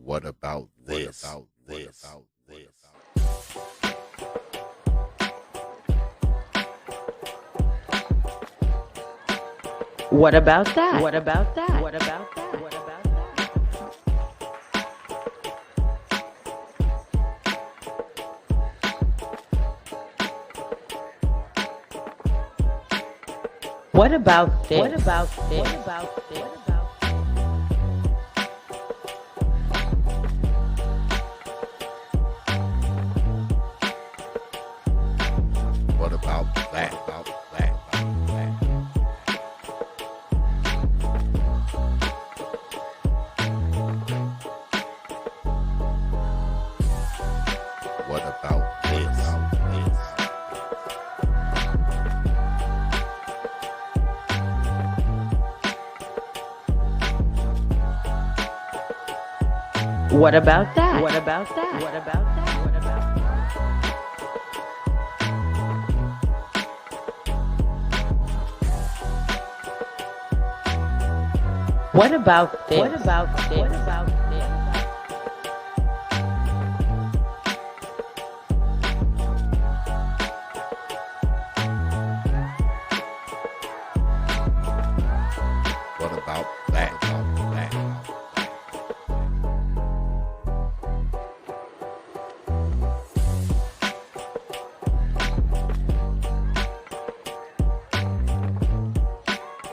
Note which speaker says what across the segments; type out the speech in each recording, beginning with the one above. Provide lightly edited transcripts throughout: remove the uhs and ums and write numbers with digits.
Speaker 1: What about this?
Speaker 2: What about that? What about that? What about that? What about that? What about this? What about this? What about this?
Speaker 1: What about that? What about this?
Speaker 2: What about that? What about that? What about that? What about that? What about this? What about this? What about this?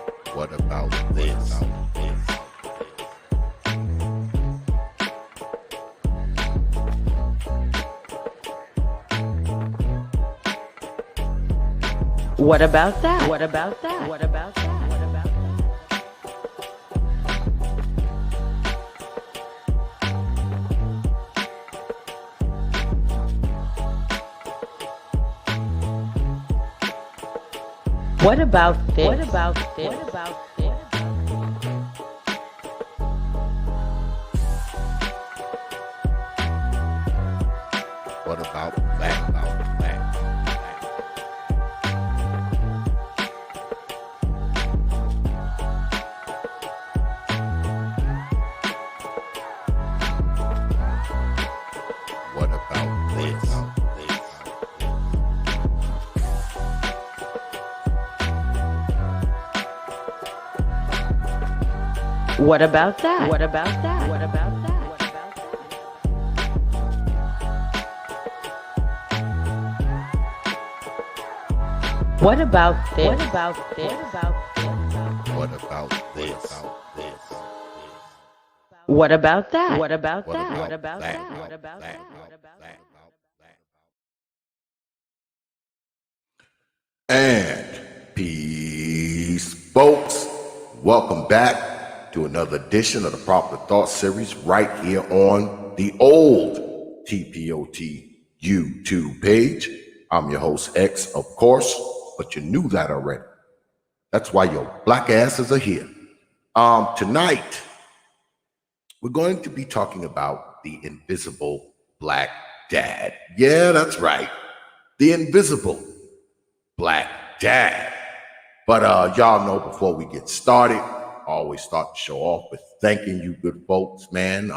Speaker 1: What about that? What about this?
Speaker 2: What about that? What about that? What about that? What about that? What about this? What about this? What about this?
Speaker 1: What about that? What about this?
Speaker 2: What about that? What about that? What about that? What about that? What about this? What about this? What about this?
Speaker 1: What about this?
Speaker 2: What about that? What about that? What about that? What about that? What about that?
Speaker 3: And peace, folks. Welcome back to another edition of the Proper Thought series right here on the old T.P.O.T YouTube page. I'm your host, X, of course, but you knew that already. That's why your black asses are here. Tonight, we're going to be talking about the invisible black dad. Yeah, that's right. The invisible black dad. But y'all know before we get started, I always start the show off with thanking you good folks, man,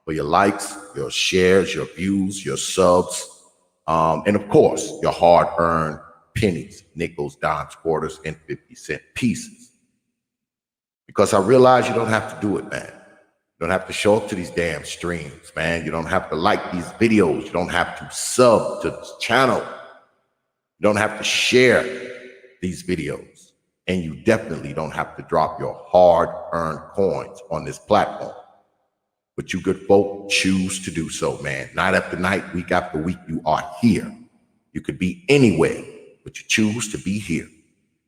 Speaker 3: for your likes, your shares, your views, your subs, and of course, your hard-earned pennies, nickels, dimes, quarters, and 50-cent pieces. Because I realize you don't have to do it, man. You don't have to show up to these damn streams, man. You don't have to like these videos. You don't have to sub to this channel. You don't have to share these videos. And you definitely don't have to drop your hard-earned coins on this platform. But you good folk choose to do so, man. Night after night, week after week, you are here. You could be anywhere, but you choose to be here.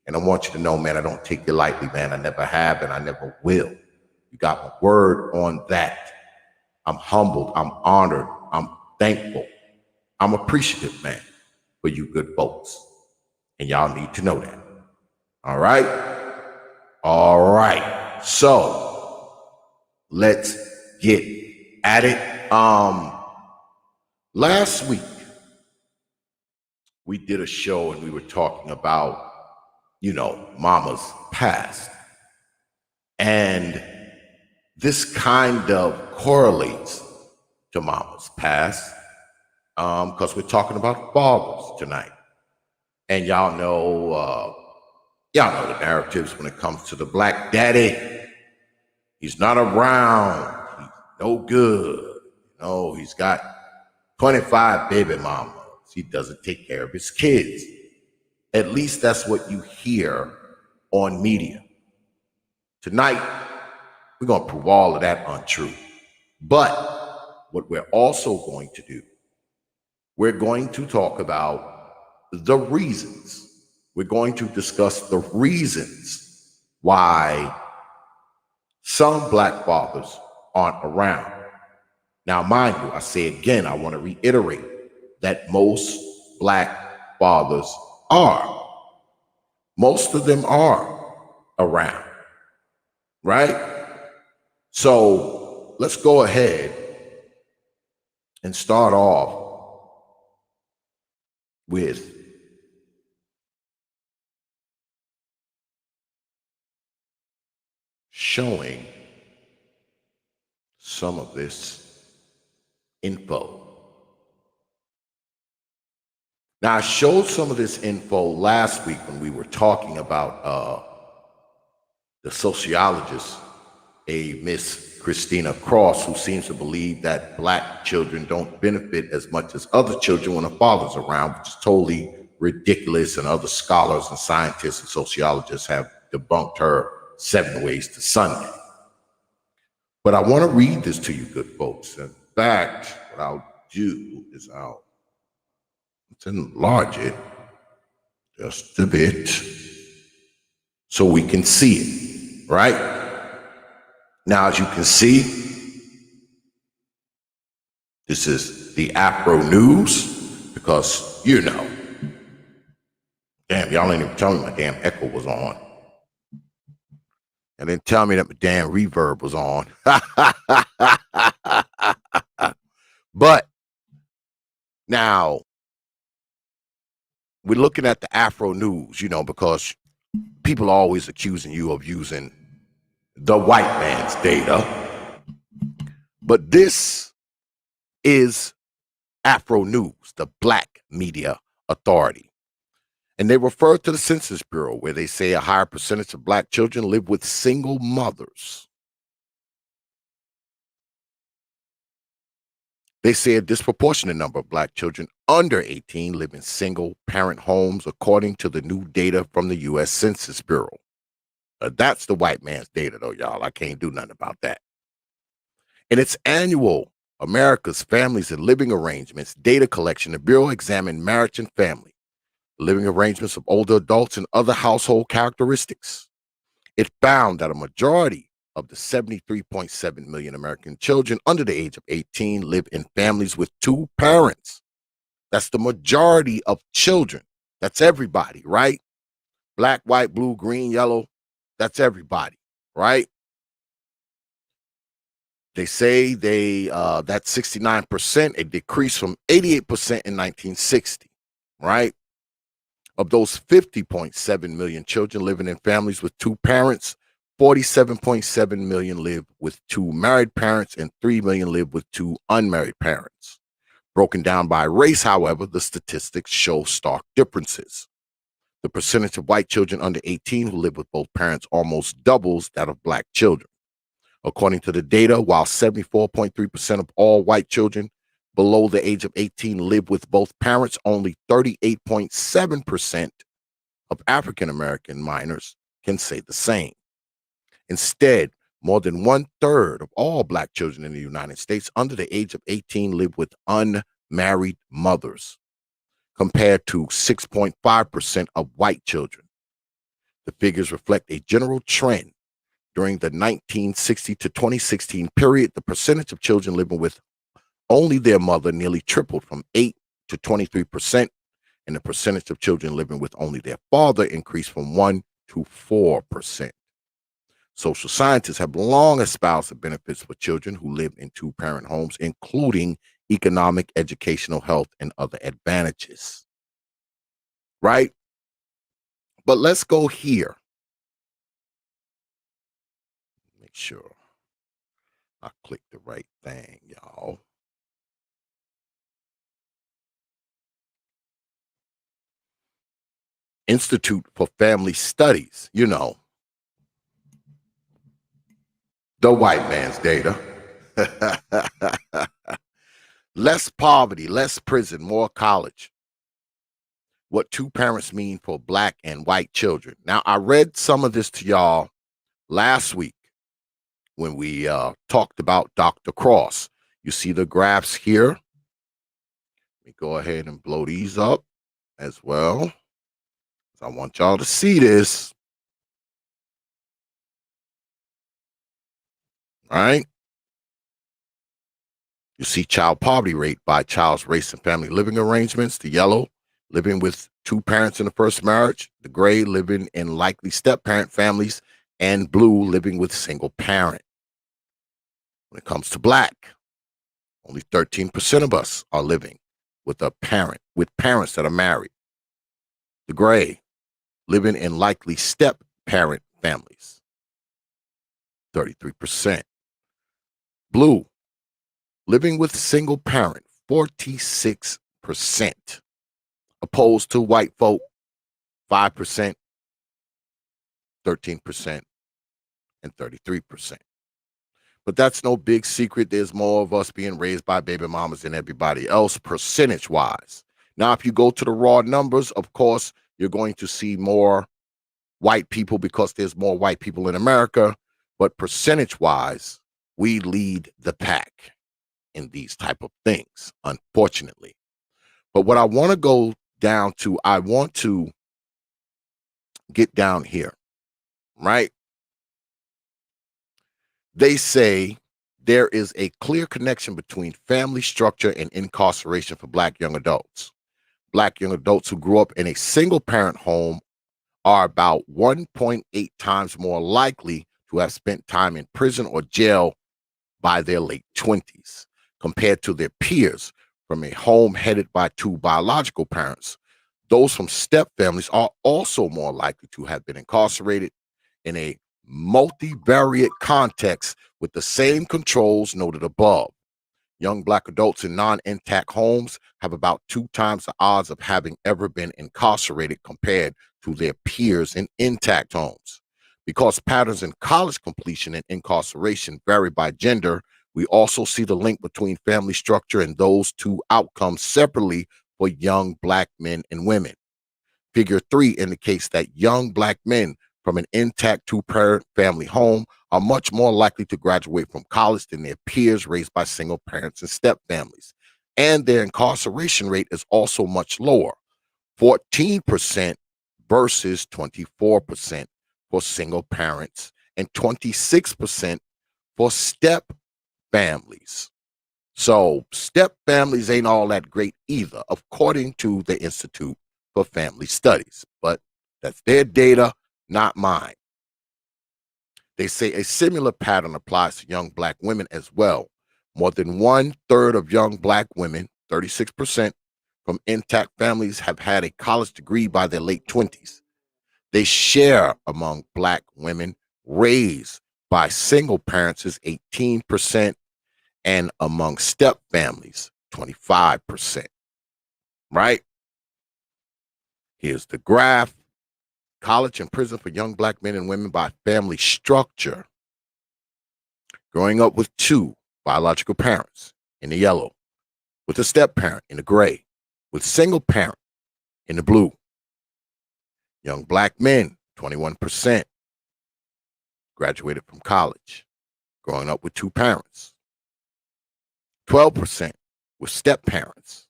Speaker 3: And I want you to know, man, I don't take you lightly, man. I never have and I never will. You got my word on that. I'm humbled. I'm honored. I'm thankful. I'm appreciative, man, for you good folks. And y'all need to know that. All right? All right. So let's get at it. Last week, we did a show and we were talking about, mama's past. And this kind of correlates to mama's past, because we're talking about fathers tonight. And y'all know the narratives when it comes to the black daddy. He's not around. He's no good. He's got 25 baby mamas. He doesn't take care of his kids. At least that's what you hear on media. Tonight, we're going to prove all of that untrue. But what we're also going to do, we're going to talk about the reasons. We're going to discuss the reasons why some black fathers aren't around. Now, mind you, I say again, I want to reiterate that most black fathers are. Most of them are around, right? So let's go ahead and start off with showing some of this info. Now, I showed some of this info last week when we were talking about the sociologist, a Miss Christina Cross, who seems to believe that black children don't benefit as much as other children when a father's around, which is totally ridiculous, and other scholars and scientists and sociologists have debunked her 7 ways to Sunday. But I want to read this to you, good folks. In fact, what I'll do is let's enlarge it just a bit so we can see it, right? Now, as you can see, this is the Afro News, because damn, y'all ain't even telling me my damn echo was on. And then tell me that my damn reverb was on. But now, we're looking at the Afro News, because people are always accusing you of using the white man's data. But this is Afro News, the Black Media Authority. And they refer to the Census Bureau, where they say a higher percentage of black children live with single mothers. They say a disproportionate number of black children under 18 live in single-parent homes, according to the new data from the U.S. Census Bureau. That's the white man's data, though, y'all. I can't do nothing about that. In its annual America's Families and Living Arrangements data collection, the Bureau examined marriage and family, living arrangements of older adults, and other household characteristics. It found that a majority of the 73.7 million American children under the age of 18 live in families with 2 parents. That's the majority of children. That's everybody, right? Black, white, blue, green, yellow. That's everybody, right? They say that's 69%, a decrease from 88% in 1960, right? Of those 50.7 million children living in families with 2 parents, 47.7 million live with 2 married parents, and 3 million live with 2 unmarried parents. Broken down by race, however, the statistics show stark differences. The percentage of white children under 18 who live with both parents almost doubles that of black children. According to the data, while 74.3% of all white children below the age of 18 live with both parents, only 38.7% of African American minors can say the same. Instead, more than 1/3 of all black children in the United States under the age of 18 live with unmarried mothers, compared to 6.5% of white children. The figures reflect a general trend. During the 1960 to 2016 period, the percentage of children living with only their mother nearly tripled from 8 to 23%, and the percentage of children living with only their father increased from 1 to 4%. Social scientists have long espoused the benefits for children who live in 2-parent homes, including economic, educational, health, and other advantages. Right? But let's go here. Make sure. I clicked the right thing, y'all. Institute for Family Studies, the white man's data. Less poverty, less prison, more college. What two parents mean for black and white children. Now, I read some of this to y'all last week when we talked about Dr. Cross. You see the graphs here. Let me go ahead and blow these up as well. I want y'all to see this. All right. You see child poverty rate by child's race and family living arrangements. The yellow, living with two parents in the first marriage. The gray, living in likely step-parent families. And blue, living with single parent. When it comes to black, only 13% of us are living with a parent, with parents that are married. The gray, living in likely step-parent families. 33%. Blue, living with single parent, 46%, opposed to white folk, 5%, 13%, and 33%. But that's no big secret. There's more of us being raised by baby mamas than everybody else, percentage-wise. Now, if you go to the raw numbers, of course, you're going to see more white people because there's more white people in America. But percentage-wise, we lead the pack in these type of things, unfortunately. But what I want to go down to, I want to get down here, right? They say there is a clear connection between family structure and incarceration for black young adults. Black young adults who grew up in a single parent home are about 1.8 times more likely to have spent time in prison or jail by their late 20s compared to their peers from a home headed by two biological parents. Those from step families are also more likely to have been incarcerated in a multivariate context with the same controls noted above. Young black adults in non-intact homes have about 2 times the odds of having ever been incarcerated compared to their peers in intact homes. Because patterns in college completion and incarceration vary by gender, we also see the link between family structure and those two outcomes separately for young black men and women. Figure 3 indicates that young black men from an intact two-parent family home are much more likely to graduate from college than their peers raised by single parents and step families. And their incarceration rate is also much lower, 14% versus 24% for single parents and 26% for step families. So step families ain't all that great either, according to the Institute for Family Studies. But that's their data, not mine. They say a similar pattern applies to young black women as well. More than 1/3 of young black women, 36%, from intact families have had a college degree by their late 20s. They share among black women raised by single parents is 18%, and among step families, 25%. Right? Here's the graph. College and prison for young black men and women by family structure. Growing up with two biological parents in the yellow, with a step parent in the gray, with single parent in the blue. Young black men, 21%, graduated from college, growing up with two parents. 12% with step parents.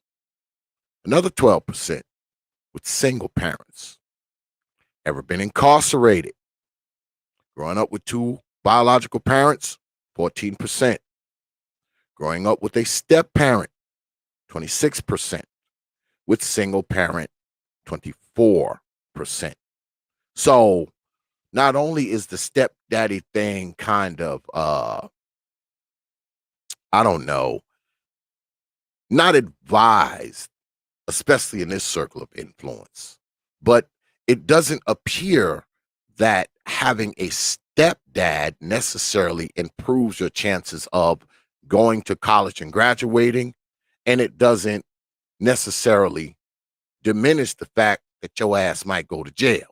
Speaker 3: Another 12% with single parents. Ever been incarcerated? Growing up with two biological parents, 14%. Growing up with a step parent, 26%. With single parent, 24%. So not only is the stepdaddy thing kind of, I don't know, not advised, especially in this circle of influence, but it doesn't appear that having a stepdad necessarily improves your chances of going to college and graduating, and it doesn't necessarily diminish the fact that your ass might go to jail,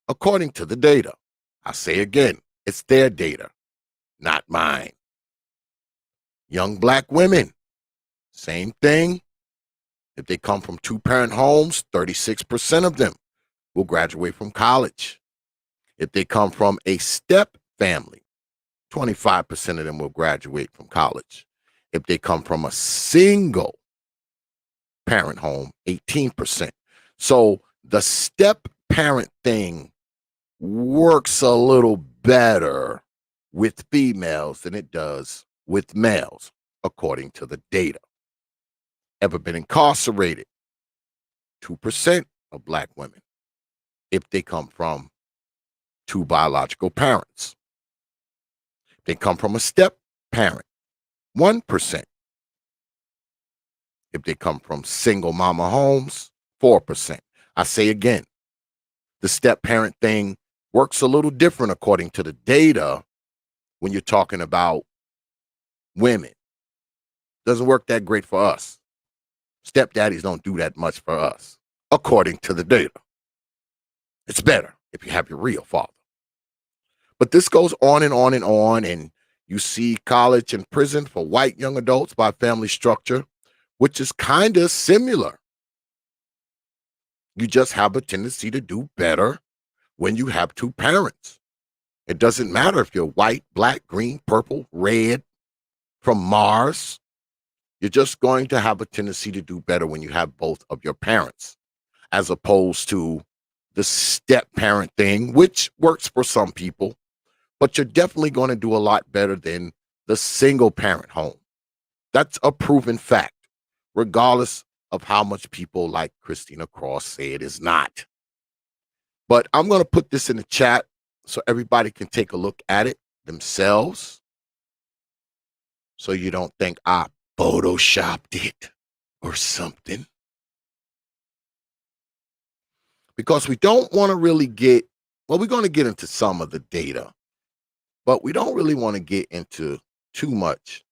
Speaker 3: according to the data. I say again, it's their data, not mine. Young black women, same thing. If they come from two-parent homes, 36% of them will graduate from college. If they come from a step family, 25% of them will graduate from college. If they come from a single parent home, 18%. So the step parent thing works a little better with females than it does with males, according to the data. Ever been incarcerated? 2% of black women, if they come from two biological parents. If they come from a step parent, 1%. If they come from single mama homes, 4%. I say again, the step parent thing works a little different according to the data when you're talking about women. Doesn't work that great for us. Stepdaddies don't do that much for us, according to the data. It's better if you have your real father. But this goes on and on and on, and you see college and prison for white young adults by family structure, which is kind of similar. You just have a tendency to do better when you have two parents. It doesn't matter if you're white, black, green, purple, red, from Mars. You're just going to have a tendency to do better when you have both of your parents, as opposed to the step parent thing, which works for some people, but you're definitely going to do a lot better than the single parent home. That's a proven fact, regardless of how much people like Christina Cross say it is not. But I'm going to put this in the chat so everybody can take a look at it themselves, so you don't think I photoshopped it or something. Because we don't want to really get, well, we're going to get into some of the data, but we don't really want to get into too much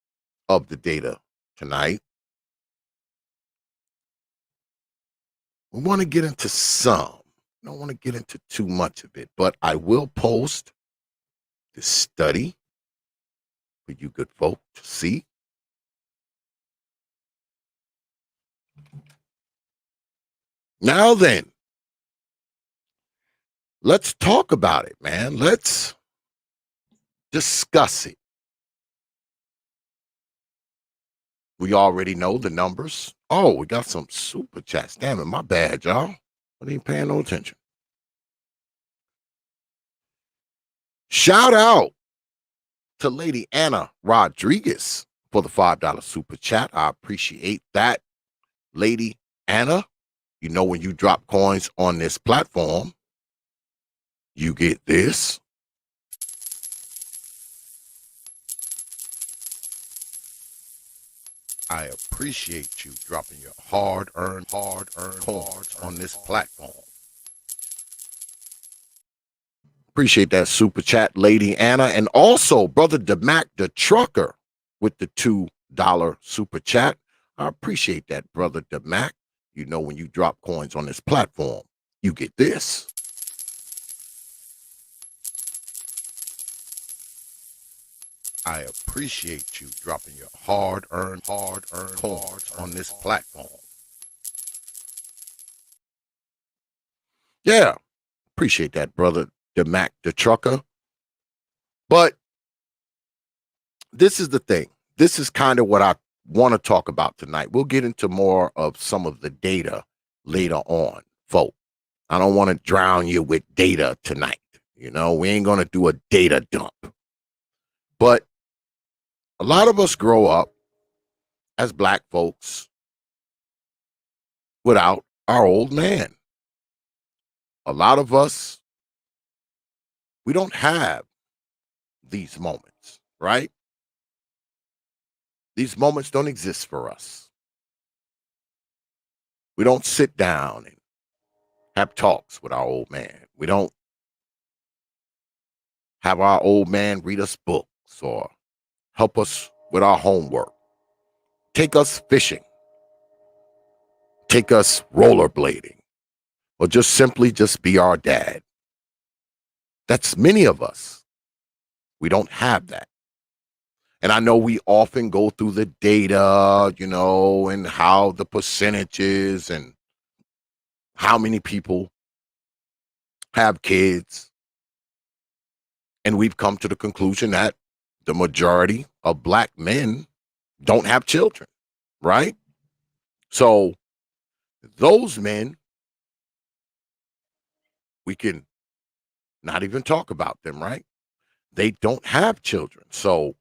Speaker 3: of the data tonight. We want to get into some. I don't want to get into too much of it, but I will post this study for you good folk to see. Now then, let's talk about it, man. Let's discuss it. We already know the numbers. Oh, we got some super chats. Damn it, my bad, y'all. I ain't paying no attention. Shout out to Lady Anna Rodriguez for the $5 super chat. I appreciate that. Lady Anna, you know, when you drop coins on this platform, you get this. I appreciate you dropping your hard-earned coins on this platform. Appreciate that super chat, Lady Anna. And also, Brother DeMac the Trucker with the $2 super chat. I appreciate that, Brother DeMac. You know, when you drop coins on this platform, you get this. I appreciate you dropping your hard-earned coins on this platform. Yeah, appreciate that, Brother DeMac the Trucker. But this is the thing. This is kind of what I want to talk about tonight. We'll get into more of some of the data later on, folk. I don't want to drown you with data tonight. You know, we ain't going to do a data dump. But a lot of us grow up as black folks without our old man. A lot of us, we don't have these moments, right? These moments don't exist for us. We don't sit down and have talks with our old man. We don't have our old man read us books or help us with our homework, take us fishing, take us rollerblading, or just simply just be our dad. That's many of us. We don't have that. And I know we often go through the data, and how the percentages and how many people have kids. And we've come to the conclusion that the majority of black men don't have children, right? So those men, we can not even talk about them, right? They don't have children. So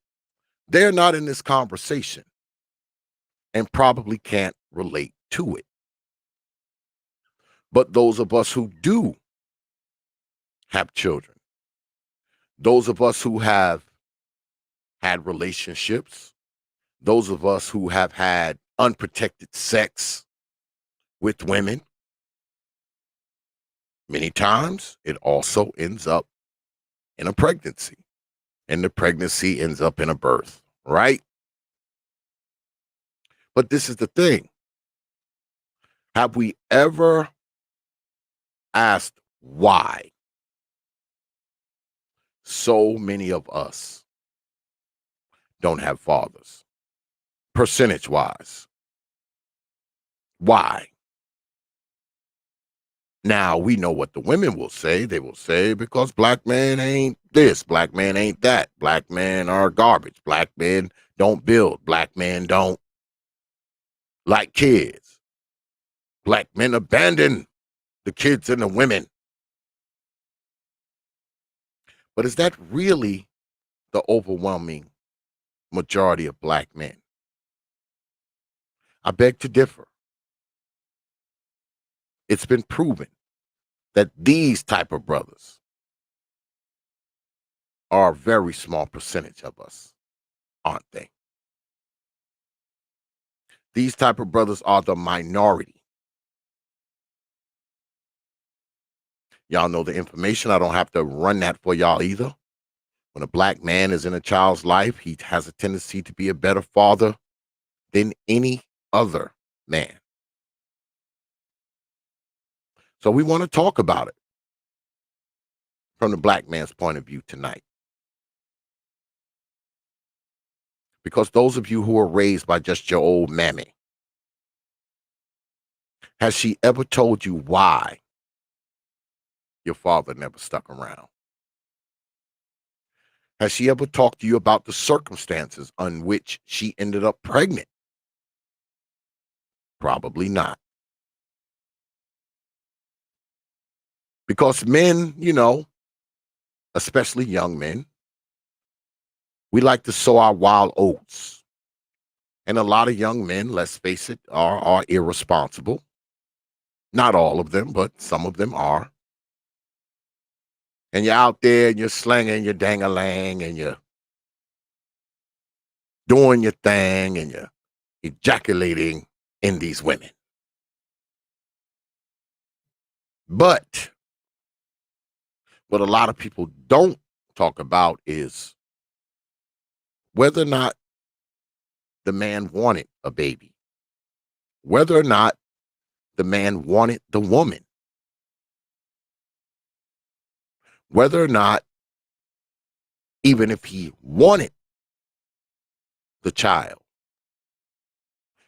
Speaker 3: they're not in this conversation and probably can't relate to it. But those of us who do have children, those of us who have had relationships, those of us who have had unprotected sex with women, many times it also ends up in a pregnancy, and the pregnancy ends up in a birth, right? But this is the thing. Have we ever asked why so many of us don't have fathers, percentage wise? Why? Now, we know what the women will say. They will say, because black men ain't this, black men ain't that, black men are garbage, black men don't build, black men don't like kids, black men abandon the kids and the women. But is that really the overwhelming majority of black men? I beg to differ. It's been proven that these type of brothers are a very small percentage of us, aren't they? These type of brothers are the minority. Y'all know the information. I don't have to run that for y'all either. When a black man is in a child's life, he has a tendency to be a better father than any other man. So we want to talk about it from the black man's point of view tonight. Because those of you who were raised by just your old mammy, has she ever told you why your father never stuck around? Has she ever talked to you about the circumstances on which she ended up pregnant? Probably not. Because men, especially young men, we like to sow our wild oats. And a lot of young men, let's face it, are irresponsible. Not all of them, but some of them are. And you're out there and you're slanging your dang-a-lang and you're doing your thing and you're ejaculating in these women. But what a lot of people don't talk about is whether or not the man wanted a baby, whether or not the man wanted the woman, whether or not, even if he wanted the child,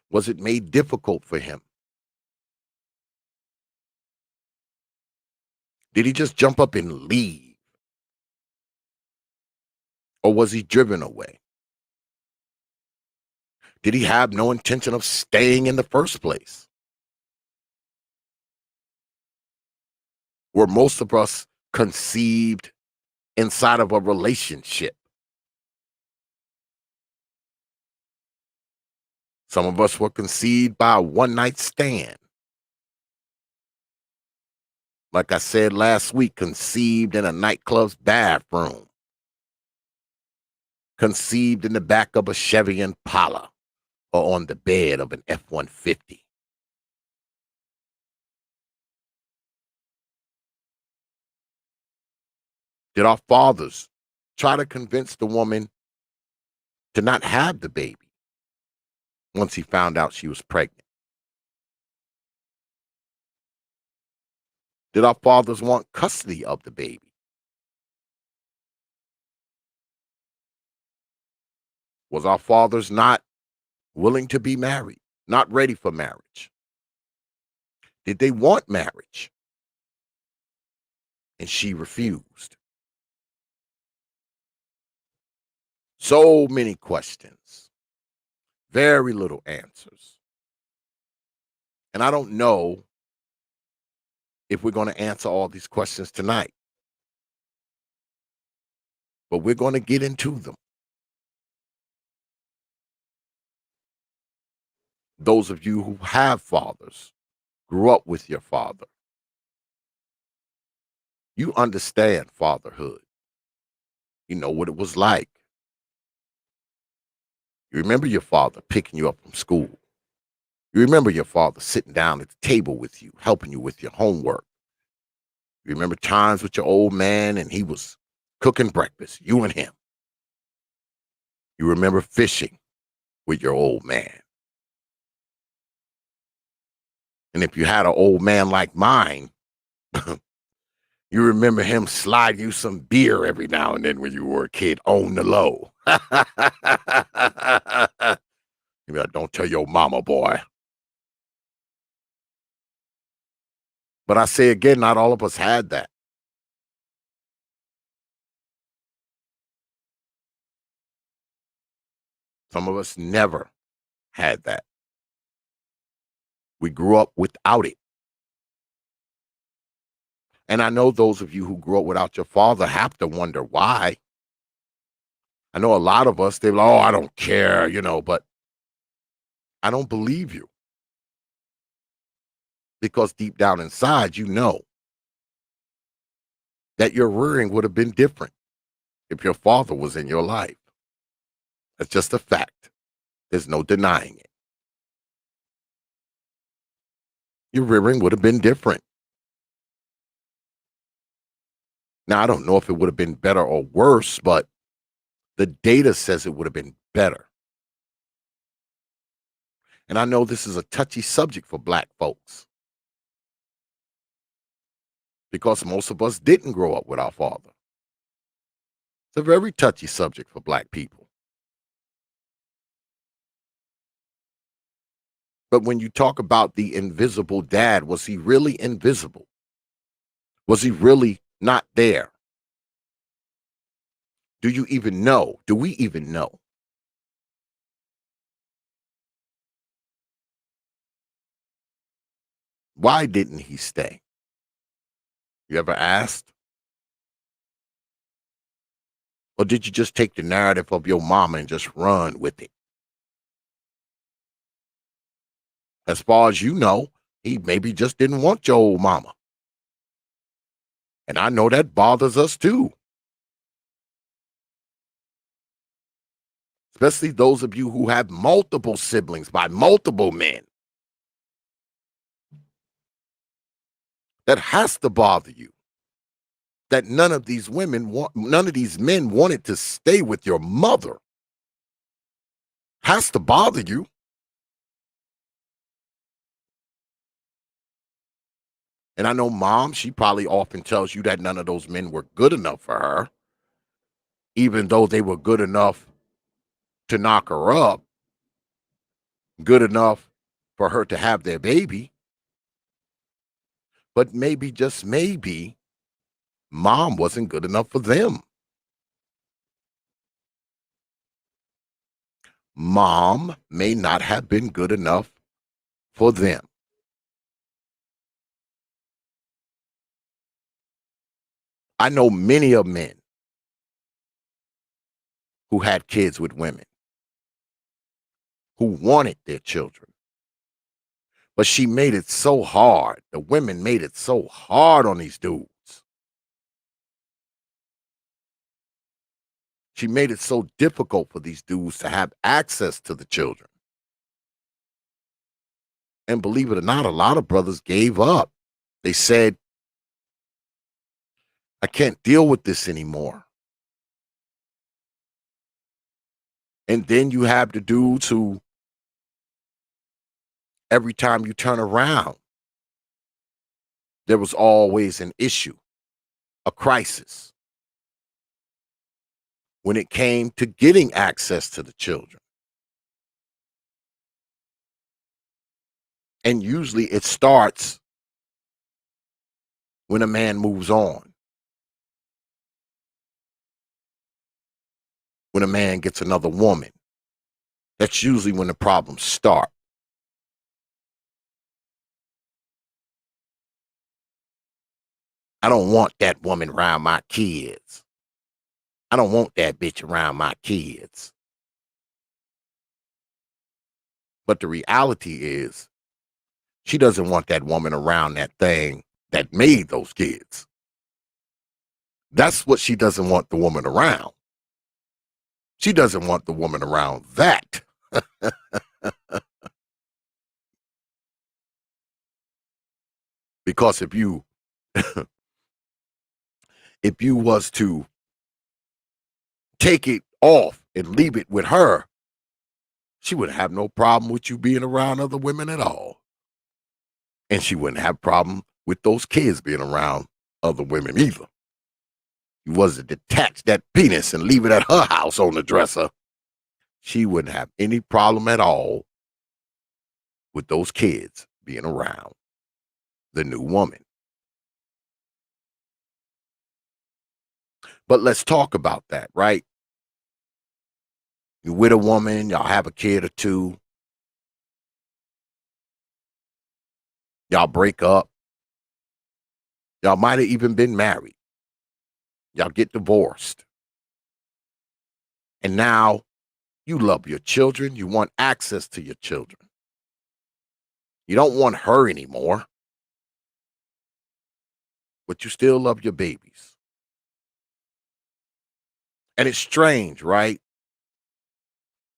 Speaker 3: was it made difficult for him? Did he just jump up and leave? Or was he driven away? Did he have no intention of staying in the first place? Were most of us conceived inside of a relationship? Some of us were conceived by a one-night stand. Like I said last week, conceived in a nightclub's bathroom. Conceived in the back of a Chevy Impala or on the bed of an F-150. Did our fathers try to convince the woman to not have the baby once he found out she was pregnant? Did our fathers want custody of the baby? Was our fathers not willing to be married, not ready for marriage? Did they want marriage? And she refused. So many questions, very little answers. And I don't know if we're going to answer all these questions tonight, but we're going to get into them. Those of you who have fathers, grew up with your father, you understand fatherhood. You know what it was like. You remember your father picking you up from school. You remember your father sitting down at the table with you, helping you with your homework. You remember times with your old man and he was cooking breakfast, you and him. You remember fishing with your old man. And if you had an old man like mine, you remember him slide you some beer every now and then when you were a kid on the low. You'd be like, don't tell your mama, boy. But I say again, not all of us had that. Some of us never had that. We grew up without it. And I know those of you who grew up without your father have to wonder why. I know a lot of us, they're like, oh, I don't care, but I don't believe you. Because deep down inside, you know that your rearing would have been different if your father was in your life. That's just a fact. There's no denying it. Your rearing would have been different. Now, I don't know if it would have been better or worse, but the data says it would have been better. And I know this is a touchy subject for Black folks because most of us didn't grow up with our father. It's a very touchy subject for Black people. But when you talk about the invisible dad, was he really invisible? Was he really not there? Do you even know? Do we even know? Why didn't he stay? You ever asked? Or did you just take the narrative of your mama and just run with it? As far as you know, he maybe just didn't want your old mama. And I know that bothers us too. Especially those of you who have multiple siblings by multiple men. That has to bother you. That none of these men wanted to stay with your mother. Has to bother you. And I know mom, she probably often tells you that none of those men were good enough for her, even though they were good enough to knock her up, good enough for her to have their baby. But maybe, just maybe, mom wasn't good enough for them. Mom may not have been good enough for them. I know many of men who had kids with women, who wanted their children. But she made it so hard. The women made it so hard on these dudes. She made it so difficult for these dudes to have access to the children. And believe it or not, a lot of brothers gave up. They said, I can't deal with this anymore. And then you have the dudes who, every time you turn around, there was always an issue, a crisis when it came to getting access to the children. And usually it starts when a man moves on, when a man gets another woman. That's usually when the problems start. I don't want that woman around my kids. I don't want that bitch around my kids. But the reality is, she doesn't want that woman around that thing that made those kids. That's what she doesn't want the woman around. She doesn't want the woman around that. Because if you if you was to take it off and leave it with her, she would have no problem with you being around other women at all. And she wouldn't have a problem with those kids being around other women either. You was to detach that penis and leave it at her house on the dresser, she wouldn't have any problem at all with those kids being around the new woman. But let's talk about that, right? You're with a woman, y'all have a kid or two, y'all break up, y'all might have even been married, y'all get divorced, and now you love your children, you want access to your children. You don't want her anymore, but you still love your babies. And it's strange, right?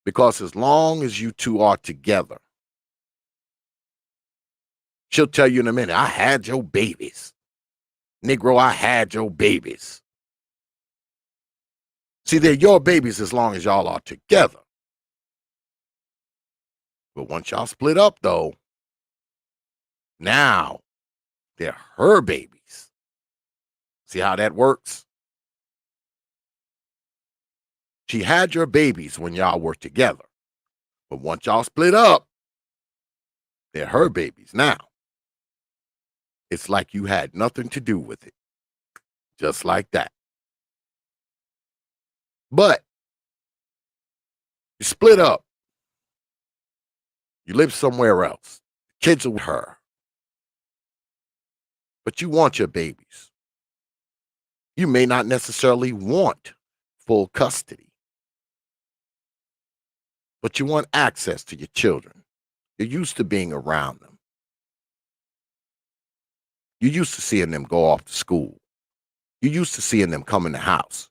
Speaker 3: Because as long as you two are together, she'll tell you in a minute, I had your babies. Negro, I had your babies. See, they're your babies as long as y'all are together. But once y'all split up, though, now they're her babies. See how that works? She had your babies when y'all were together. But once y'all split up, they're her babies now. It's like you had nothing to do with it. Just like that. But you split up. You live somewhere else. Kids are with her. But you want your babies. You may not necessarily want full custody, but you want access to your children. You're used to being around them. You're used to seeing them go off to school. You're used to seeing them come in the house.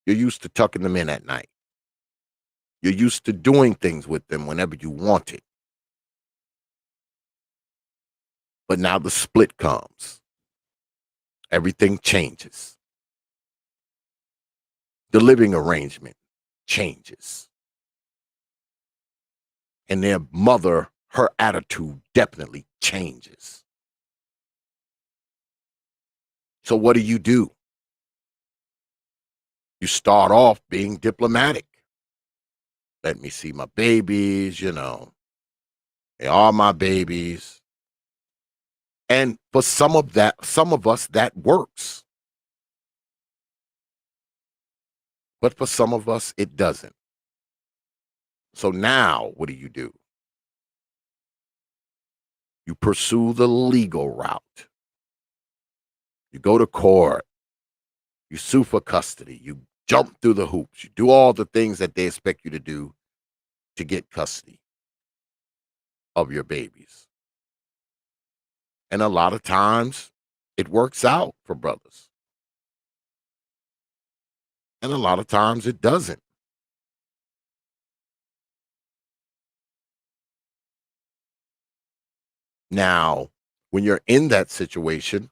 Speaker 3: You're used to tucking them in at night. You're used to doing things with them whenever you want it. But now the split comes. Everything changes. The living arrangement changes. And their mother, her attitude definitely changes. So what do? You start off being diplomatic. Let me see my babies, they are my babies. And for some of us, that works. But for some of us, it doesn't. So now, what do? You pursue the legal route. You go to court. You sue for custody. You jump through the hoops. You do all the things that they expect you to do to get custody of your babies. And a lot of times, it works out for brothers. And a lot of times, it doesn't. Now, when you're in that situation,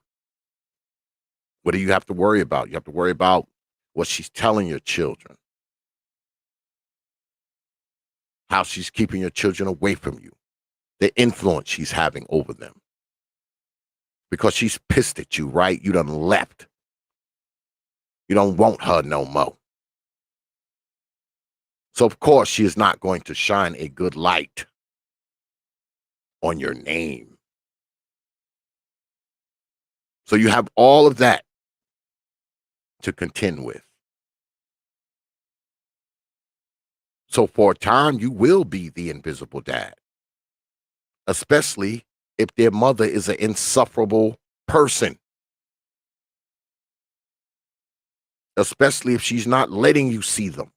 Speaker 3: what do you have to worry about? You have to worry about what she's telling your children. how she's keeping your children away from you, the influence she's having over them. Because she's pissed at you, right? You done left. You don't want her no more. So, of course, she is not going to shine a good light on your name. So you have all of that to contend with. So for a time, you will be the invisible dad, especially if their mother is an insufferable person, especially if she's not letting you see them,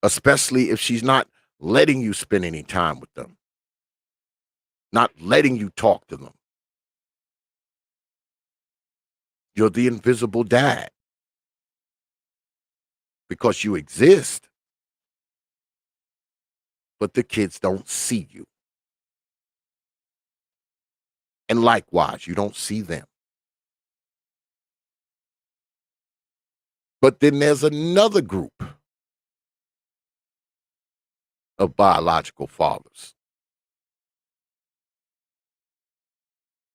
Speaker 3: especially if she's not letting you spend any time with them, not letting you talk to them. You're the invisible dad because you exist, but the kids don't see you. And likewise, you don't see them. But then there's another group of biological fathers.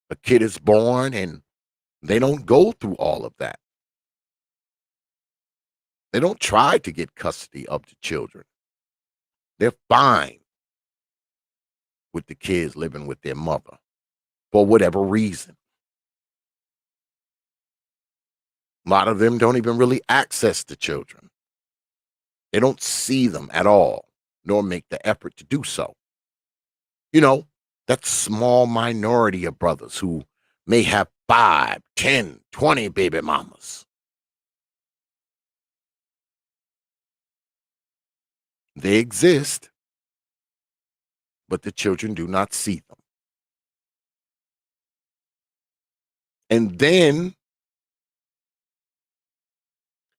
Speaker 3: A kid is born and they don't go through all of that. They don't try to get custody of the children. They're fine with the kids living with their mother for whatever reason. A lot of them don't even really access the children. They don't see them at all, nor make the effort to do so. You know, that small minority of brothers who may have 5, 10, 20 baby mamas. They exist, but the children do not see them. And then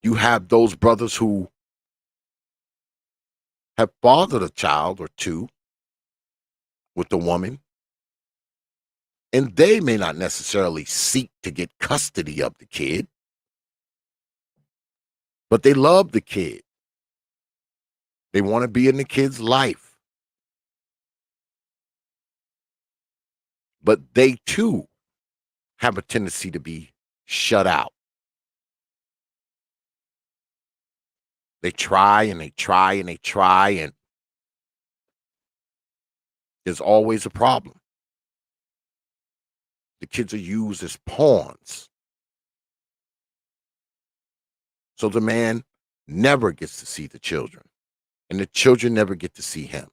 Speaker 3: you have those brothers who have fathered a child or two with a woman, and they may not necessarily seek to get custody of the kid, but they love the kid. They want to be in the kid's life. But they too have a tendency to be shut out. They try and they try and they try, and there's always a problem. The kids are used as pawns. So the man never gets to see the children, and the children never get to see him.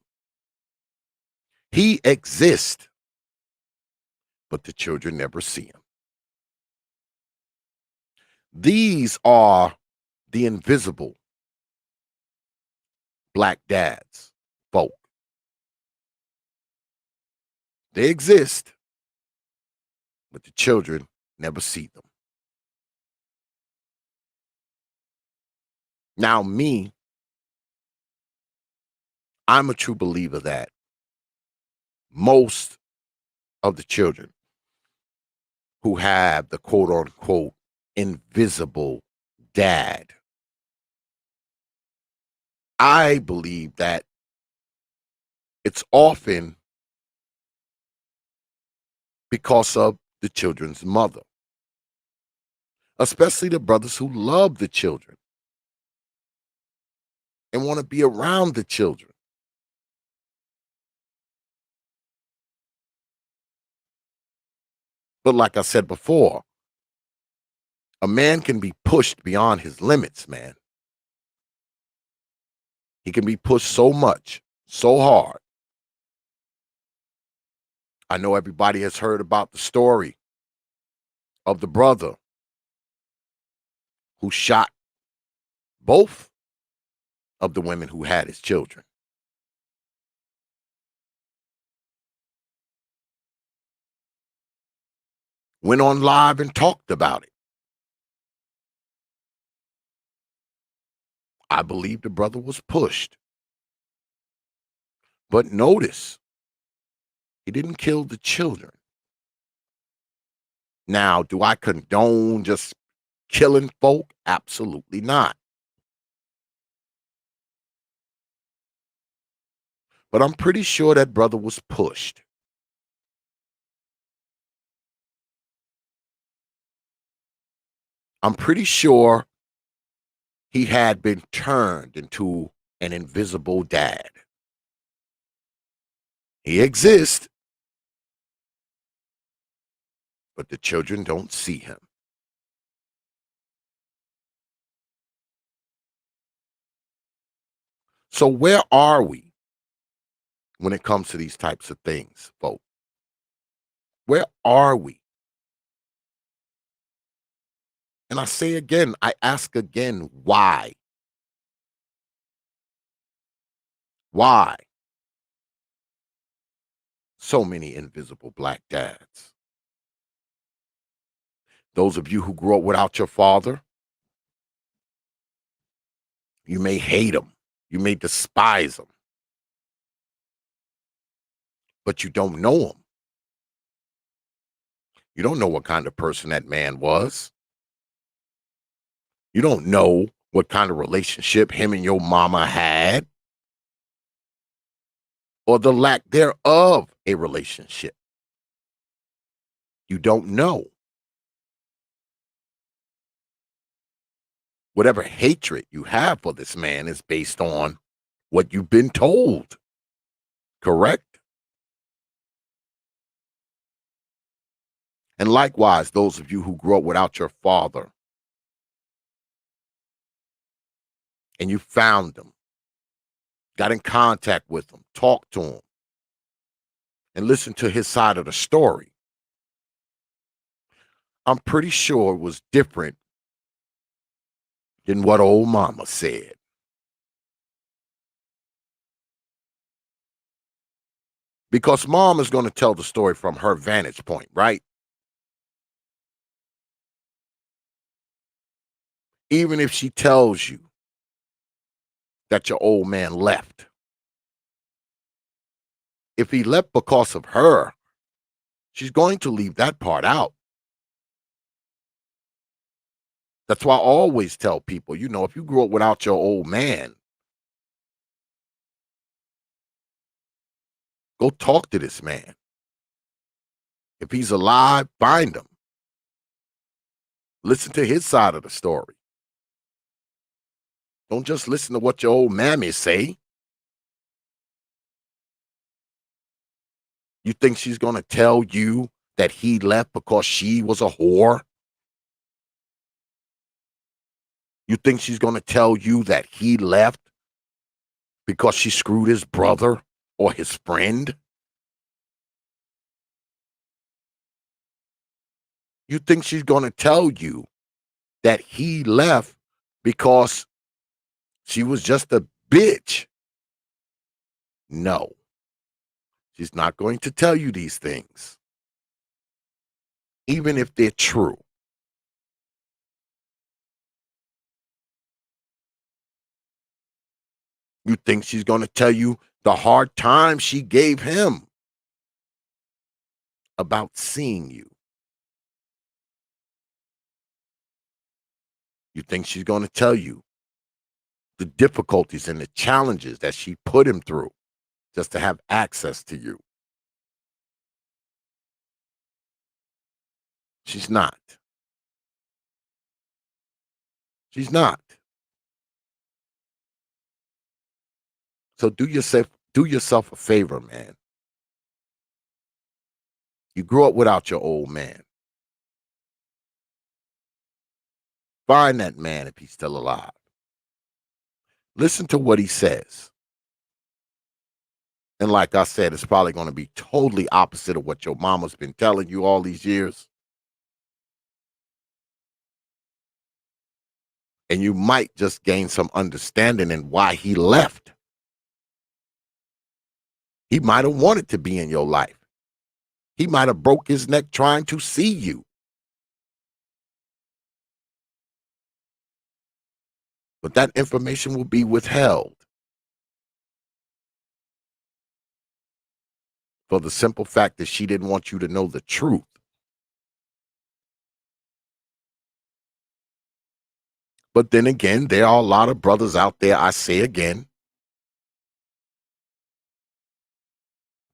Speaker 3: He exists, but the children never see him. These are the invisible black dads, folk. They exist, but the children never see them. Now, me, I'm a true believer that most of the children who have the quote unquote invisible dad, I believe that it's often because of the children's mother, especially the brothers who love the children and want to be around the children. But like I said before, a man can be pushed beyond his limits, man. He can be pushed so much, so hard. I know everybody has heard about the story of the brother who shot both of the women who had his children. Went on live and talked about it. I believe the brother was pushed. But notice, he didn't kill the children. Now, do I condone just killing folk? Absolutely not. But I'm pretty sure that brother was pushed. I'm pretty sure he had been turned into an invisible dad. He exists, but the children don't see him. So where are we when it comes to these types of things, folks? Where are we? And I say again, I ask again, why? Why so many invisible black dads? Those of you who grew up without your father, you may hate him, you may despise him, but you don't know him. You don't know what kind of person that man was. You don't know what kind of relationship him and your mama had, or the lack thereof a relationship. You don't know. Whatever hatred you have for this man is based on what you've been told. Correct? And likewise, those of you who grew up without your father and you found him, got in contact with him, talked to him, and listened to his side of the story, I'm pretty sure it was different than what old mama said. Because mom is going to tell the story from her vantage point, right? Even if she tells you that your old man left, if he left because of her, she's going to leave that part out. That's why I always tell people, if you grew up without your old man, go talk to this man. If he's alive, find him. Listen to his side of the story. Don't just listen to what your old mammy say. You think she's going to tell you that he left because she was a whore? You think she's going to tell you that he left because she screwed his brother or his friend? You think she's going to tell you that he left because she was just a bitch? No, she's not going to tell you these things, even if they're true. You think she's going to tell you the hard time she gave him about seeing you? You think she's going to tell you the difficulties and the challenges that she put him through just to have access to you? She's not. She's not. So do yourself a favor, man. You grew up without your old man. Find that man if he's still alive. Listen to what he says. And like I said, it's probably going to be totally opposite of what your mama's been telling you all these years. And you might just gain some understanding in why he left. He might have wanted to be in your life. He might have broke his neck trying to see you. But that information will be withheld for the simple fact that she didn't want you to know the truth. But then again, there are a lot of brothers out there, I say again,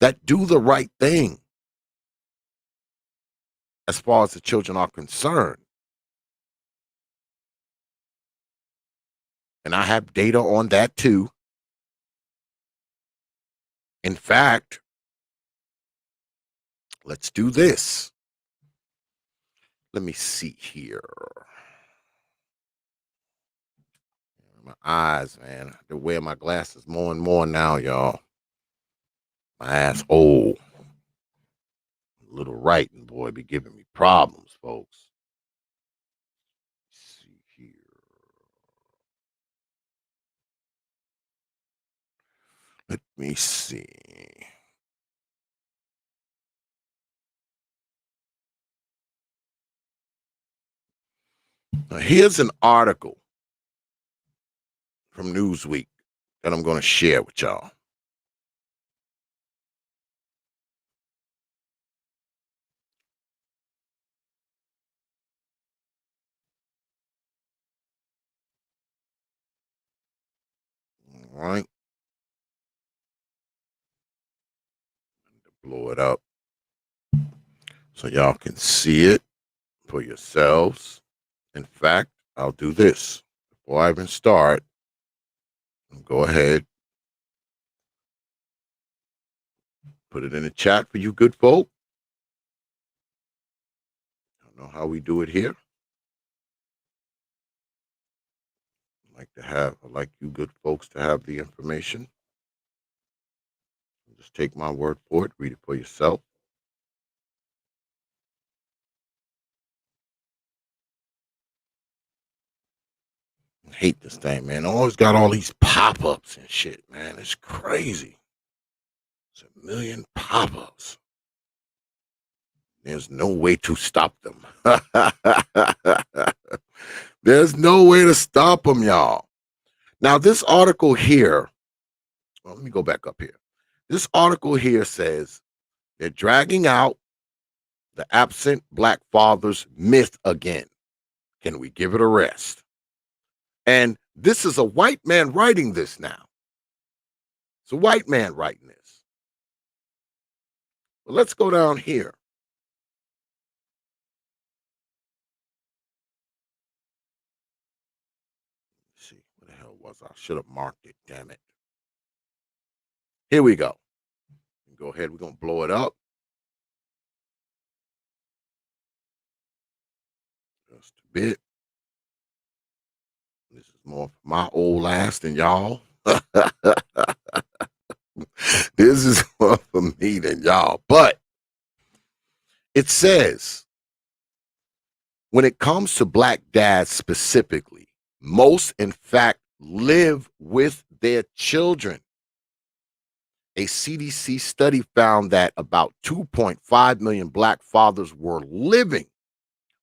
Speaker 3: that do the right thing as far as the children are concerned. And I have data on that too. In fact, let's do this. Let me see here. My eyes, man. I wear my glasses more and more now, y'all. My ass old. Little writing, boy, be giving me problems, folks. Let's see here. Let me see. Now, here's an article from Newsweek that I'm going to share with y'all. All right. Blow it up so y'all can see it for yourselves. In fact, I'll do this before I even start. Go ahead. Put it in the chat for you good folk. I don't know how we do it here. I'd like you good folks to have the information. Just take my word for it. Read it for yourself. I hate this thing, man. Always got all these pop-ups and shit, man. It's crazy. It's a million pop-ups. There's no way to stop them. There's no way to stop them, y'all. Now, this article here, well, let me go back up here. This article here says they're dragging out the absent black father's myth again. Can we give it a rest? And this is a white man writing this now. It's a white man writing this. Well, let's go down here. Let's see, what the hell was I? Should have marked it, damn it. Here we go. Go ahead, we're going to blow it up. Just a bit. This is more for my old ass than y'all. This is more for me than y'all. But it says, when it comes to black dads specifically, most, in fact, live with their children. A CDC study found that about 2.5 million black fathers were living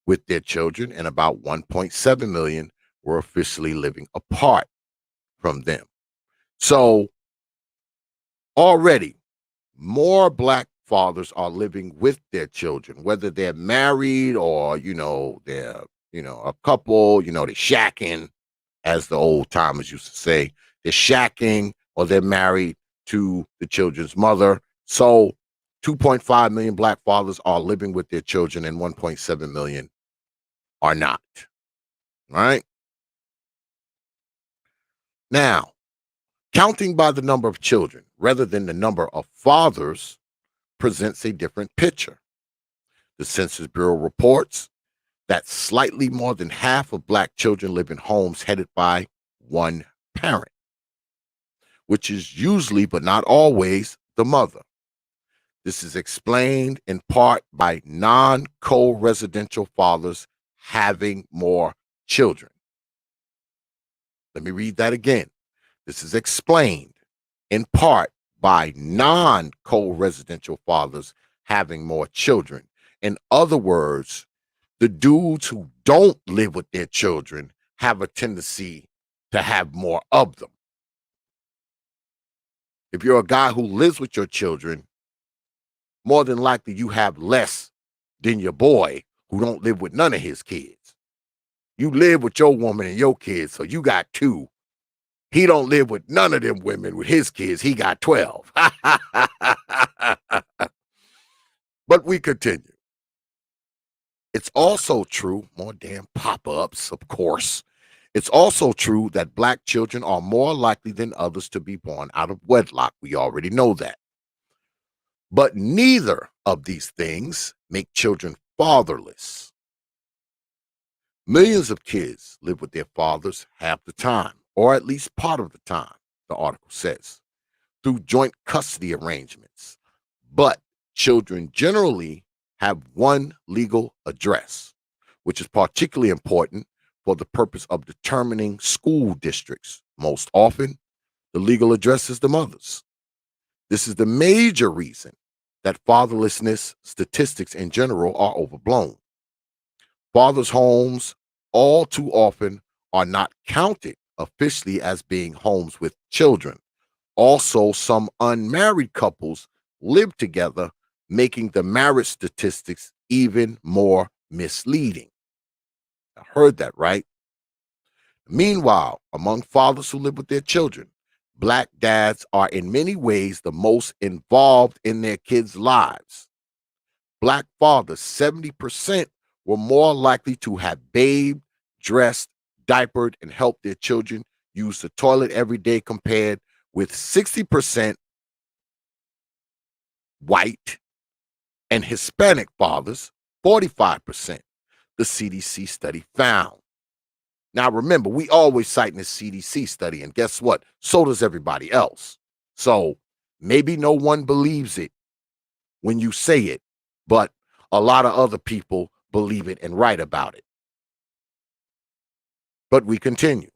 Speaker 3: with their children, and about 1.7 million were officially living apart from them. So already more black fathers are living with their children, whether they're married or, they're, a couple, they're shacking, as the old timers used to say. They're shacking or they're married to the children's mother. So 2.5 million black fathers are living with their children and 1.7 million are not. All right. Now, counting by the number of children rather than the number of fathers presents a different picture. The Census Bureau reports that slightly more than half of black children live in homes headed by one parent, which is usually, but not always, the mother. This is explained in part by non-co-residential fathers having more children. Let me read that again. This is explained in part by non-co-residential fathers having more children. In other words, the dudes who don't live with their children have a tendency to have more of them. If you're a guy who lives with your children, more than likely you have less than your boy who don't live with none of his kids. You live with your woman and your kids, so you got two. He don't live with none of them women with his kids. He got 12. But we continue. It's also true, more damn pop-ups, of course. It's also true that black children are more likely than others to be born out of wedlock. We already know that. But neither of these things make children fatherless. Millions of kids live with their fathers half the time, or at least part of the time, the article says, through joint custody arrangements. But children generally have one legal address, which is particularly important for the purpose of determining school districts. Most often, the legal address is the mother's. This is the major reason that fatherlessness statistics in general are overblown. Fathers' homes all too often are not counted officially as being homes with children. Also, some unmarried couples live together, making the marriage statistics even more misleading. I heard that right. Meanwhile, among fathers who live with their children, black dads are in many ways the most involved in their kids' lives. Black fathers, 70%, were more likely to have bathed, dressed, diapered, and helped their children use the toilet every day compared with 60% white and Hispanic fathers, 45%, the CDC study found. Now, remember, we always cite this CDC study, and guess what? So does everybody else. So maybe no one believes it when you say it, but a lot of other people believe it and write about it. But we continue.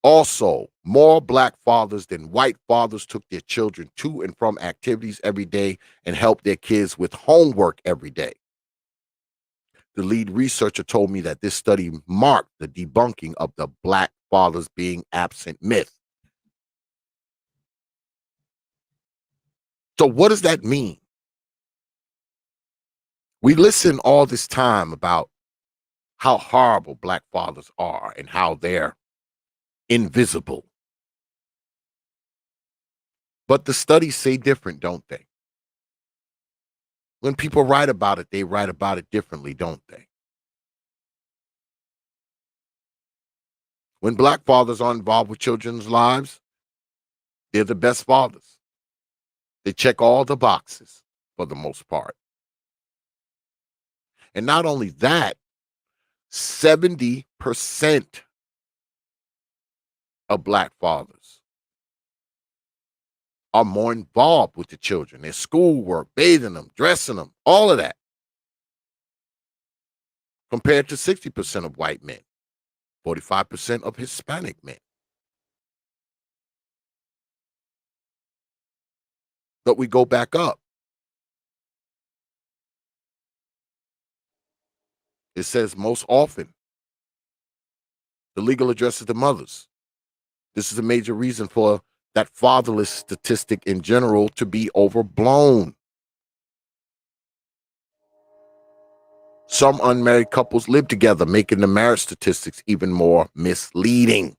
Speaker 3: Also, more black fathers than white fathers took their children to and from activities every day and helped their kids with homework every day. The lead researcher told me that this study marked the debunking of the black fathers being absent myth. So what does that mean? We listen all this time about how horrible black fathers are and how they're invisible. But the studies say different, don't they? When people write about it, they write about it differently, don't they? When black fathers are involved with children's lives, they're the best fathers. They check all the boxes for the most part. And not only that, 70% of black fathers are more involved with the children, their schoolwork, bathing them, dressing them, all of that, compared to 60% of white men, 45% of Hispanic men. But we go back up. It says most often the legal address is the mother's. This is a major reason for that fatherless statistic in general to be overblown. Some unmarried couples live together, making the marriage statistics even more misleading.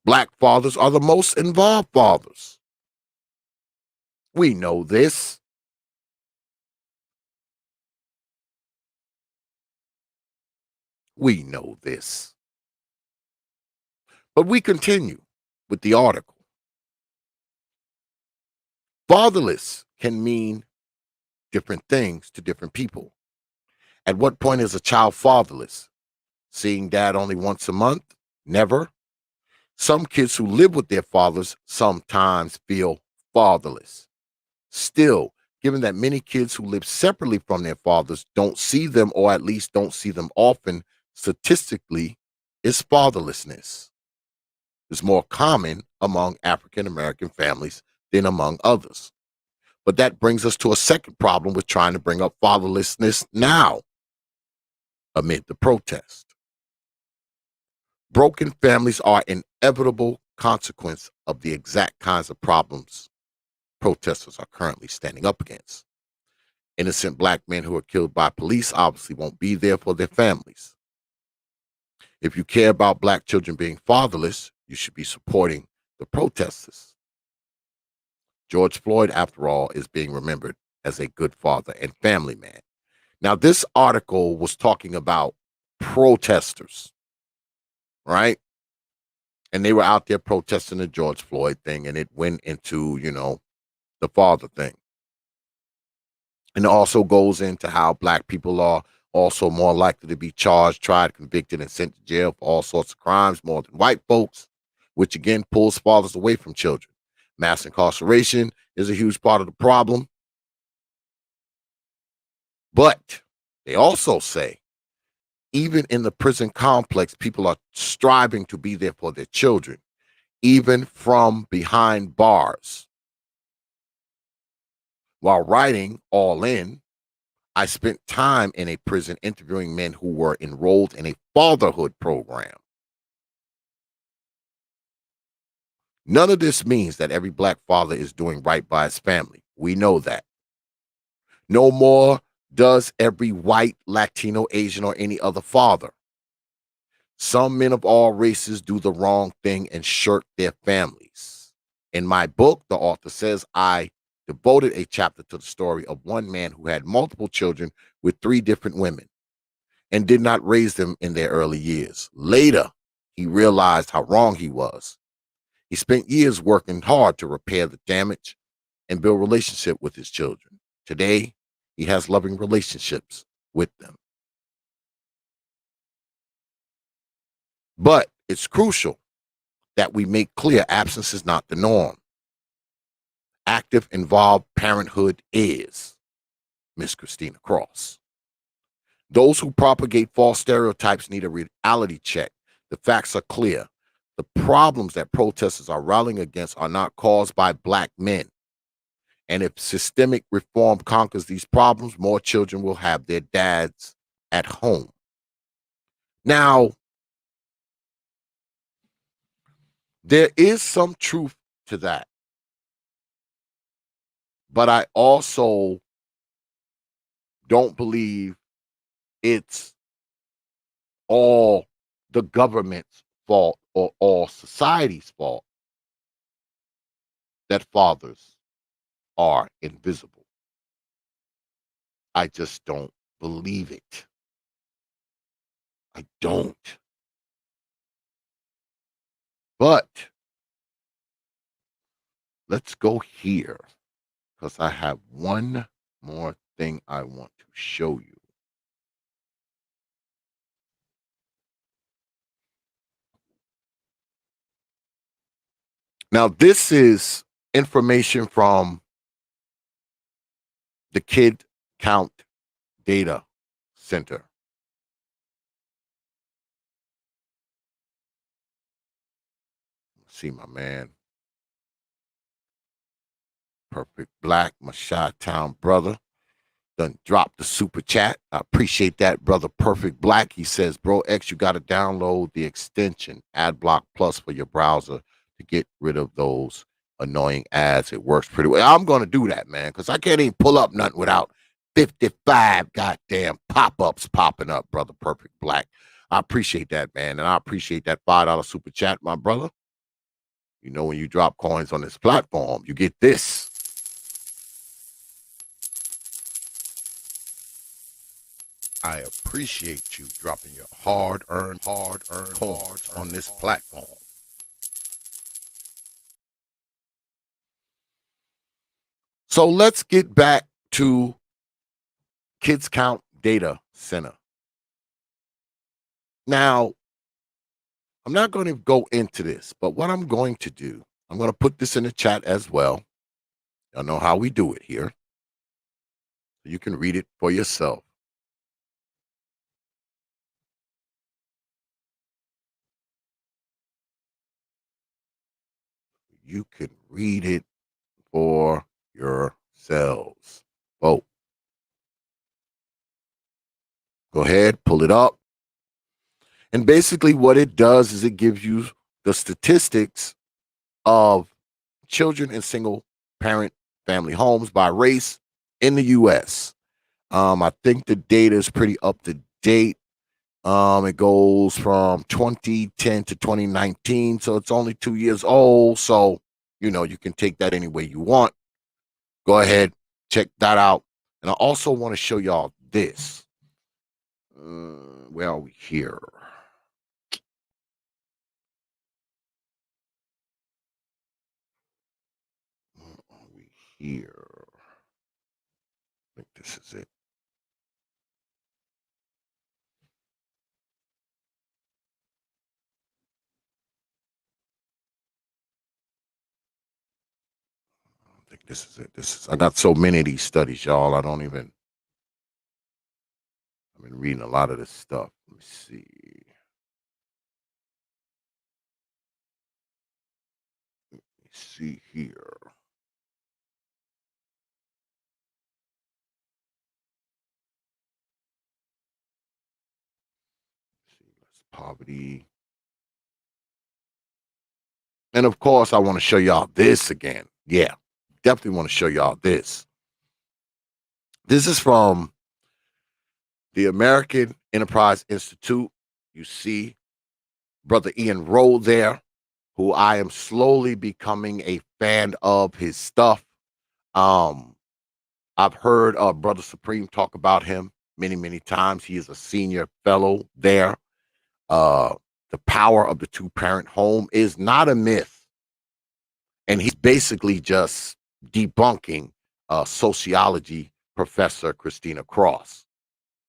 Speaker 3: Black fathers are the most involved fathers. We know this. We know this. But we continue with the article. Fatherless can mean different things to different people. At what point is a child fatherless? Seeing dad only once a month? Never. Some kids who live with their fathers sometimes feel fatherless. Still, given that many kids who live separately from their fathers don't see them, or at least don't see them often, statistically, is fatherlessness. It's more common among African American families than among others. But that brings us to a second problem with trying to bring up fatherlessness now, amid the protest. Broken families are an inevitable consequence of the exact kinds of problems protesters are currently standing up against. Innocent black men who are killed by police obviously won't be there for their families. If you care about black children being fatherless, you should be supporting the protesters. George Floyd, after all, is being remembered as a good father and family man. Now, this article was talking about protesters, right? And they were out there protesting the George Floyd thing, and it went into, the father thing. And it also goes into how black people are also more likely to be charged, tried, convicted, and sent to jail for all sorts of crimes more than white folks, which again pulls fathers away from children. Mass incarceration is a huge part of the problem. But they also say, even in the prison complex, people are striving to be there for their children, even from behind bars. While writing All In, I spent time in a prison interviewing men who were enrolled in a fatherhood program. None of this means that every black father is doing right by his family. We know that. No more does every white, Latino, Asian, or any other father. Some men of all races do the wrong thing and shirk their families. In my book, the author says, I devoted a chapter to the story of one man who had multiple children with 3 different women and did not raise them in their early years. Later, he realized how wrong he was. He spent years working hard to repair the damage and build relationship with his children. Today, he has loving relationships with them. But it's crucial that we make clear absence is not the norm. Active, involved parenthood is. Miss Christina Cross. Those who propagate false stereotypes need a reality check. The facts are clear. The problems that protesters are rallying against are not caused by black men. And if systemic reform conquers these problems, more children will have their dads at home. Now, there is some truth to that. But I also don't believe it's all the government's fault or all society's fault that fathers are invisible. I just don't believe it. I don't. But let's go here because I have one more thing I want to show you. Now, this is information from the T.I.B.D Data Center. See my man, Perfect Black, my Chi-Town brother, done dropped the super chat. I appreciate that, brother Perfect Black. He says, Bro X, you got to download the extension AdBlock Plus for your browser to get rid of those annoying ads. It works pretty well. I'm going to do that, man, because I can't even pull up nothing without 55 goddamn pop-ups popping up, brother Perfect Black. I appreciate that, man, and I appreciate that $5 super chat, my brother. You know, when you drop coins on this platform, you get this. I appreciate you dropping your hard-earned coins on this platform. So let's get back to Kids Count Data Center. Now, I'm not going to go into this, but what I'm going to do, I'm going to put this in the chat as well. Y'all know how we do it here. You can read it for yourself. You can read it for yourselves. Vote. Go ahead, pull it up. And basically what it does is it gives you the statistics of children in single parent family homes by race in the U.S. I think the data is pretty up to date. It goes from 2010 to 2019, so it's only 2 years old. So, you can take that any way you want. Go ahead, check that out. And I also want to show y'all this. Where are we here? Where are we here? I think this is it. I think this is it. I got so many of these studies, y'all. I've been reading a lot of this stuff. Let me see. Let me see here. See, that's poverty. And of course, I want to show y'all this again. Yeah, definitely want to show y'all this. This is from the American Enterprise Institute. You see Brother Ian Rowe there, who I am slowly becoming a fan of his stuff. I've heard Brother Supreme talk about him many, many times. He is a senior fellow there. The power of the two-parent home is not a myth. And he's basically just debunking sociology professor Christina Cross,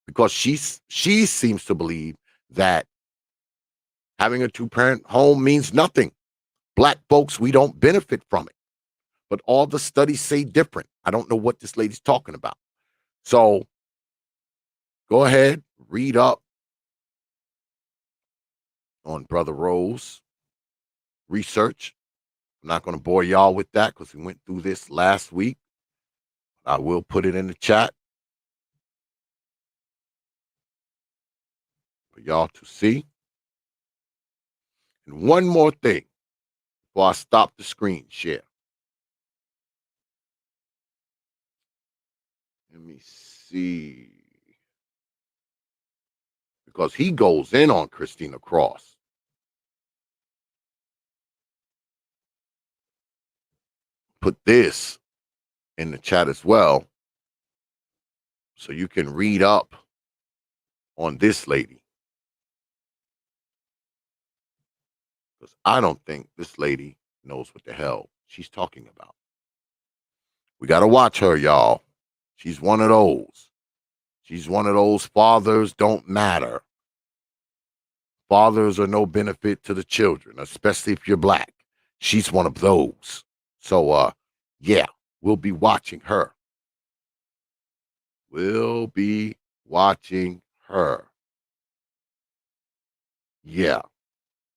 Speaker 3: because she seems to believe that having a two-parent home means nothing. Black folks, we don't benefit from it. But all the studies say different. I don't know what this lady's talking about. So go ahead, read up on Brother Rowe's research. I'm not going to bore y'all with that because we went through this last week. I will put it in the chat for y'all to see. And one more thing before I stop the screen share. Let me see. Because he goes in on Christina Cross. Put this in the chat as well, so you can read up on this lady. Because I don't think this lady knows what the hell she's talking about. We got to watch her, y'all. She's one of those. She's one of those fathers don't matter. Fathers are no benefit to the children, especially if you're black. She's one of those. So, yeah, we'll be watching her. We'll be watching her. Yeah,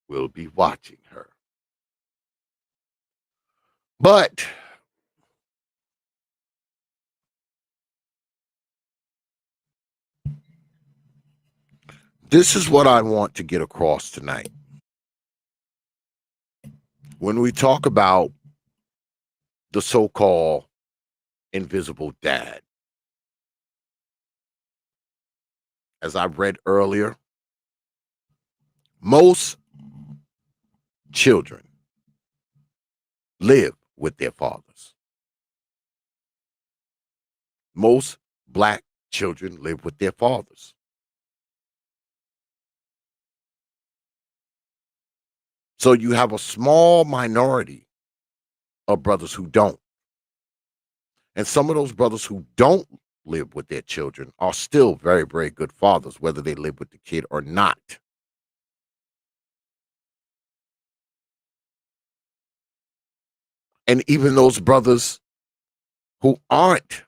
Speaker 3: we'll be watching her. But this is what I want to get across tonight. When we talk about the so-called invisible dad, as I read earlier, most children live with their fathers. Most black children live with their fathers. So you have a small minority of brothers who don't. And some of those brothers who don't live with their children are still very, very good fathers, whether they live with the kid or not. And even those brothers who aren't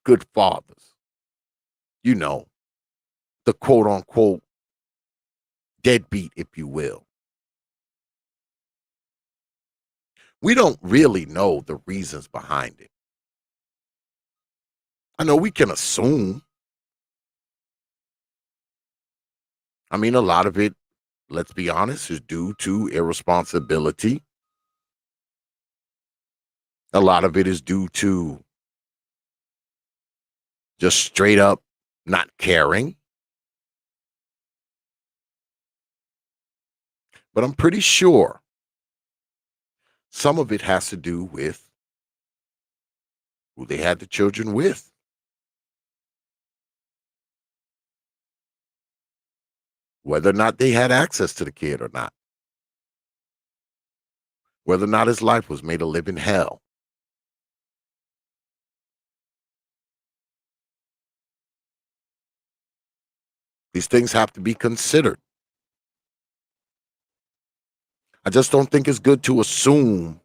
Speaker 3: good fathers, the quote unquote deadbeat, if you will. We don't really know the reasons behind it. I know we can assume. I mean, a lot of it, let's be honest, is due to irresponsibility. A lot of it is due to just straight up not caring. But I'm pretty sure some of it has to do with who they had the children with. Whether or not they had access to the kid or not. Whether or not his life was made a living hell. These things have to be considered. I just don't think it's good to assume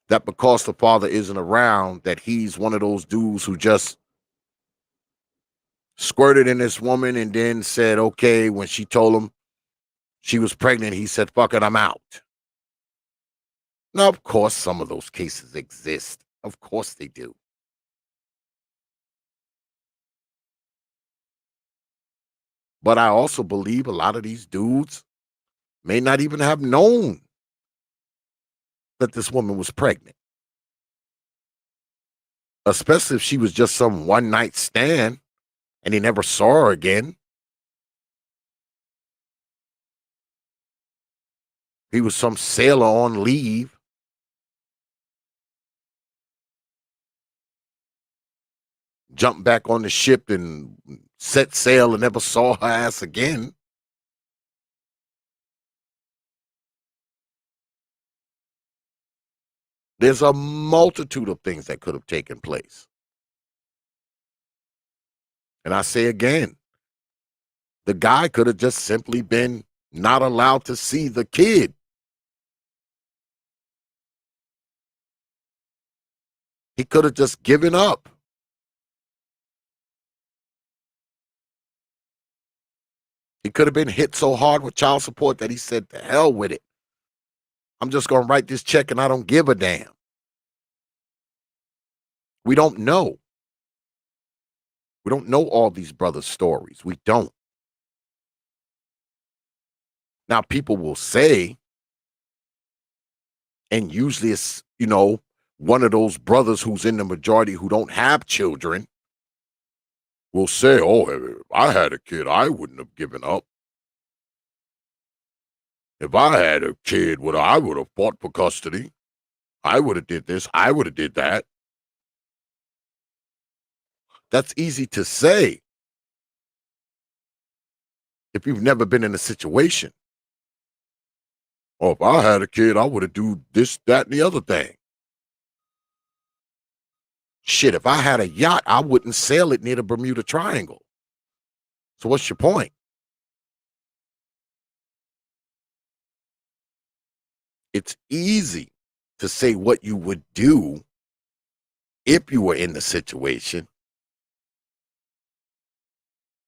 Speaker 3: that because the father isn't around, that he's one of those dudes who just squirted in this woman and then said, okay, when she told him she was pregnant, he said, fuck it, I'm out. Now, of course, some of those cases exist. Of course they do. But I also believe a lot of these dudes may not even have known that this woman was pregnant. Especially if she was just some one night stand and he never saw her again. He was some sailor on leave. Jumped back on the ship and set sail and never saw her ass again. There's a multitude of things that could have taken place. And I say again, the guy could have just simply been not allowed to see the kid. He could have just given up. He could have been hit so hard with child support that he said, to hell with it. I'm just going to write this check and I don't give a damn. We don't know. We don't know all these brothers' stories. We don't. Now, people will say, and usually it's, one of those brothers who's in the majority who don't have children will say, oh, if I had a kid, I wouldn't have given up. If I had a kid, I would have fought for custody. I would have did this. I would have did that. That's easy to say if you've never been in a situation. Or if I had a kid, I would have do this, that, and the other thing. Shit, if I had a yacht, I wouldn't sail it near the Bermuda Triangle. So what's your point? It's easy to say what you would do if you were in the situation.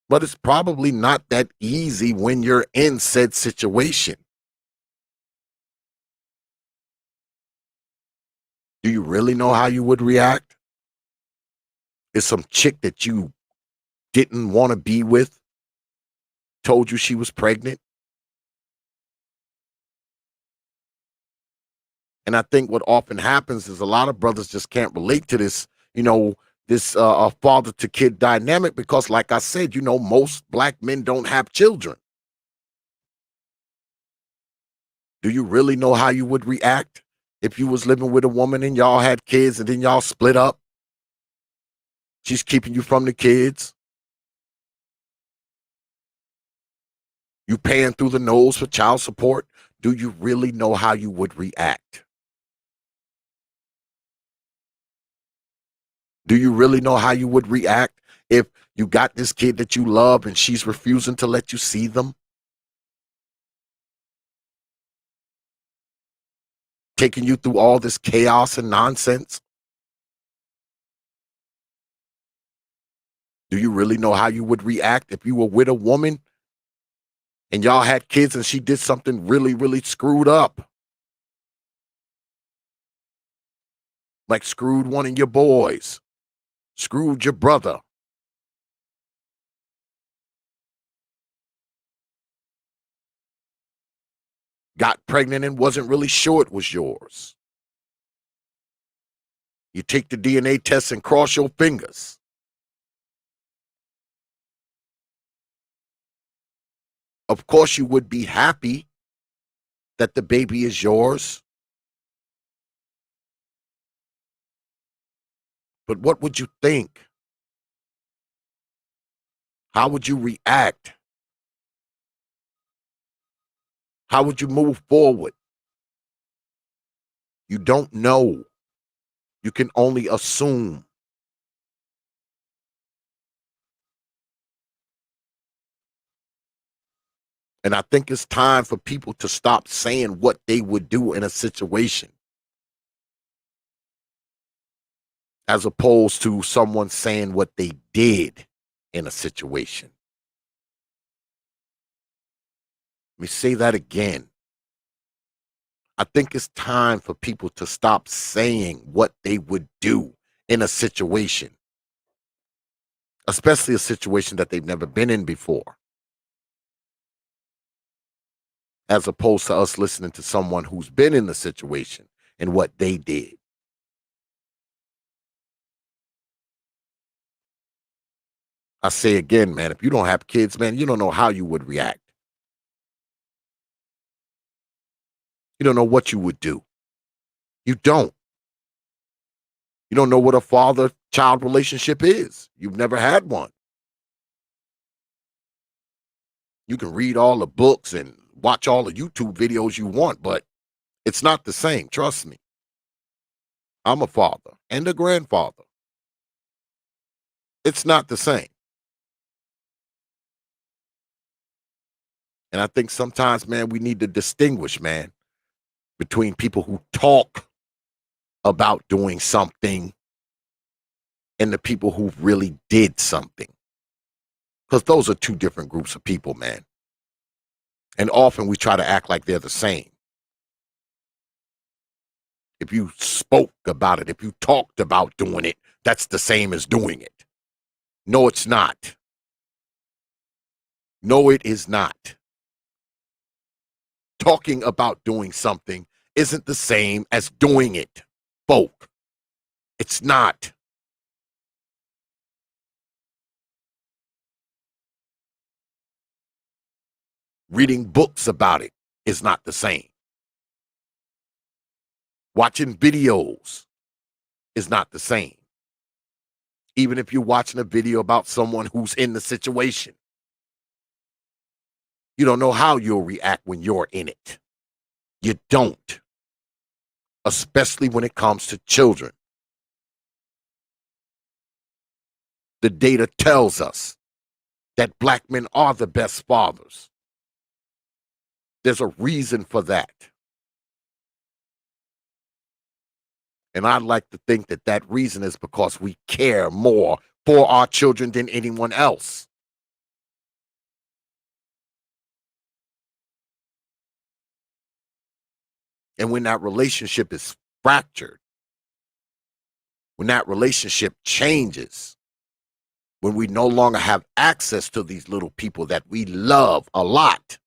Speaker 3: But it's probably not that easy when you're in said situation. Do you really know how you would react? Is some chick that you didn't want to be with told you she was pregnant? And I think what often happens is a lot of brothers just can't relate to this, this father to kid dynamic because, like I said, most black men don't have children. Do you really know how you would react if you was living with a woman and y'all had kids and then y'all split up? She's keeping you from the kids. You paying through the nose for child support. Do you really know how you would react? Do you really know how you would react if you got this kid that you love and she's refusing to let you see them? Taking you through all this chaos and nonsense? Do you really know how you would react if you were with a woman and y'all had kids and she did something really, really screwed up? Like screwed one of your boys, screwed your brother. Got pregnant and wasn't really sure it was yours. You take the DNA test and cross your fingers. Of course, you would be happy that the baby is yours. But what would you think? How would you react? How would you move forward? You don't know. You can only assume. And I think it's time for people to stop saying what they would do in a situation, as opposed to someone saying what they did in a situation. Let me say that again. I think it's time for people to stop saying what they would do in a situation, especially a situation that they've never been in before, as opposed to us listening to someone who's been in the situation and what they did. I say again, man, if you don't have kids, man, you don't know how you would react. You don't know what you would do. You don't. You don't know what a father-child relationship is. You've never had one. You can read all the books and watch all the YouTube videos you want, but it's not the same. Trust me. I'm a father and a grandfather. It's not the same. And I think sometimes, man, we need to distinguish, man, between people who talk about doing something and the people who really did something. Because those are two different groups of people, man. And often we try to act like they're the same. If you spoke about it, if you talked about doing it, that's the same as doing it. No, it's not. No, it is not. Talking about doing something isn't the same as doing it, folk. It's not. Reading books about it is not the same. Watching videos is not the same. Even if you're watching a video about someone who's in the situation, you don't know how you'll react when you're in it. You don't. Especially when it comes to children. The data tells us that black men are the best fathers. There's a reason for that. And I'd like to think that that reason is because we care more for our children than anyone else. And when that relationship is fractured, when that relationship changes, when we no longer have access to these little people that we love a lot,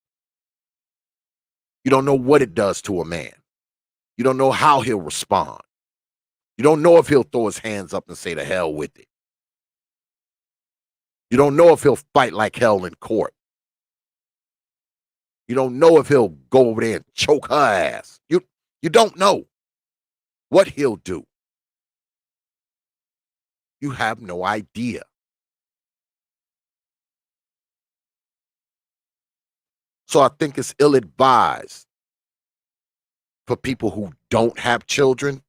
Speaker 3: you don't know what it does to a man. You don't know how he'll respond. You don't know if he'll throw his hands up and say to hell with it. You don't know if he'll fight like hell in court. You don't know if he'll go over there and choke her ass. You don't know what he'll do. You have no idea. So I think it's ill-advised for people who don't have children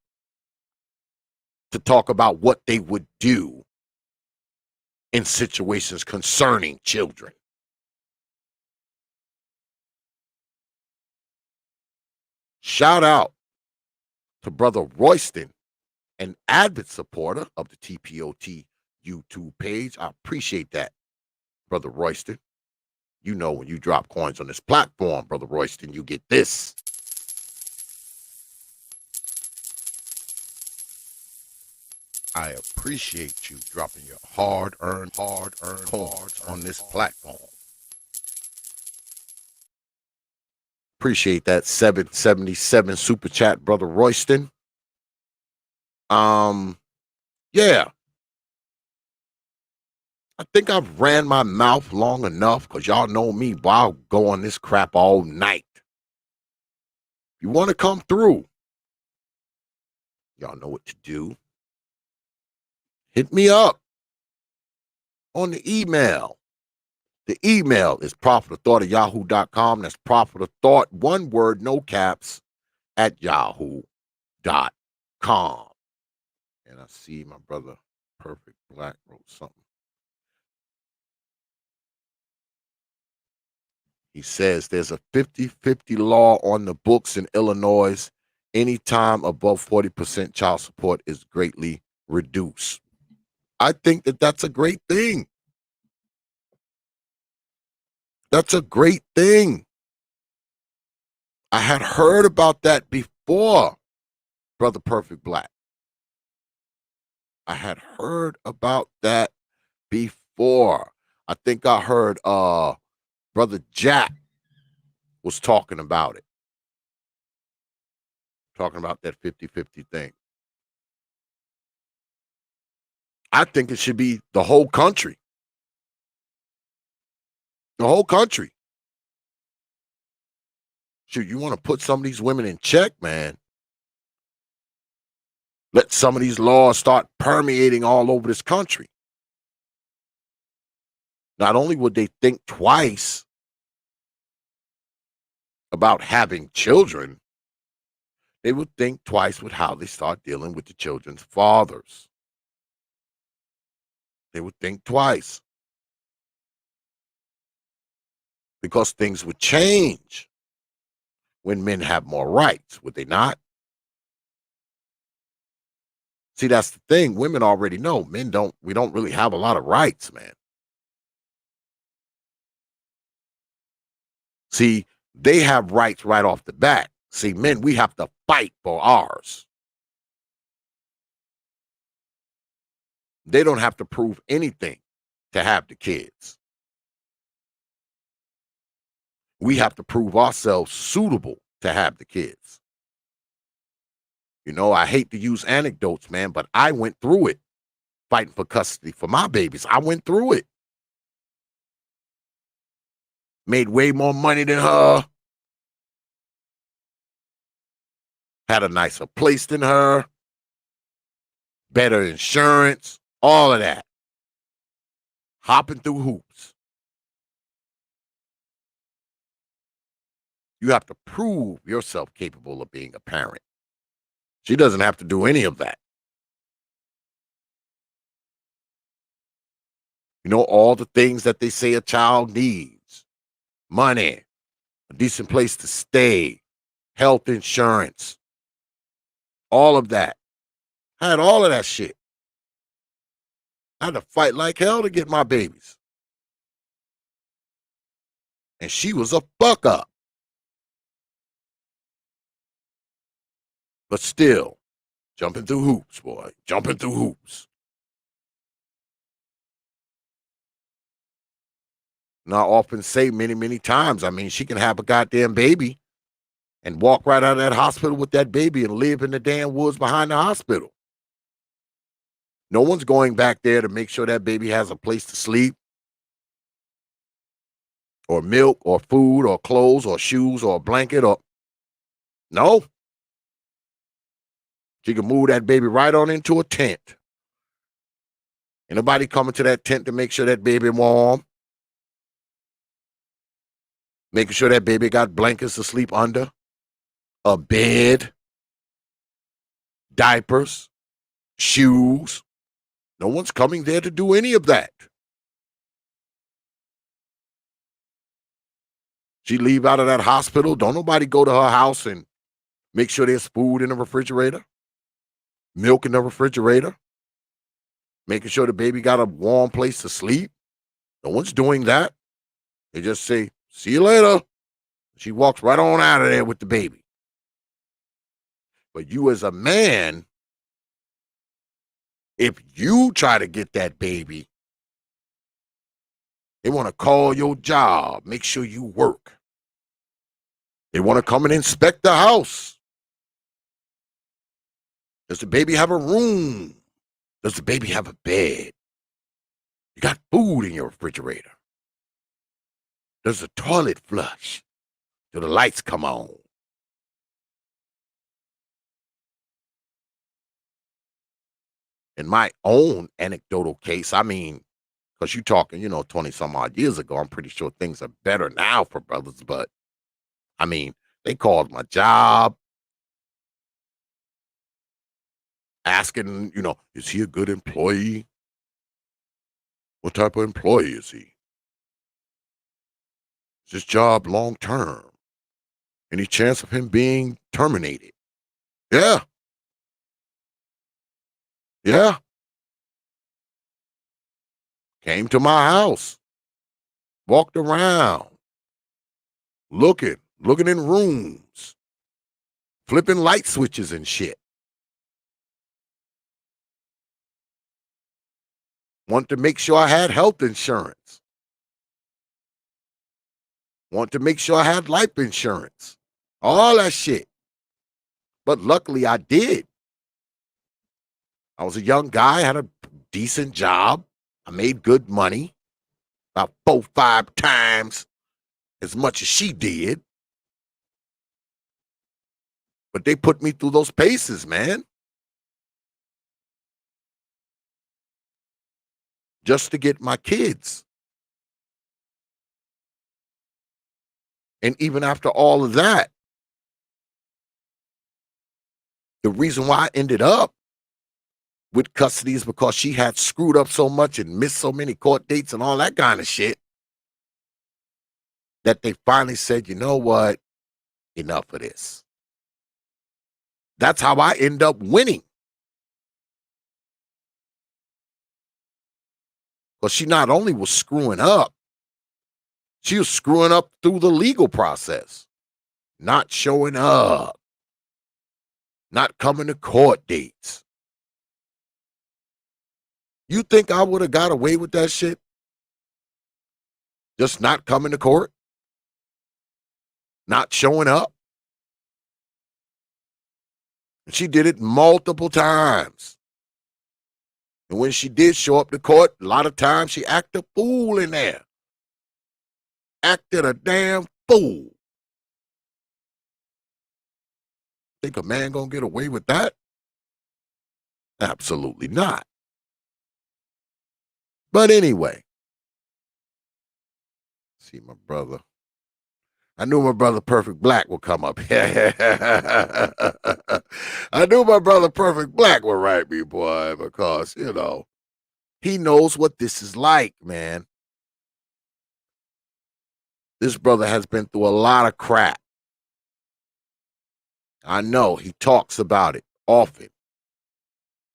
Speaker 3: to talk about what they would do in situations concerning children. Shout out to Brother Royston, an avid supporter of the T.P.O.T YouTube page. I appreciate that, Brother Royston. You know, when you drop coins on this platform, Brother Royston, you get this. I appreciate you dropping your hard-earned coins on this platform. Appreciate that 777 super chat, Brother Royston. Yeah. I think I've ran my mouth long enough because y'all know me, but I'll go on this crap all night. If you want to come through, y'all know what to do. Hit me up on the email. The email is prophetofthought@yahoo.com. That's prophetofthought, one word, no caps, at yahoo.com. And I see my brother Perfect Black wrote something. He says there's a 50-50 law on the books in Illinois. Anytime above 40% child support is greatly reduced. I think that that's a great thing. That's a great thing. I had heard about that before, Brother Perfect Black. I had heard about that before. I think I heard Brother Jack was talking about it. Talking about that 50-50 thing. I think it should be the whole country. The whole country. Shoot, you want to put some of these women in check, man. Let some of these laws start permeating all over this country. Not only would they think twice about having children, they would think twice with how they start dealing with the children's fathers. They would think twice. Because things would change when men have more rights, would they not? See, that's the thing. Women already know. We don't really have a lot of rights, man. See, they have rights right off the bat. See, men, we have to fight for ours. They don't have to prove anything to have the kids. We have to prove ourselves suitable to have the kids. You know, I hate to use anecdotes, man, but I went through it fighting for custody for my babies. I went through it. Made way more money than her. Had a nicer place than her. Better insurance. All of that. Hopping through hoops. You have to prove yourself capable of being a parent. She doesn't have to do any of that. You know, all the things that they say a child needs. Money, a decent place to stay, health insurance, all of that. I had all of that shit. I had to fight like hell to get my babies. And she was a fuck up. But still, jumping through hoops, boy. Jumping through hoops. And I often say many times, I mean, she can have a goddamn baby and walk right out of that hospital with that baby and live in the damn woods behind the hospital. No one's going back there to make sure that baby has a place to sleep or milk or food or clothes or shoes or a blanket or... No. She can move that baby right on into a tent. Ain't nobody coming to that tent to make sure that baby warm. Making sure that baby got blankets to sleep under. A bed. Diapers. Shoes. No one's coming there to do any of that. She leave out of that hospital. Don't nobody go to her house and make sure there's food in the refrigerator. Milk in the refrigerator. Making sure the baby got a warm place to sleep. No one's doing that. They just say, see you later. She walks right on out of there with the baby. But you as a man, if you try to get that baby, they want to call your job, make sure you work. They want to come and inspect the house. Does the baby have a room? Does the baby have a bed? You got food in your refrigerator? Does the toilet flush? Do the lights come on? In my own anecdotal case, I mean, because you're talking, 20 some odd years ago, I'm pretty sure things are better now for brothers. But I mean, they called my job asking, is he a good employee? What type of employee is he? Is his job long term? Any chance of him being terminated? Yeah. Yeah. Came to my house, walked around, looking in rooms, flipping light switches and shit. Want to make sure I had health insurance. Want to make sure I had life insurance. All that shit. But luckily I did. I was a young guy, had a decent job. I made good money, about 4-5 times as much as she did. But they put me through those paces, man. Just to get my kids. And even after all of that, the reason why I ended up with custody is because she had screwed up so much and missed so many court dates and all that kind of shit that they finally said, you know what? Enough of this. That's how I end up winning. Because she not only was screwing up, she was screwing up through the legal process. Not showing up. Not coming to court dates. You think I would have got away with that shit? Just not coming to court? Not showing up? And she did it multiple times. And when she did show up to court, a lot of times she acted a fool in there. Acted a damn fool. Think a man gonna get away with that? Absolutely not. But anyway, see my brother. I knew my brother Perfect Black would come up. I knew my brother Perfect Black would write me, boy, because, he knows what this is like, man. This brother has been through a lot of crap. I know he talks about it often.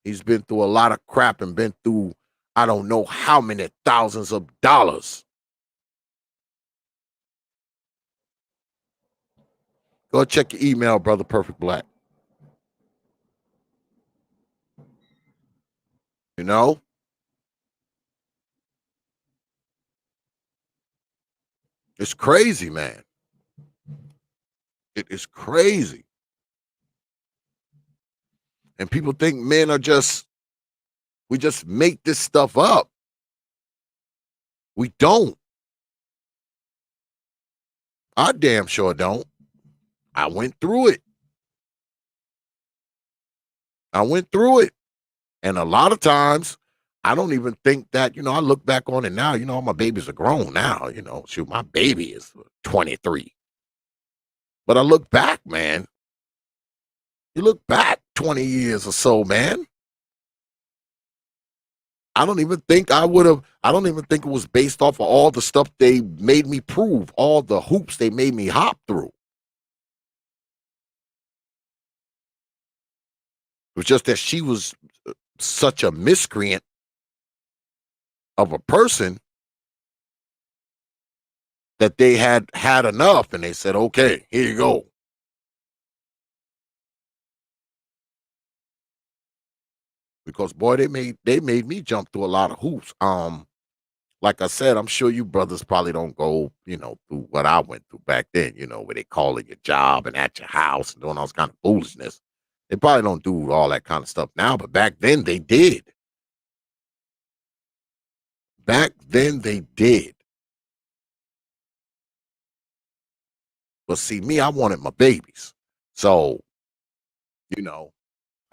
Speaker 3: He's been through a lot of crap and been through, I don't know how many thousands of dollars. Go check your email, brother Perfect Black. You know? It's crazy, man. It is crazy. And people think men are we just make this stuff up. We don't. I damn sure don't. I went through it. And a lot of times, I don't even think that, I look back on it now, my babies are grown now, shoot, my baby is 23. But I look back, man. You look back 20 years or so, man. I don't even think it was based off of all the stuff they made me prove, all the hoops they made me hop through. It was just that she was such a miscreant of a person that they had enough and they said, okay, here you go. Because boy, they made me jump through a lot of hoops. Like I said, I'm sure you brothers probably don't go, through what I went through back then, where they calling your job and at your house and doing all this kind of foolishness. They probably don't do all that kind of stuff now, but back then they did. Back then they did. But see, me, I wanted my babies. So,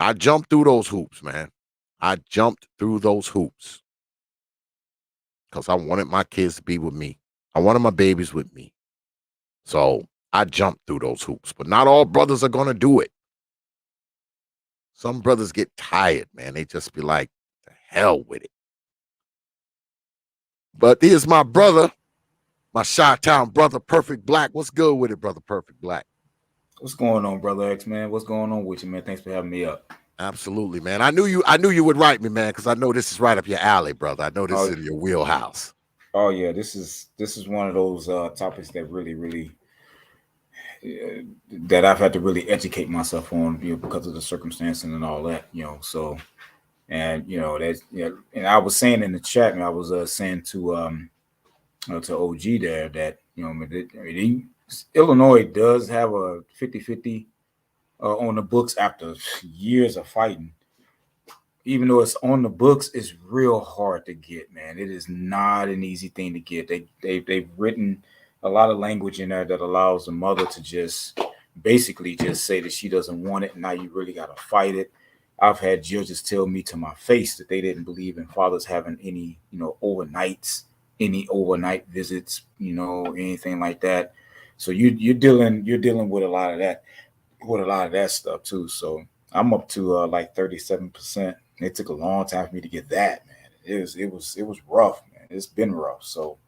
Speaker 3: I jumped through those hoops, man. I jumped through those hoops because I wanted my kids to be with me. I wanted my babies with me. So I jumped through those hoops, but not all brothers are going to do it. Some brothers get tired, man. They just be like, the hell with it. But here's my brother, my Chi-Town brother, Perfect Black. What's good with it, brother Perfect Black?
Speaker 4: What's going on, brother X, man? What's going on with you, man? Thanks for having me up.
Speaker 3: Absolutely, man. I knew you would write me, man, because I know this is right up your alley, brother. I know this
Speaker 4: Oh,
Speaker 3: is in your wheelhouse.
Speaker 4: oh yeah, this is one of those topics that really uh, that I've had to really educate myself on, because of the circumstances and all that. So and that's and I was saying in the chat, and I was saying to OG there that Illinois does have a 50-50 on the books after years of fighting. Even though it's on the books, it's real hard to get, man. It is not an easy thing to get. They've written a lot of language in there that allows the mother to just basically just say that she doesn't want it. Now you really got to fight it. I've had judges tell me to my face that they didn't believe in fathers having any, overnights, any overnight visits, anything like that. So you're dealing with a lot of that stuff too. So I'm up to like 37%. It took a long time for me to get that, man. It was rough, man. It's been rough. So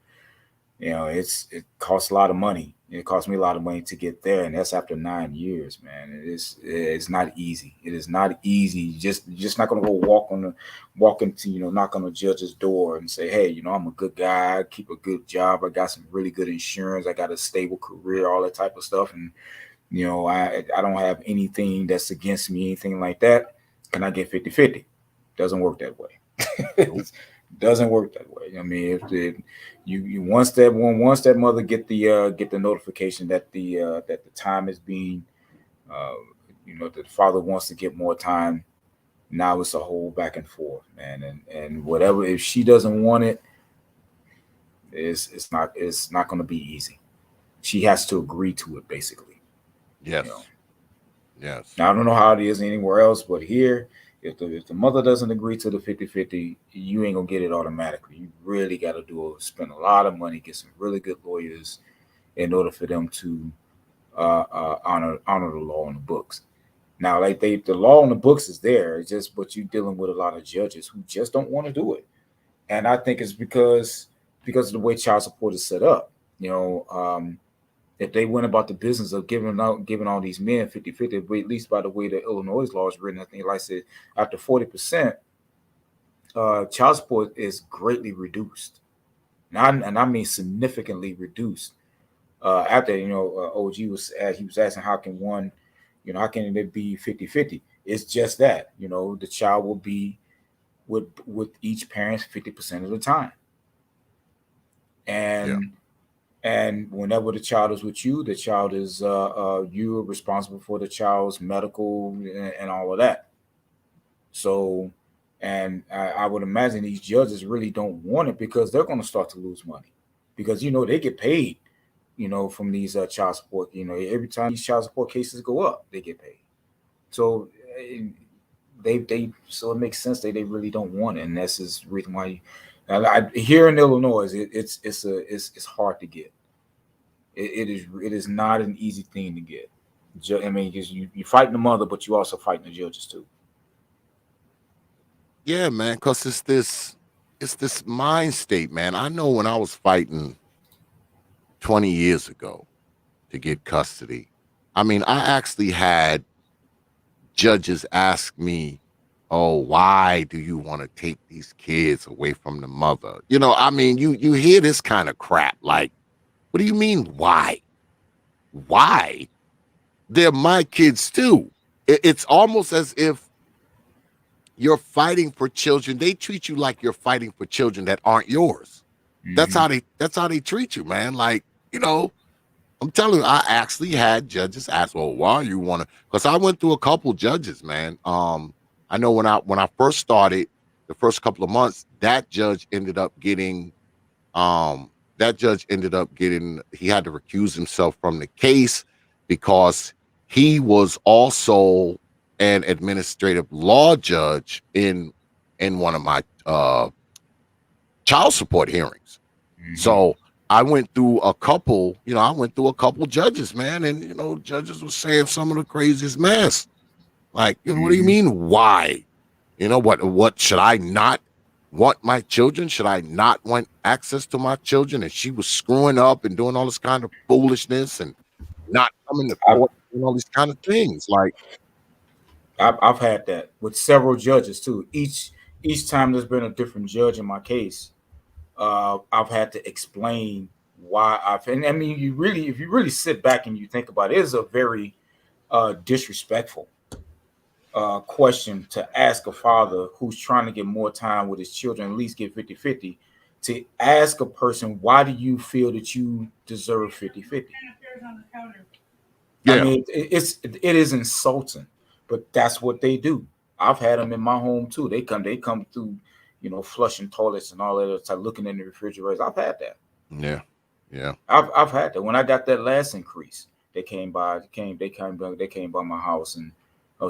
Speaker 4: it costs a lot of money. It cost me a lot of money to get there, and that's after 9 years, man. It's not easy. It is not easy. You're just not gonna go walk into knock on a judge's door and say, hey, I'm a good guy. I keep a good job. I got some really good insurance. I got a stable career, all that type of stuff, and I don't have anything that's against me, anything like that. Can I get 50-50? Doesn't work that way.
Speaker 3: Nope.
Speaker 4: Doesn't work that way. I mean, if you once that mother get the notification that the time is being, uh, the father wants to get more time. Now it's a whole back and forth, man, and whatever. If she doesn't want it, it's not going to be easy. She has to agree to it, basically. You know.
Speaker 3: Yes. Yes.
Speaker 4: Now I don't know how it is anywhere else, but here, if the mother doesn't agree to the 50-50, you ain't gonna get it automatically. You really got to spend a lot of money, get some really good lawyers in order for them to honor the law in the books. Now, like the law in the books is there. It's just, but you're dealing with a lot of judges who just don't want to do it, and I think it's because of the way child support is set up. If they went about the business of giving all these men 50-50, but at least by the way the Illinois law is written, I think, like I said, after 40%, child support is greatly reduced. And I mean significantly reduced. After, OG he was asking how can one, how can it be 50-50? It's just that, the child will be with each parent 50% of the time.
Speaker 3: Yeah.
Speaker 4: And whenever the child is with you, the child is you are responsible for the child's medical and all of that. So, and I would imagine these judges really don't want it because they're going to start to lose money because they get paid, from these child support. Every time these child support cases go up, they get paid. So they so it makes sense that they really don't want it, and that's the reason why. Here in Illinois, it's hard to get. It is not an easy thing to get. I mean, because you fighting the mother, but you also fighting the judges too.
Speaker 3: Yeah, man, because it's this mind state, man. I know when I was fighting 20 years ago to get custody, I mean, I actually had judges ask me, oh, why do you want to take these kids away from the mother? I mean, you hear this kind of crap. Like, what do you mean, why? Why? They're my kids too. It's almost as if you're fighting for children. They treat you like you're fighting for children that aren't yours. That's
Speaker 4: Hmm.
Speaker 3: how they treat you, man. Like, you know, I'm telling you, I actually had judges ask, well, why you want to, because I went through a couple judges, man. I know when I first started, the first couple of months, um that judge ended up getting, he had to recuse himself from the case because he was also an administrative law judge in in one of my child support hearings.
Speaker 4: Mhm.
Speaker 3: So I went through a couple, judges, man, and judges were saying some of the craziest mess. Like, what do you
Speaker 4: Mhm.
Speaker 3: mean? Why? What should I not want my children? Should I not want access to my children? And she was screwing up and doing all this kind of foolishness and not coming to
Speaker 4: I've,
Speaker 3: court and all these kind of things. Like,
Speaker 4: I've had that with several judges too. Each time there's been a different judge in my case, I've had to explain why and I mean, if you really sit back and you think about it, it is a very disrespectful question to ask a father who's trying to get more time with his children, at least get 50-50, to ask a person, why do you feel that you deserve 50-50? I
Speaker 3: yeah,
Speaker 4: mean, it is insulting, but that's what they do. I've had them in my home too. They come through, flushing toilets and all that other stuff, looking in the refrigerators. I've had that.
Speaker 3: yeah, yeah.
Speaker 4: I've had that. When I got that last increase, they came by my house and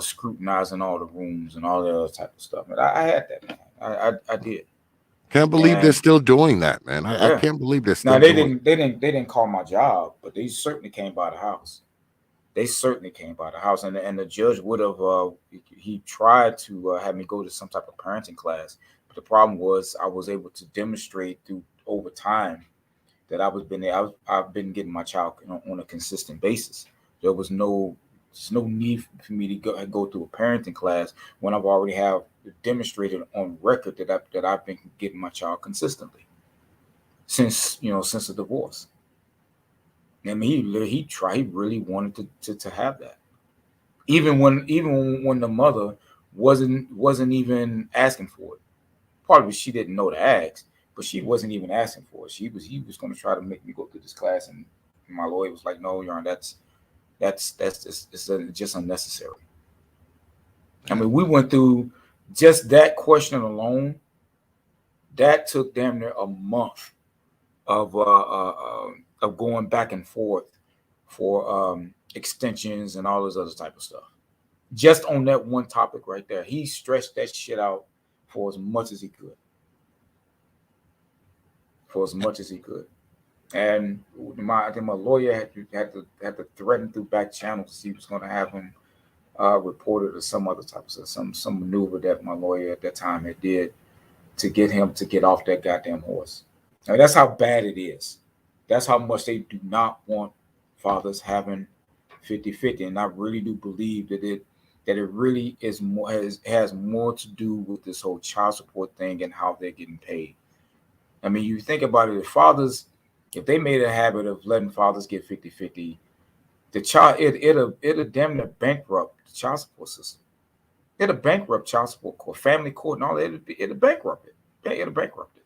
Speaker 4: scrutinizing all the rooms and all that other type of stuff. But I had that, man. I did.
Speaker 3: Can't believe they're
Speaker 4: And
Speaker 3: still doing that, man. I
Speaker 4: yeah.
Speaker 3: can't believe they're
Speaker 4: Now
Speaker 3: still doing it.
Speaker 4: they didn't call my job, but they certainly came by the house. They certainly came by the house, and the judge would have. He tried to have me go to some type of parenting class, but the problem was I was able to demonstrate through over time that I've been getting my child on a consistent basis. There's no need for me to go through a parenting class when I've already have demonstrated on record that I've been getting my child consistently since the divorce. I mean, he really wanted to have that, even when the mother wasn't even asking for it. Probably she didn't know to ask, but she wasn't even asking for it. He was going to try to make me go through this class, and my lawyer was like, "No, Your Honor, that's just unnecessary." I
Speaker 3: Yeah.
Speaker 4: mean, we went through just that question alone. That took damn near a month of going back and forth for extensions and all this other type of stuff. Just on that one topic right there, he stretched that shit out for as much as he could. For as much as he could. And my lawyer had to threaten through back channels he was going to have him reported or some other type of stuff, some maneuver that my lawyer at that time had did to get him to get off that goddamn horse. Now that's how bad it is. That's how much they do not want fathers having 50-50. And I really do believe that it really is more has more to do with this whole child support thing and how they're getting paid. I mean, you think about it, if they made a habit of letting fathers get 50-50, the child it'll damn near bankrupt the child support system. It'll bankrupt child support court, family court, and all that. It'll bankrupt it. Yeah, it'll bankrupt it.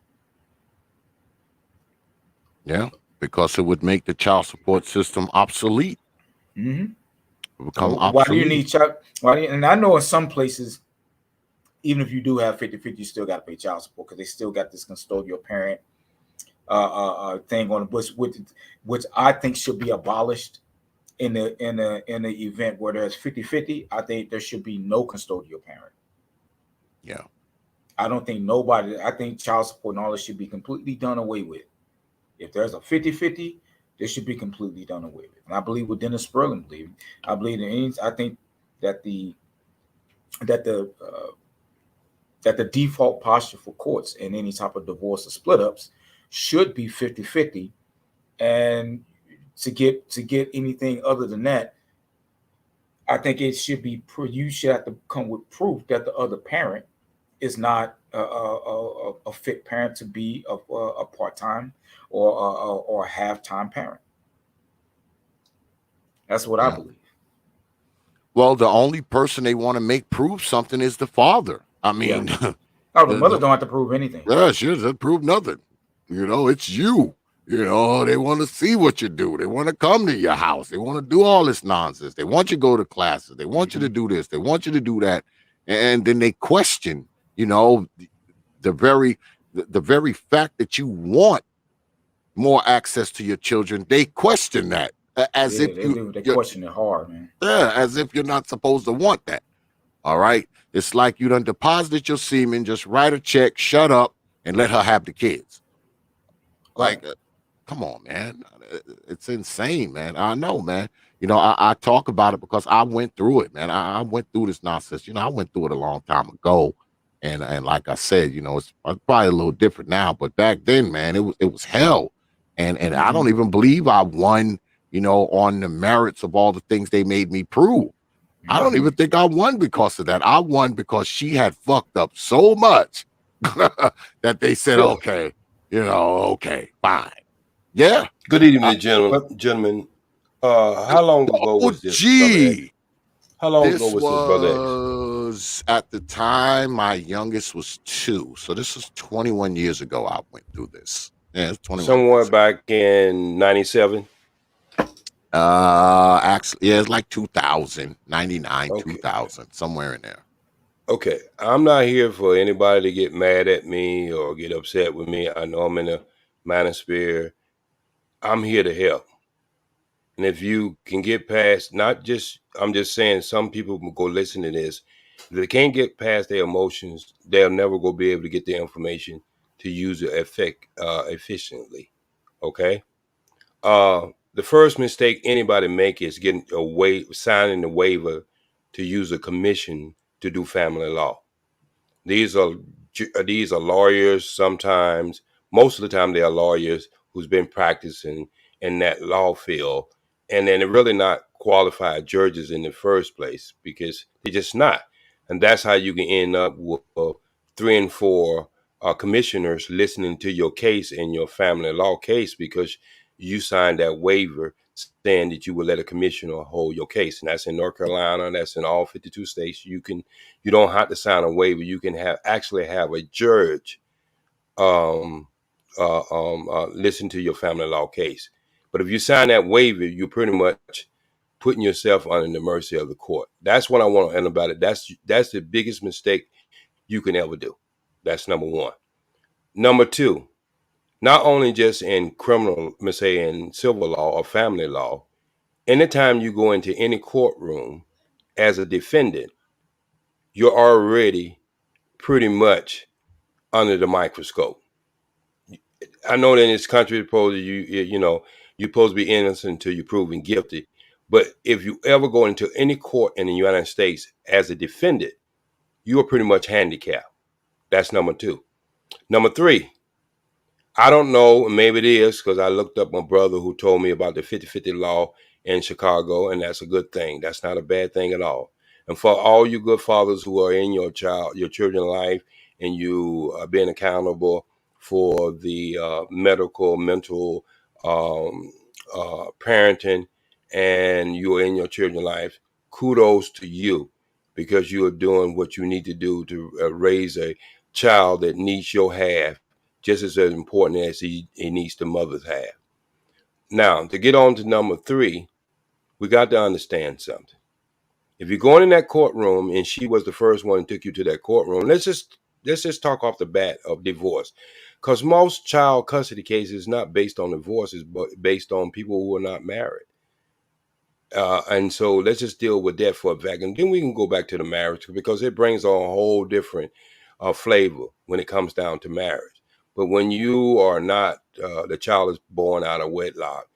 Speaker 3: Yeah, because it would make the child support system obsolete.
Speaker 4: Mm-hmm.
Speaker 3: It would become
Speaker 4: Why do you
Speaker 3: obsolete.
Speaker 4: need child? And I know in some places, even if you do have 50-50, you still got to pay child support because they still got this custodial parent thing on which I think should be abolished in the event where there's 50-50. I think there should be no custodial parent.
Speaker 3: Yeah.
Speaker 4: I don't think I think child support and all this should be completely done away with. If there's a 50-50, this should be completely done away with. And I believe what Dennis Sperling believed. I believe I think that the default posture for courts in any type of divorce or split ups should be 50-50. And to get anything other than that, I think it should be you should have to come with proof that the other parent is not a fit parent to be a part-time or a half-time parent. That's what I
Speaker 3: Yeah.
Speaker 4: believe.
Speaker 3: Well, the only person they want to make prove something is the father. I mean,
Speaker 4: No, the mother don't have to prove anything.
Speaker 3: Yeah, she doesn't prove nothing. It's you. They want to see what you do. They want to come to your house. They want to do all this nonsense. They want you to go to classes. They want you to do this. They want you to do that. And then they question, the very fact that you want more access to your children. They question that as if
Speaker 4: they do. They question it hard, man.
Speaker 3: yeah, as if you're not supposed to want that. All right. It's like you done deposited your semen, just write a check, shut up, and let her have the kids.
Speaker 5: Right.
Speaker 3: Like, come on, man. It's insane, man. I know, man. I talk about it because I went through it, man. I went through this nonsense. I went through it a long time ago. And like I said, it's probably a little different now, but back then, man, it was hell. And I
Speaker 4: Mhm.
Speaker 3: don't even believe I won, on the merits of all the things they made me prove. I don't even
Speaker 4: Mhm.
Speaker 3: think I won because of that. I won because she had fucked up so much that they said,
Speaker 5: Really?
Speaker 3: okay, okay, fine. Yeah.
Speaker 5: Good
Speaker 3: I,
Speaker 5: evening,
Speaker 4: But
Speaker 5: gentlemen. How long ago
Speaker 3: oh,
Speaker 5: was this, Brother X?
Speaker 3: gee.
Speaker 5: How long ago
Speaker 3: This
Speaker 5: was this, Brother X?
Speaker 3: was at the time my youngest was 2. So this was 21 years ago I went through this. Yeah, it's 21
Speaker 5: Somewhere
Speaker 3: years ago.
Speaker 5: back in 97?
Speaker 3: Actually, yeah, it's like 2000, 99,
Speaker 5: Okay.
Speaker 3: 2000, somewhere in there.
Speaker 5: Okay. I'm not here for anybody to get mad at me or get upset with me. I know I'm in a manosphere. I'm here to help. And if you can get past, not just, I'm just saying, some people will go listen to this. If they can't get past their emotions, they'll never go be able to get the information to use it efficiently. Okay. The first mistake anybody make is getting signing the waiver to use a commission to do family law. These are these are lawyers sometimes. Most of the time, they are lawyers who's been practicing in that law field, and then they're really not qualified judges in the first place because they're just not. And that's how you can end up with 3 and 4 commissioners listening to your case in your family law case because you signed that waiver saying that you would let a commissioner hold your case. And that's in North Carolina. That's in all 52 states. You don't have to sign a waiver. You can actually have a judge um, listen to your family law case. But if you sign that waiver, you're pretty much putting yourself under the mercy of the court. That's what I want to end about it. That's the biggest mistake you can ever do. That's number one. Number two, not only just in criminal, let's say in civil law or family law, anytime you go into any courtroom as a defendant, you're already pretty much under the microscope. I know that in this country, supposed you're supposed to be innocent until you're proven guilty. But if you ever go into any court in the United States as a defendant, you are pretty much handicapped. That's number two. Number three, I don't know, maybe it is because I looked up my brother who told me about the 50-50 law in Chicago, and that's a good thing. That's not a bad thing at all. And for all you good fathers who are in your children's life, and you are being accountable for the medical, mental parenting, and you are in your children's life, kudos to you because you are doing what you need to do to raise a child that needs your half just as important as he needs the mother's half. Now, to get on to number three, we got to understand something. If you're going in that courtroom and she was the first one who took you to that courtroom, let's just talk off the bat of divorce. Because most child custody cases is not based on divorces, but based on people who are not married. And so let's just deal with that for a fact. And then we can go back to the marriage because it brings on a whole different flavor when it comes down to marriage. But when you are not, the child is born out of wedlock,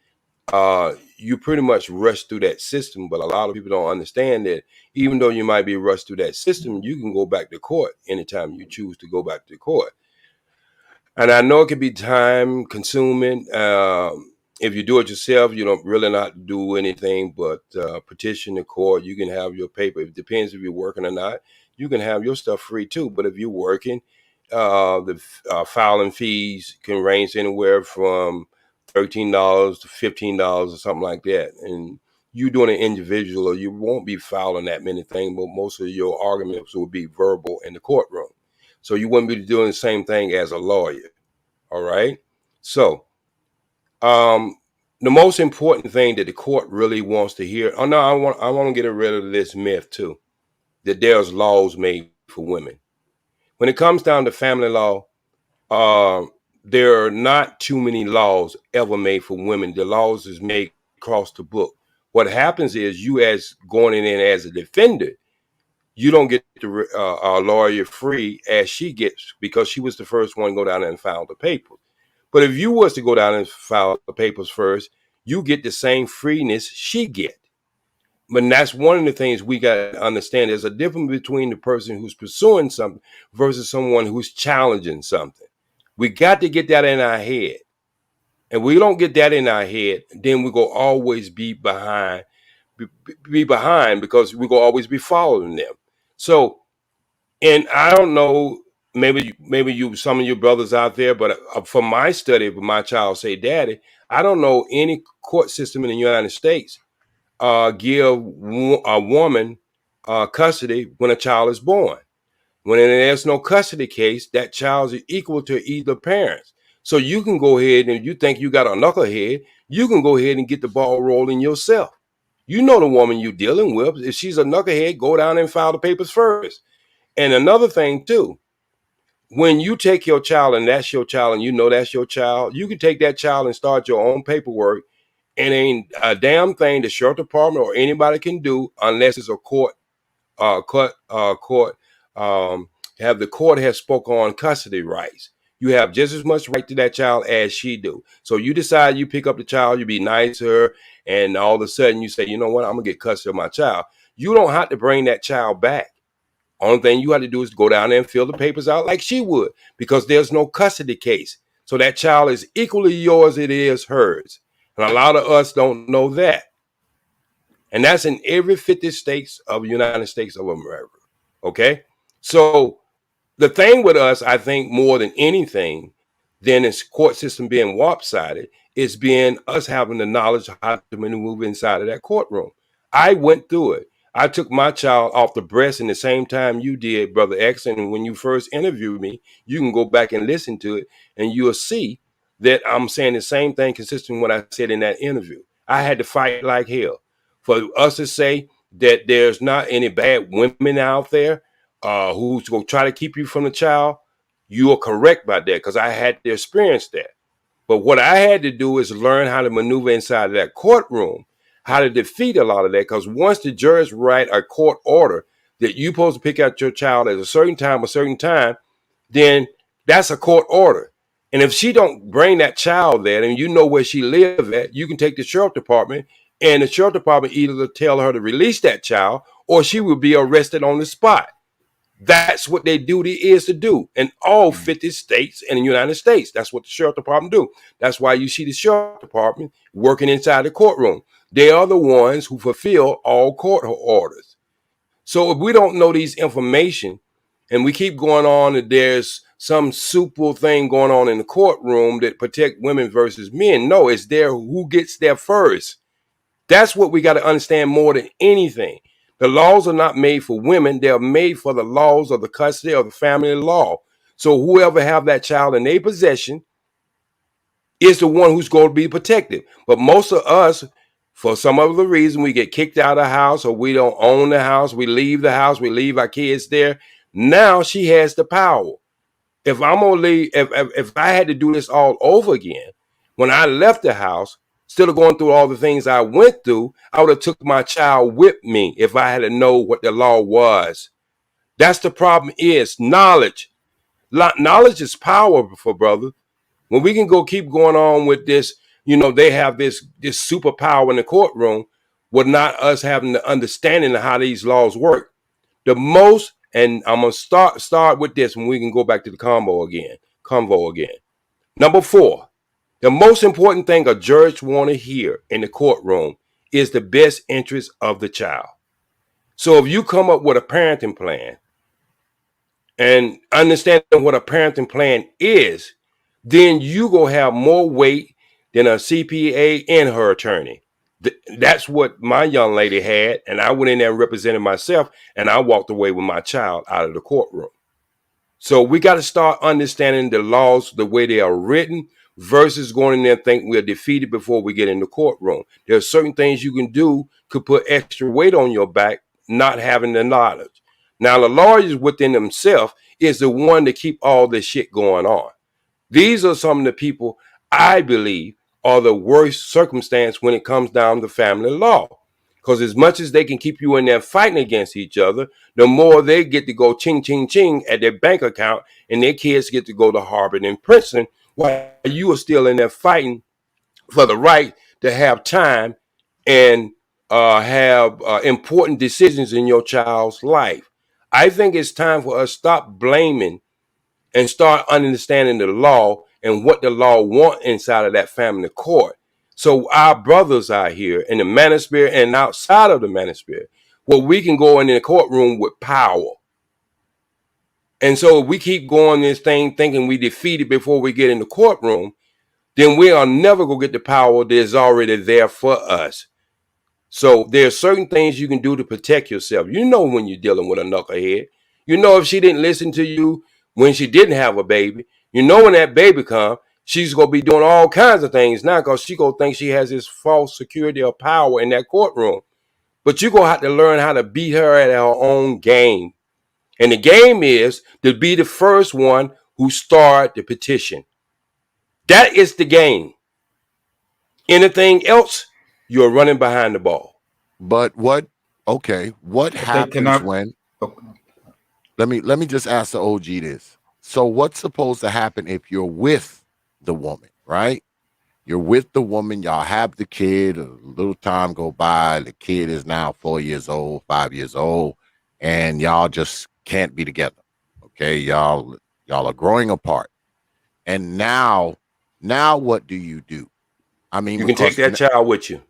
Speaker 5: you pretty much rush through that system. But a lot of people don't understand that even though you might be rushed through that system, you can go back to court anytime you choose to go back to court. And I know it can be time consuming. If you do it yourself, you don't really not do anything but petition the court. You can have your paper. It depends if you're working or not. You can have your stuff free too. But if you're working, the filing fees can range anywhere from $13 to $15 or something like that. And you doing an individual, you won't be filing that many things, but most of your arguments will be verbal in the courtroom. So you wouldn't be doing the same thing as a lawyer. All right. So um, the most important thing that the court really wants to hear. Oh no, I want to get rid of this myth too that there's laws made for women. When it comes down to family law, um, there are not too many laws ever made for women. The laws is made across the book. What happens is you as going in as a defendant, you don't get the lawyer free as she gets, because she was the first one to go down there and file the papers. But if you was to go down and file the papers first, you get the same freeness she get. But that's one of the things we got to understand. There's a difference between the person who's pursuing something versus someone who's challenging something. We got to get that in our head. And we don't get that in our head, then we go always be behind, be behind, because we go always be following them. So, and I don't know, maybe you, some of your brothers out there, but from my study with my child say daddy, I don't know any court system in the United States give a woman custody when a child is born. When there's no custody case, that child is equal to either parents. So you can go ahead, and you think you got a knucklehead, you can go ahead and get the ball rolling yourself. You know the woman you're dealing with. If she's a knucklehead, go down and file the papers first. And another thing too, when you take your child and that's your child and you know that's your child, you can take that child and start your own paperwork, and ain't a damn thing the sheriff department or anybody can do unless it's a court have the court has spoke on custody rights. You have just as much right to that child as she do. So you decide you pick up the child, you be nice to her, and all of a sudden you say, you know what, I'm gonna get custody of my child. You don't have to bring that child back. Only thing you have to do is go down there and fill the papers out like she would, because there's no custody case. So that child is equally yours, it is hers. And a lot of us don't know that. And that's in every 50 states of the United States of America. Okay? So the thing with us, I think more than anything, than this court system being lopsided, is being us having the knowledge of how to maneuver inside of that courtroom. I went through it. I took my child off the breast in the same time you did, Brother X. And when you first interviewed me, you can go back and listen to it, and you'll see that I'm saying the same thing consistent with what I said in that interview. I had to fight like hell. For us to say that there's not any bad women out there who's going to try to keep you from the child, you are correct about that, because I had to experience that. But what I had to do is learn how to maneuver inside of that courtroom, how to defeat a lot of that. Because once the judge write a court order that you're supposed to pick out your child at a certain time, then that's a court order. And if she don't bring that child there, and you know where she live at, you can take the sheriff department, and the sheriff department either tell her to release that child or she will be arrested on the spot. That's what their duty is to do in all 50 states in the United States. That's what the sheriff department do. That's why you see the sheriff department working inside the courtroom. They are the ones who fulfill all court orders. So if we don't know these information and we keep going on that there's some super thing going on in the courtroom that protect women versus men, no, it's there who gets there first. That's what we got to understand more than anything. The laws are not made for women. They're made for the laws of the custody of the family law. So whoever have that child in their possession is the one who's going to be protected. But most of us, for some other reason, we get kicked out of the house, or we don't own the house. We leave the house. We leave our kids there. Now she has the power. If I'm gonna leave, if I had to do this all over again, when I left the house, still going through all the things I went through, I would have took my child with me if I had to know what the law was. That's the problem, is knowledge. Knowledge is powerful, brother. When we can go keep going on with this, they have this superpower in the courtroom with not us having the understanding of how these laws work. The most, and I'm gonna start with this when we can go back to the convo again. Number 4, the most important thing a judge want to hear in the courtroom is the best interest of the child. So if you come up with a parenting plan and understanding what a parenting plan is, then you go have more weight than a CPA and her attorney. That's what my young lady had, and I went in there and represented myself, and I walked away with my child out of the courtroom. So we got to start understanding the laws the way they are written versus going in there and think we're defeated before we get in the courtroom. There are certain things you can do could put extra weight on your back, not having the knowledge. Now, the lawyers within themselves is the one to keep all this shit going on. These are some of the people I believe are the worst circumstance when it comes down to family law. Because as much as they can keep you in there fighting against each other, the more they get to go ching, ching, ching at their bank account, and their kids get to go to Harvard and Princeton while you are still in there fighting for the right to have time and have important decisions in your child's life. I think it's time for us to stop blaming and start understanding the law and what the law want inside of that family court. So our brothers out here in the manosphere and outside of the manosphere, well, we can go in the courtroom with power. And so if we keep going this thing thinking we defeated before we get in the courtroom, then we are never going to get the power that is already there for us. So there are certain things you can do to protect yourself. You know when you're dealing with a knucklehead. You know if she didn't listen to you when she didn't have a baby. You know when that baby comes, she's going to be doing all kinds of things now because she going to think she has this false security or power in that courtroom. But you're going to have to learn how to beat her at her own game. And the game is to be the first one who start the petition. That is the game. Anything else, you're running behind the ball.
Speaker 3: But what happens when let me just ask the OG this. So what's supposed to happen if you're with the woman, right? You're with the woman, y'all have the kid, a little time go by, the kid is now 4 years old, 5 years old, and y'all just can't be together. Okay, y'all are growing apart. And now what do you do? I mean,
Speaker 5: you can take that child with you.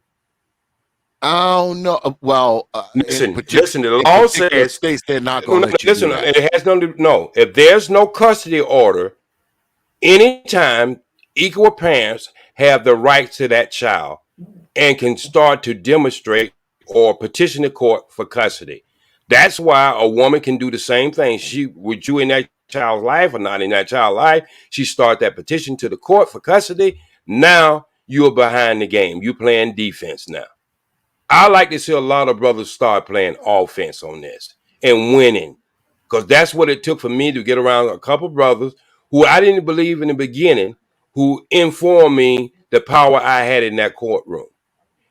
Speaker 3: Oh no! Well,
Speaker 5: listen. The law says
Speaker 3: states they're not going to let you do that.
Speaker 5: It has nothing to no. If there's no custody order, anytime equal parents have the right to that child and can start to demonstrate or petition the court for custody. That's why a woman can do the same thing. She with you in that child's life or not in that child's life, she start that petition to the court for custody. Now you're behind the game. You're playing defense now. I like to see a lot of brothers start playing offense on this and winning, because that's what it took for me to get around a couple brothers who I didn't believe in the beginning, who informed me the power I had in that courtroom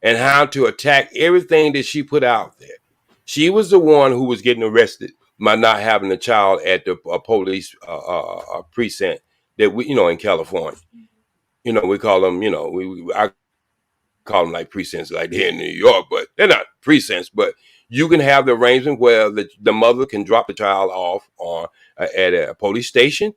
Speaker 5: and how to attack everything that she put out there. She was the one who was getting arrested by not having a child at the police precinct that we, in California. We call them, I call them like precincts like here in New York, but they're not precincts. But you can have the arrangement where the mother can drop the child off at a police station,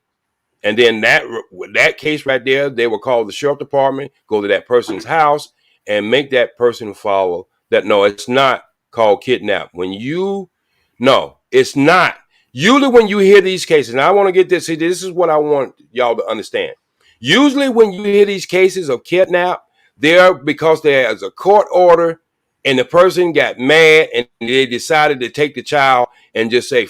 Speaker 5: and then that case right there, they will call the sheriff department, go to that person's house, and make that person follow that. No, it's not called kidnap. No, it's not. Usually when you hear these cases, and I want to get this, see, this is what I want y'all to understand. Usually when you hear these cases of kidnap, they're because there's a court order and the person got mad and they decided to take the child and just say,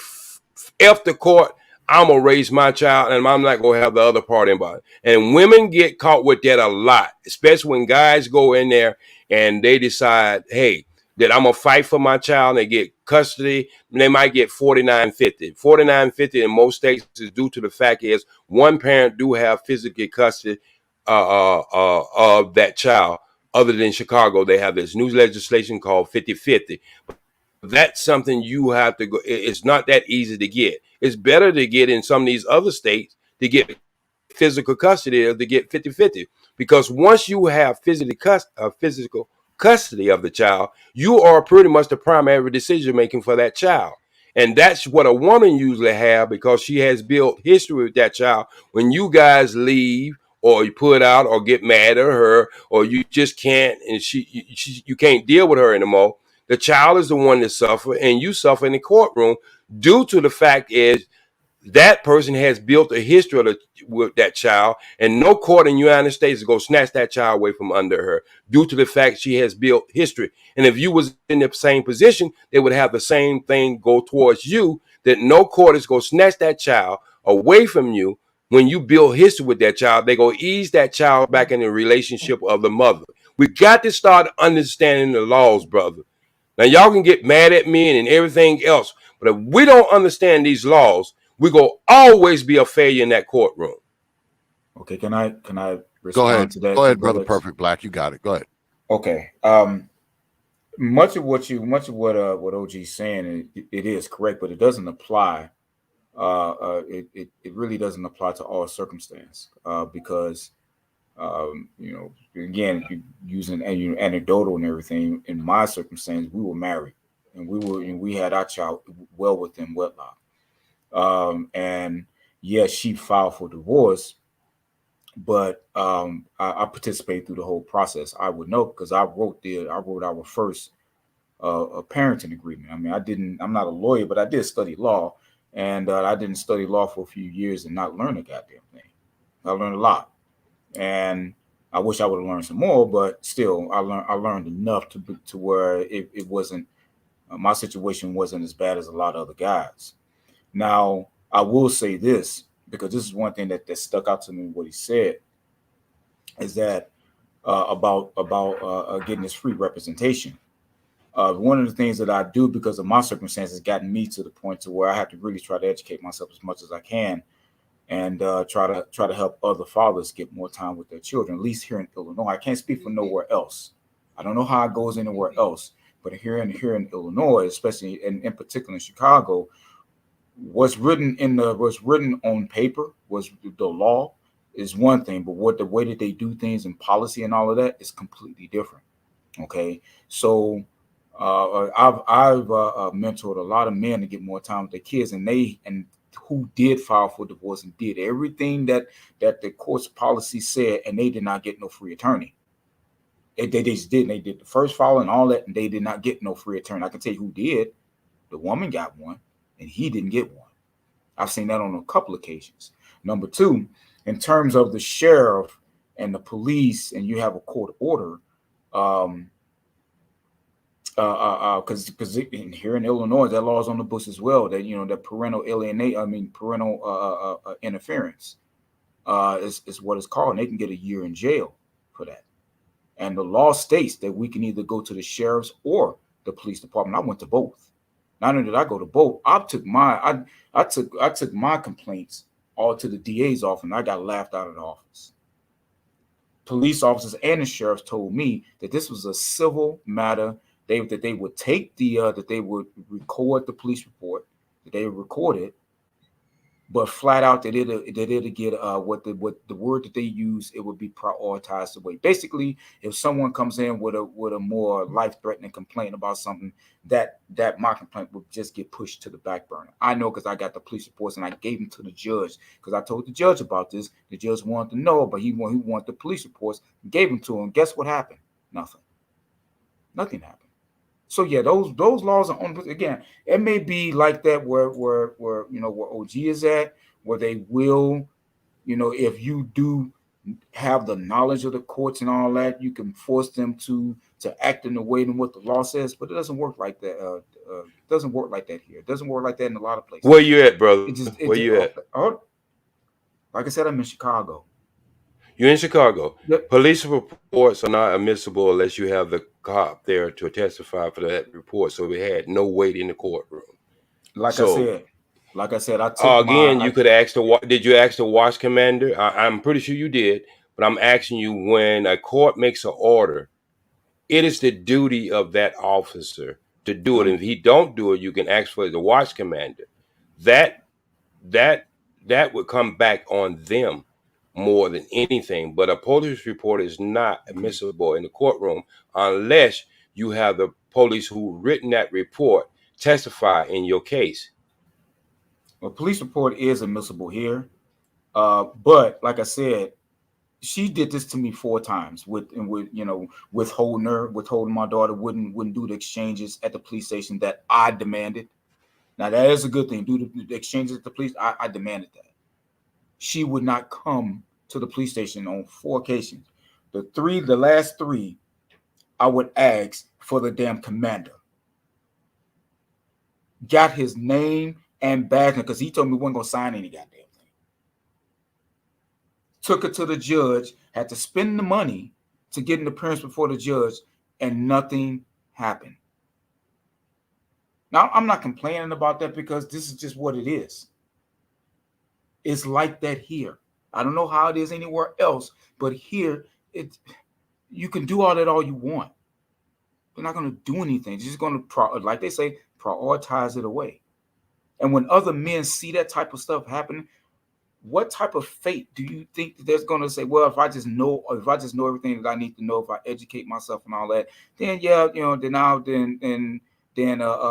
Speaker 5: F the court, I'm going to raise my child and I'm not going to have the other part involved. And women get caught with that a lot, especially when guys go in there and they decide, hey, that I'm going to fight for my child and they get custody. And they might get $49.50. $49.50 in most states is due to the fact is one parent do have physical custody of that child. Other than Chicago, they have this new legislation called 50-50. That's something you have to go. It's not that easy to get. It's better to get in some of these other states to get physical custody or to get 50-50. Because once you have physical custody of the child, you are pretty much the primary decision making for that child. And that's what a woman usually have because she has built history with that child. When you guys leave or you put out or get mad at her or you just can't and you can't deal with her anymore, the child is the one that suffer and you suffer in the courtroom due to the fact is that person has built a history with that child, and no court in the United States is going to snatch that child away from under her due to the fact she has built history. And if you was in the same position, they would have the same thing go towards you, that no court is going to snatch that child away from you. When you build history with that child, they're going to ease that child back in the relationship of the mother. We got to start understanding the laws, brother. Now, y'all can get mad at me and everything else, but if we don't understand these laws, we're going to always be a failure in that courtroom.
Speaker 4: Okay, can I respond to that?
Speaker 3: Go ahead, brother Perfect Black. You got it. Go ahead.
Speaker 4: Okay. much of what OG's saying, it is correct, but it doesn't apply. It really doesn't apply to all circumstance, because again, using anecdotal and everything. In my circumstance, we were married, and we had our child well within wedlock. And yes, she filed for divorce, but I participated through the whole process. I would know because I wrote our first a parenting agreement. I mean, I'm not a lawyer, but I did study law, and I didn't study law for a few years and not learn a goddamn thing. I learned a lot, and I wish I would have learned some more, but still, I learned enough to where it wasn't my situation wasn't as bad as a lot of other guys. Now, I will say this because this is one thing that stuck out to me. What he said is that about getting this free representation. One of the things that I do because of my circumstances gotten me to the point to where I have to really try to educate myself as much as I can, and try to help other fathers get more time with their children. At least here in Illinois, I can't speak for nowhere else. I don't know how it goes anywhere else, but here in Illinois, especially in particular in Chicago, what's written on paper was the law is one thing, but what the way that they do things in policy and all of that is completely different. Okay, so I've mentored a lot of men to get more time with their kids, and who did file for divorce and did everything that the court's policy said, and they did not get no free attorney. They just didn't. They did the first file and all that, and they did not get no free attorney. I can tell you who did. The woman got one, and he didn't get one. I've seen that on a couple occasions. Number two, in terms of the sheriff and the police, and you have a court order, because here in Illinois, that law is on the books as well. That that parental interference is what it's called, and they can get a year in jail for that. And the law states that we can either go to the sheriff's or the police department. I went to both. Not only did I go to both, I took my complaints all to the DA's office, and I got laughed out of the office. Police officers and the sheriffs told me that this was a civil matter. That they would take that they would record the police report, that they would record it, but flat out that it'll get what the word that they use, it would be prioritized away. Basically, if someone comes in with a more life-threatening complaint about something, that my complaint would just get pushed to the back burner. I know because I got the police reports and I gave them to the judge because I told the judge about this. The judge wanted to know, but he wanted the police reports. Gave them to him. Guess what happened? Nothing happened. So yeah, those laws are on. Again, it may be like that where where OG is at, where they will, if you do have the knowledge of the courts and all that, you can force them to act in the way than what the law says. But it doesn't work like that. It doesn't work like that here. It doesn't work like that in a lot of places.
Speaker 5: Where you at, brother? Where you at?
Speaker 4: Like I said, I'm in Chicago.
Speaker 5: You're in Chicago.
Speaker 4: Yep.
Speaker 5: Police reports are not admissible unless you have the cop there to testify for that report. So we had no weight in the courtroom.
Speaker 4: Like I said, I took
Speaker 5: again. You could ask did you ask the watch commander? I'm pretty sure you did, but I'm asking you, when a court makes an order, it is the duty of that officer to do it. And if he don't do it, you can ask for the watch commander. That would come back on them more than anything. But a police report is not admissible in the courtroom unless you have the police who written that report testify in your case.
Speaker 4: A police report is admissible here, but like I said, she did this to me 4 times withholding my daughter, wouldn't do the exchanges at the police station that I demanded. Now that is a good thing. Do the exchanges at the police. I demanded that. She would not come to the police station on 4 occasions. The last 3, I would ask for the damn commander. Got his name and badge because he told me we wasn't gonna sign any goddamn thing. Took it to the judge, had to spend the money to get an appearance before the judge, and nothing happened. Now, I'm not complaining about that because this is just what it is. It's like that here. I don't know how it is anywhere else, but here, you can do all that all you want. They're not going to do anything. They're just going to, like they say, prioritize it away. And when other men see that type of stuff happening, what type of fate do you think that there's going to say, well, if I just know everything that I need to know, if I educate myself and all that, then yeah, then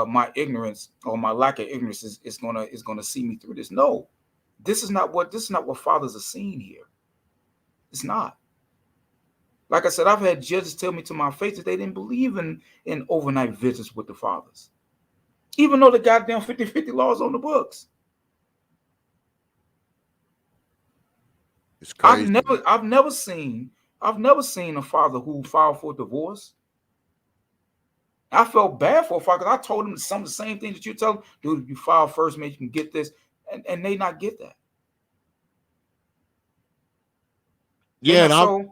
Speaker 4: my ignorance or my lack of ignorance is gonna see me through this. No, this is not what fathers are seeing here. It's not. Like I said, I've had judges tell me to my face that they didn't believe in overnight visits with the fathers, even though the goddamn 50-50 laws on the books.
Speaker 3: It's crazy.
Speaker 4: I've never seen a father who filed for divorce. I felt bad for a father because I told him some of the same things that you tell them. Dude, if you file first, maybe you can get this, and they not get that.
Speaker 3: Yeah, and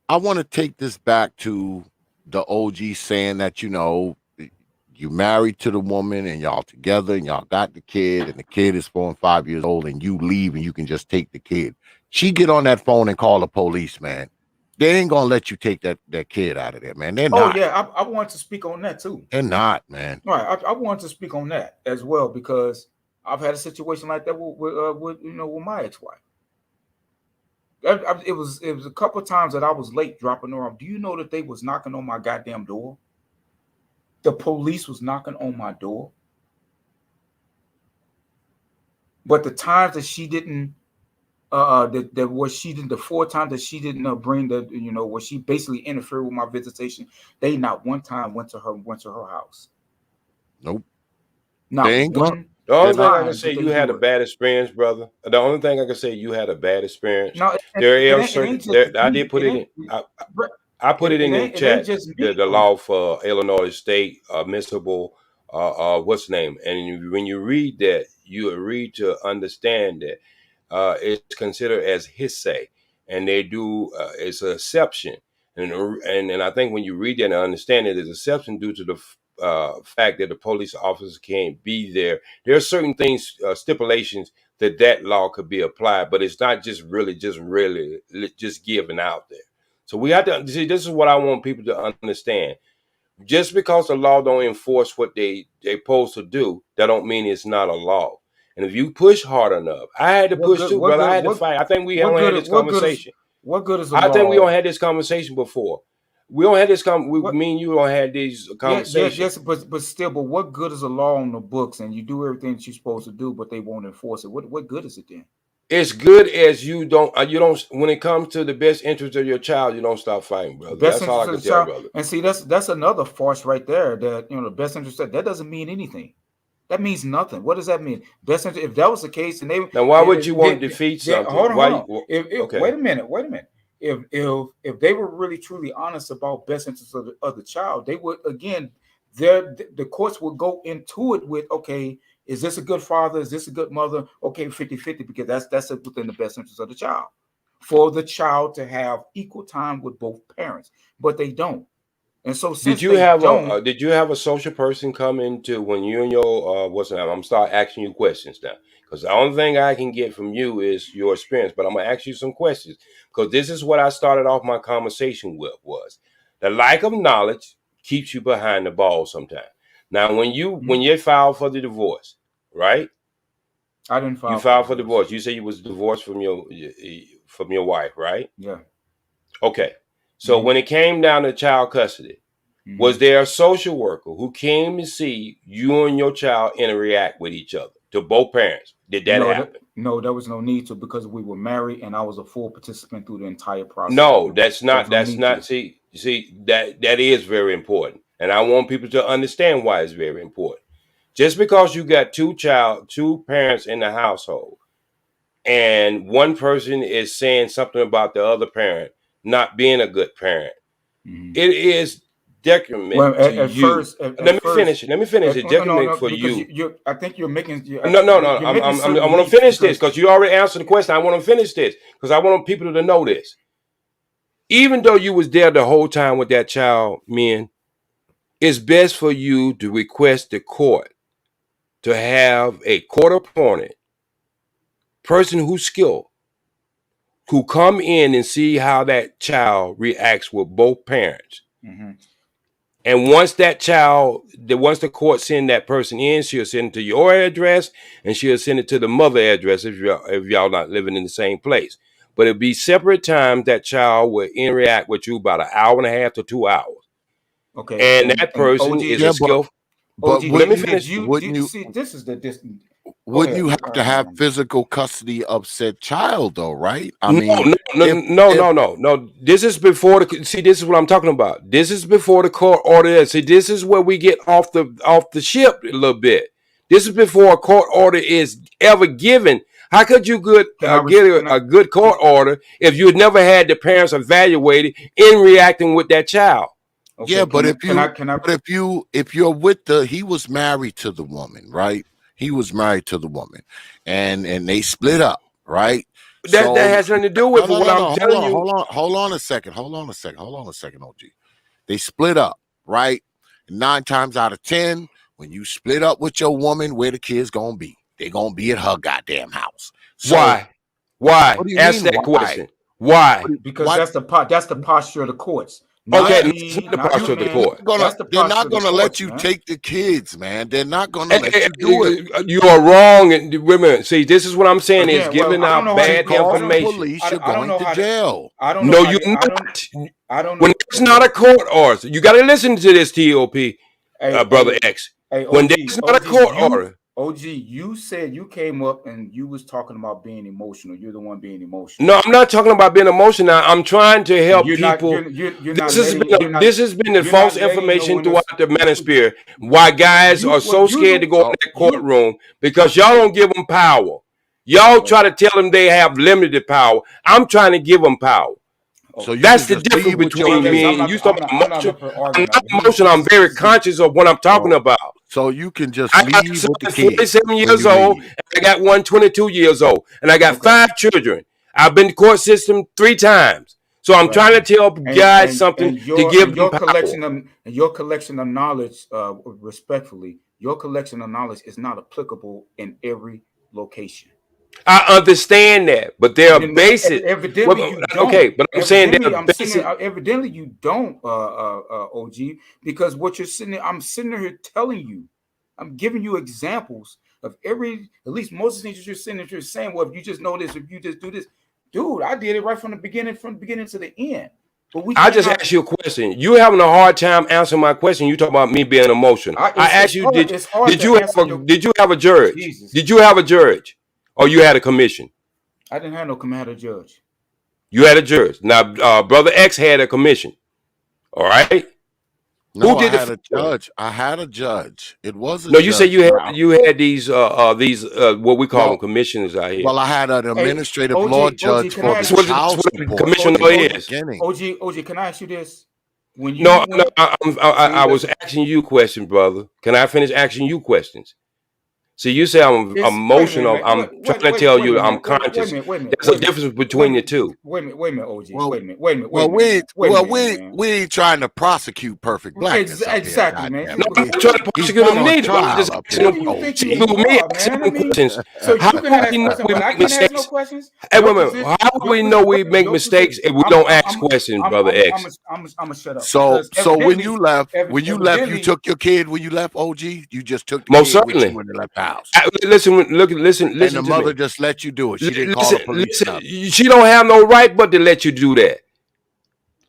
Speaker 3: I want to take this back to the OG saying that, you married to the woman and y'all together and y'all got the kid and the kid is 4 and 5 years old and you leave and you can just take the kid. She get on that phone and call the police, man. They ain't gonna let you take that kid out of there, man. They're not.
Speaker 4: Oh yeah, I want to speak on that too.
Speaker 3: They're not, man.
Speaker 4: All right, I want to speak on that as well because I've had a situation like that with my ex-wife. It was a couple of times that I was late dropping her off. Do you know that they was knocking on my goddamn door? The police was knocking on my door. But the times that she didn't, the 4 times that she didn't bring where she basically interfered with my visitation, they not one time went to her house.
Speaker 3: Nope.
Speaker 4: Not one.
Speaker 5: The only thing I can say you had a bad experience, brother. The only thing I can say you had a bad experience.
Speaker 4: No,
Speaker 5: I did put it in. I put it in the chat. The law for Illinois State admissible. What's the name? And when you read that, you read to understand that it's considered as hearsay, and they do it's an exception. And I think when you read that and understand it, it's an exception due to the fact that the police officers can't be there. There are certain things, stipulations that law could be applied, but it's not just really given out there. So we have to see. This is what I want people to understand. Just because the law don't enforce what they supposed to do, that don't mean it's not a law. And if you push hard enough, I had to push too, brother. I had to fight. I think we only had this conversation.
Speaker 4: What good is the law?
Speaker 5: I think we don't had this conversation before. We don't have this me and you don't have these conversations.
Speaker 4: Yes, but what good is a law on the books and you do everything that you're supposed to do, but they won't enforce it? What good is it then?
Speaker 5: It's good as you don't when it comes to the best interest of your child, you don't stop fighting, brother. That's all I can tell, brother.
Speaker 4: And see, that's another farce right there. That the best interest that doesn't mean anything. That means nothing. What does that mean? Best interest. If that was the case, and
Speaker 5: now why would you want to defeat something?
Speaker 4: Hold on. Okay. Wait a minute. If they were really truly honest about best interest of the child, they would again. The courts would go into it with, okay, is this a good father? Is this a good mother? Okay, 50-50, because that's within the best interest of the child. For the child to have equal time with both parents, but they don't. And so
Speaker 5: did you have a social person come into when you and your what's the name? I'm gonna start asking you questions now. Because the only thing I can get from you is your experience, but I'm gonna ask you some questions. Because this is what I started off my conversation with was the lack of knowledge keeps you behind the ball sometimes. Now, when you filed for the divorce, right?
Speaker 4: I didn't file.
Speaker 5: You filed for divorce. You said you was divorced from your wife, right?
Speaker 4: Yeah.
Speaker 5: Okay. So when it came down to child custody, was there a social worker who came to see you and your child interact with each other to both parents? Did that happen?
Speaker 4: No, there was no need to because we were married and I was a full participant through the entire process.
Speaker 5: No, that's not. See, that is very important, and I want people to understand why it's very important. Just because you got two parents in the household, and one person is saying something about the other parent not being a good parent, it is detriment to you. Let me finish. It's detriment for you.
Speaker 4: I think you're making.
Speaker 5: No. I want to finish this because you already answered the question. I want to finish this because I want people to know this. Even though you was there the whole time with that child, men, it's best for you to request the court to have a court-appointed person who's skilled, who come in and see how that child reacts with both parents. And And once once the court send that person in, she'll send it to your address, and she'll send it to the mother address if y'all not living in the same place. But it'll be separate times that child will interact with you about an hour and a half to 2 hours.
Speaker 4: Okay,
Speaker 5: And that person
Speaker 4: OG,
Speaker 5: is
Speaker 3: Yeah,
Speaker 5: a skillful.
Speaker 3: but
Speaker 4: OG,
Speaker 5: Let me
Speaker 3: wouldn't you
Speaker 5: finish.
Speaker 3: wouldn't you
Speaker 4: see? This is the Go
Speaker 3: wouldn't
Speaker 4: ahead.
Speaker 3: you have to have physical custody of said child though, right? I
Speaker 5: No,
Speaker 3: mean,
Speaker 5: no, no,
Speaker 3: if
Speaker 5: no,
Speaker 3: if
Speaker 5: no, no, no. This is before the. See, this is what I'm talking about. This is before the court order. See, this is where we get off the ship a little bit. This is before a court order is ever given. How could you get a good court order if you had never had the parents evaluated in reacting with that child?
Speaker 4: Okay,
Speaker 3: yeah, but if you're with he was married to the woman, right? He was married to the woman, and they split up, right?
Speaker 5: That
Speaker 3: So
Speaker 5: has nothing to do
Speaker 3: no,
Speaker 5: with
Speaker 3: no,
Speaker 5: what
Speaker 3: no,
Speaker 5: I'm
Speaker 3: no.
Speaker 5: telling you.
Speaker 3: Hold on a second. OG. They split up, right? 9 times out of 10, when you split up with your woman, where the kids gonna be? They gonna be at her goddamn house. So
Speaker 5: Why?
Speaker 3: what
Speaker 5: Why?
Speaker 3: do you
Speaker 5: Ask
Speaker 3: mean?
Speaker 5: that
Speaker 3: Why?
Speaker 5: question. Why?
Speaker 4: because
Speaker 3: Why?
Speaker 4: that's the posture of the courts,
Speaker 5: Okay,
Speaker 4: not
Speaker 5: that's
Speaker 4: me,
Speaker 5: not the
Speaker 4: not
Speaker 5: posture
Speaker 4: you,
Speaker 5: of the
Speaker 4: man.
Speaker 5: court.
Speaker 4: That's the
Speaker 3: They're
Speaker 4: posture
Speaker 3: not
Speaker 4: of the
Speaker 3: gonna let
Speaker 4: courts,
Speaker 3: you
Speaker 4: man.
Speaker 3: take the kids, man. They're not gonna let you do it.
Speaker 5: You are wrong. And women, see, this is what I'm saying is
Speaker 4: Again, well,
Speaker 5: giving
Speaker 4: I don't
Speaker 5: out
Speaker 4: know how
Speaker 3: You
Speaker 4: to.
Speaker 5: bad
Speaker 3: call the
Speaker 5: information.
Speaker 3: police, you're
Speaker 4: I don't
Speaker 3: going
Speaker 4: know
Speaker 3: to
Speaker 4: how to.
Speaker 3: jail.
Speaker 4: I don't know
Speaker 5: No,
Speaker 4: how
Speaker 5: you're
Speaker 4: to.
Speaker 5: not.
Speaker 4: I don't
Speaker 5: When
Speaker 4: know.
Speaker 5: there's not a court order, you got to listen to this, T.O.P.
Speaker 4: Hey,
Speaker 5: Brother
Speaker 4: hey,
Speaker 5: X.
Speaker 4: hey,
Speaker 5: When
Speaker 4: OG,
Speaker 5: there's not a court order,
Speaker 4: OG, you said you came up and you was talking about being emotional. You're the one being emotional.
Speaker 5: no, I'm not talking about being emotional. I'm trying to
Speaker 4: And
Speaker 5: help people.
Speaker 4: you're not
Speaker 5: This has
Speaker 4: letting
Speaker 5: been this has been the
Speaker 4: you're not
Speaker 5: false
Speaker 4: letting no
Speaker 5: information
Speaker 4: one
Speaker 5: throughout
Speaker 4: else.
Speaker 5: the manosphere. Why guys are so scared to go in that courtroom because y'all don't give them power. Y'all try to tell them they have limited power. I'm trying to give them power.
Speaker 3: So you
Speaker 5: That's
Speaker 3: can
Speaker 5: the
Speaker 3: just
Speaker 5: difference
Speaker 3: leave with your
Speaker 5: between
Speaker 4: because
Speaker 5: me
Speaker 3: kids.
Speaker 5: and you.
Speaker 4: I'm not
Speaker 5: Emotion.
Speaker 4: up for
Speaker 5: I'm
Speaker 4: arguing
Speaker 5: not
Speaker 4: that.
Speaker 5: emotional. I'm very conscious of what I'm talking about.
Speaker 3: So you can just
Speaker 5: I got a
Speaker 3: leave
Speaker 5: son
Speaker 3: with the kids
Speaker 5: 47
Speaker 3: when
Speaker 5: years
Speaker 3: you
Speaker 5: old,
Speaker 3: leave.
Speaker 5: and I got one 22 years old, and I got
Speaker 4: Okay.
Speaker 5: 5 children. I've been to court system 3 times. So I'm trying to tell guys something to give them power.
Speaker 4: Your collection of knowledge, respectfully, your collection of knowledge is not applicable in every location.
Speaker 5: I understand that, but there are basic.
Speaker 4: Evidently you don't.
Speaker 5: Okay, but I'm saying there are basic.
Speaker 4: Evidently you don't, OG, because what you're I'm sitting here telling you, I'm giving you examples of at least most of the things you're sitting here saying. Well, if you just know this, if you just do this, dude, I did it right from the beginning to the end. But we
Speaker 5: I just
Speaker 4: cannot.
Speaker 5: asked you a question. You having a hard time answering my question. You talk about me being emotional. I asked you,
Speaker 4: It's hard
Speaker 5: did
Speaker 4: to
Speaker 5: you
Speaker 4: answer
Speaker 5: have a did you have a judge?
Speaker 4: Jesus.
Speaker 5: Did you have a judge, or you had a commission?
Speaker 4: I didn't have no commander judge.
Speaker 5: You had a judge. Now, brother X had a commission. All right.
Speaker 3: No,
Speaker 5: Who
Speaker 3: I
Speaker 5: did the
Speaker 3: had a
Speaker 5: following?
Speaker 3: judge. I had a judge. It was a
Speaker 5: No, you said
Speaker 3: judge.
Speaker 5: you had these what we call them
Speaker 3: Well,
Speaker 5: commissioners out here.
Speaker 3: well, I had an
Speaker 4: Hey,
Speaker 3: administrative law judge
Speaker 4: can I
Speaker 3: for the
Speaker 4: ask you
Speaker 5: That's
Speaker 3: child
Speaker 5: what the
Speaker 3: support
Speaker 5: commissioner
Speaker 3: in the
Speaker 5: is.
Speaker 3: beginning.
Speaker 4: OG, can I ask you this? When you
Speaker 5: No,
Speaker 4: went,
Speaker 5: I was asking you questions, brother. Can I finish asking you questions? See, you say I'm
Speaker 4: wait a minute,
Speaker 5: emotional.
Speaker 4: man.
Speaker 5: I'm trying to tell you I'm conscious.
Speaker 4: Wait a minute,
Speaker 5: There's a difference between the two.
Speaker 4: wait a minute, OG.
Speaker 3: Well,
Speaker 4: Wait a minute, man. Wait a minute, man.
Speaker 3: we ain't trying to prosecute perfect blackness up here.
Speaker 4: Exactly, man.
Speaker 3: Goddamn
Speaker 5: No,
Speaker 3: it.
Speaker 5: I'm not trying to
Speaker 3: He's
Speaker 5: prosecute
Speaker 3: not
Speaker 5: them
Speaker 3: on
Speaker 5: neither. I'm just
Speaker 3: trial up
Speaker 5: asking
Speaker 3: here,
Speaker 4: Who
Speaker 5: them.
Speaker 4: do you think
Speaker 3: OG.
Speaker 4: you
Speaker 5: With me
Speaker 4: are,
Speaker 5: asking
Speaker 4: man?
Speaker 5: them questions.
Speaker 4: So
Speaker 5: How
Speaker 4: you can
Speaker 5: do
Speaker 4: ask
Speaker 5: we know
Speaker 4: questions,
Speaker 5: we
Speaker 4: but I
Speaker 5: make
Speaker 4: can't ask no
Speaker 5: mistakes?
Speaker 4: questions.
Speaker 5: Hey,
Speaker 4: Your
Speaker 5: wait a minute.
Speaker 4: position.
Speaker 5: How do we know we make mistakes if we don't ask questions, brother X?
Speaker 4: I'm gonna shut up
Speaker 3: So
Speaker 4: because
Speaker 3: when
Speaker 4: evidently,
Speaker 3: you left, you
Speaker 4: evidently,
Speaker 3: took your kid when you left OG, you just took the
Speaker 5: Most
Speaker 3: kid with you
Speaker 5: certainly.
Speaker 3: when you left the house.
Speaker 5: Listen
Speaker 3: And the
Speaker 5: to
Speaker 3: mother
Speaker 5: me.
Speaker 3: just let you do it. She didn't call the police
Speaker 5: Listen.
Speaker 3: nothing.
Speaker 5: She don't have no right but to let you do that.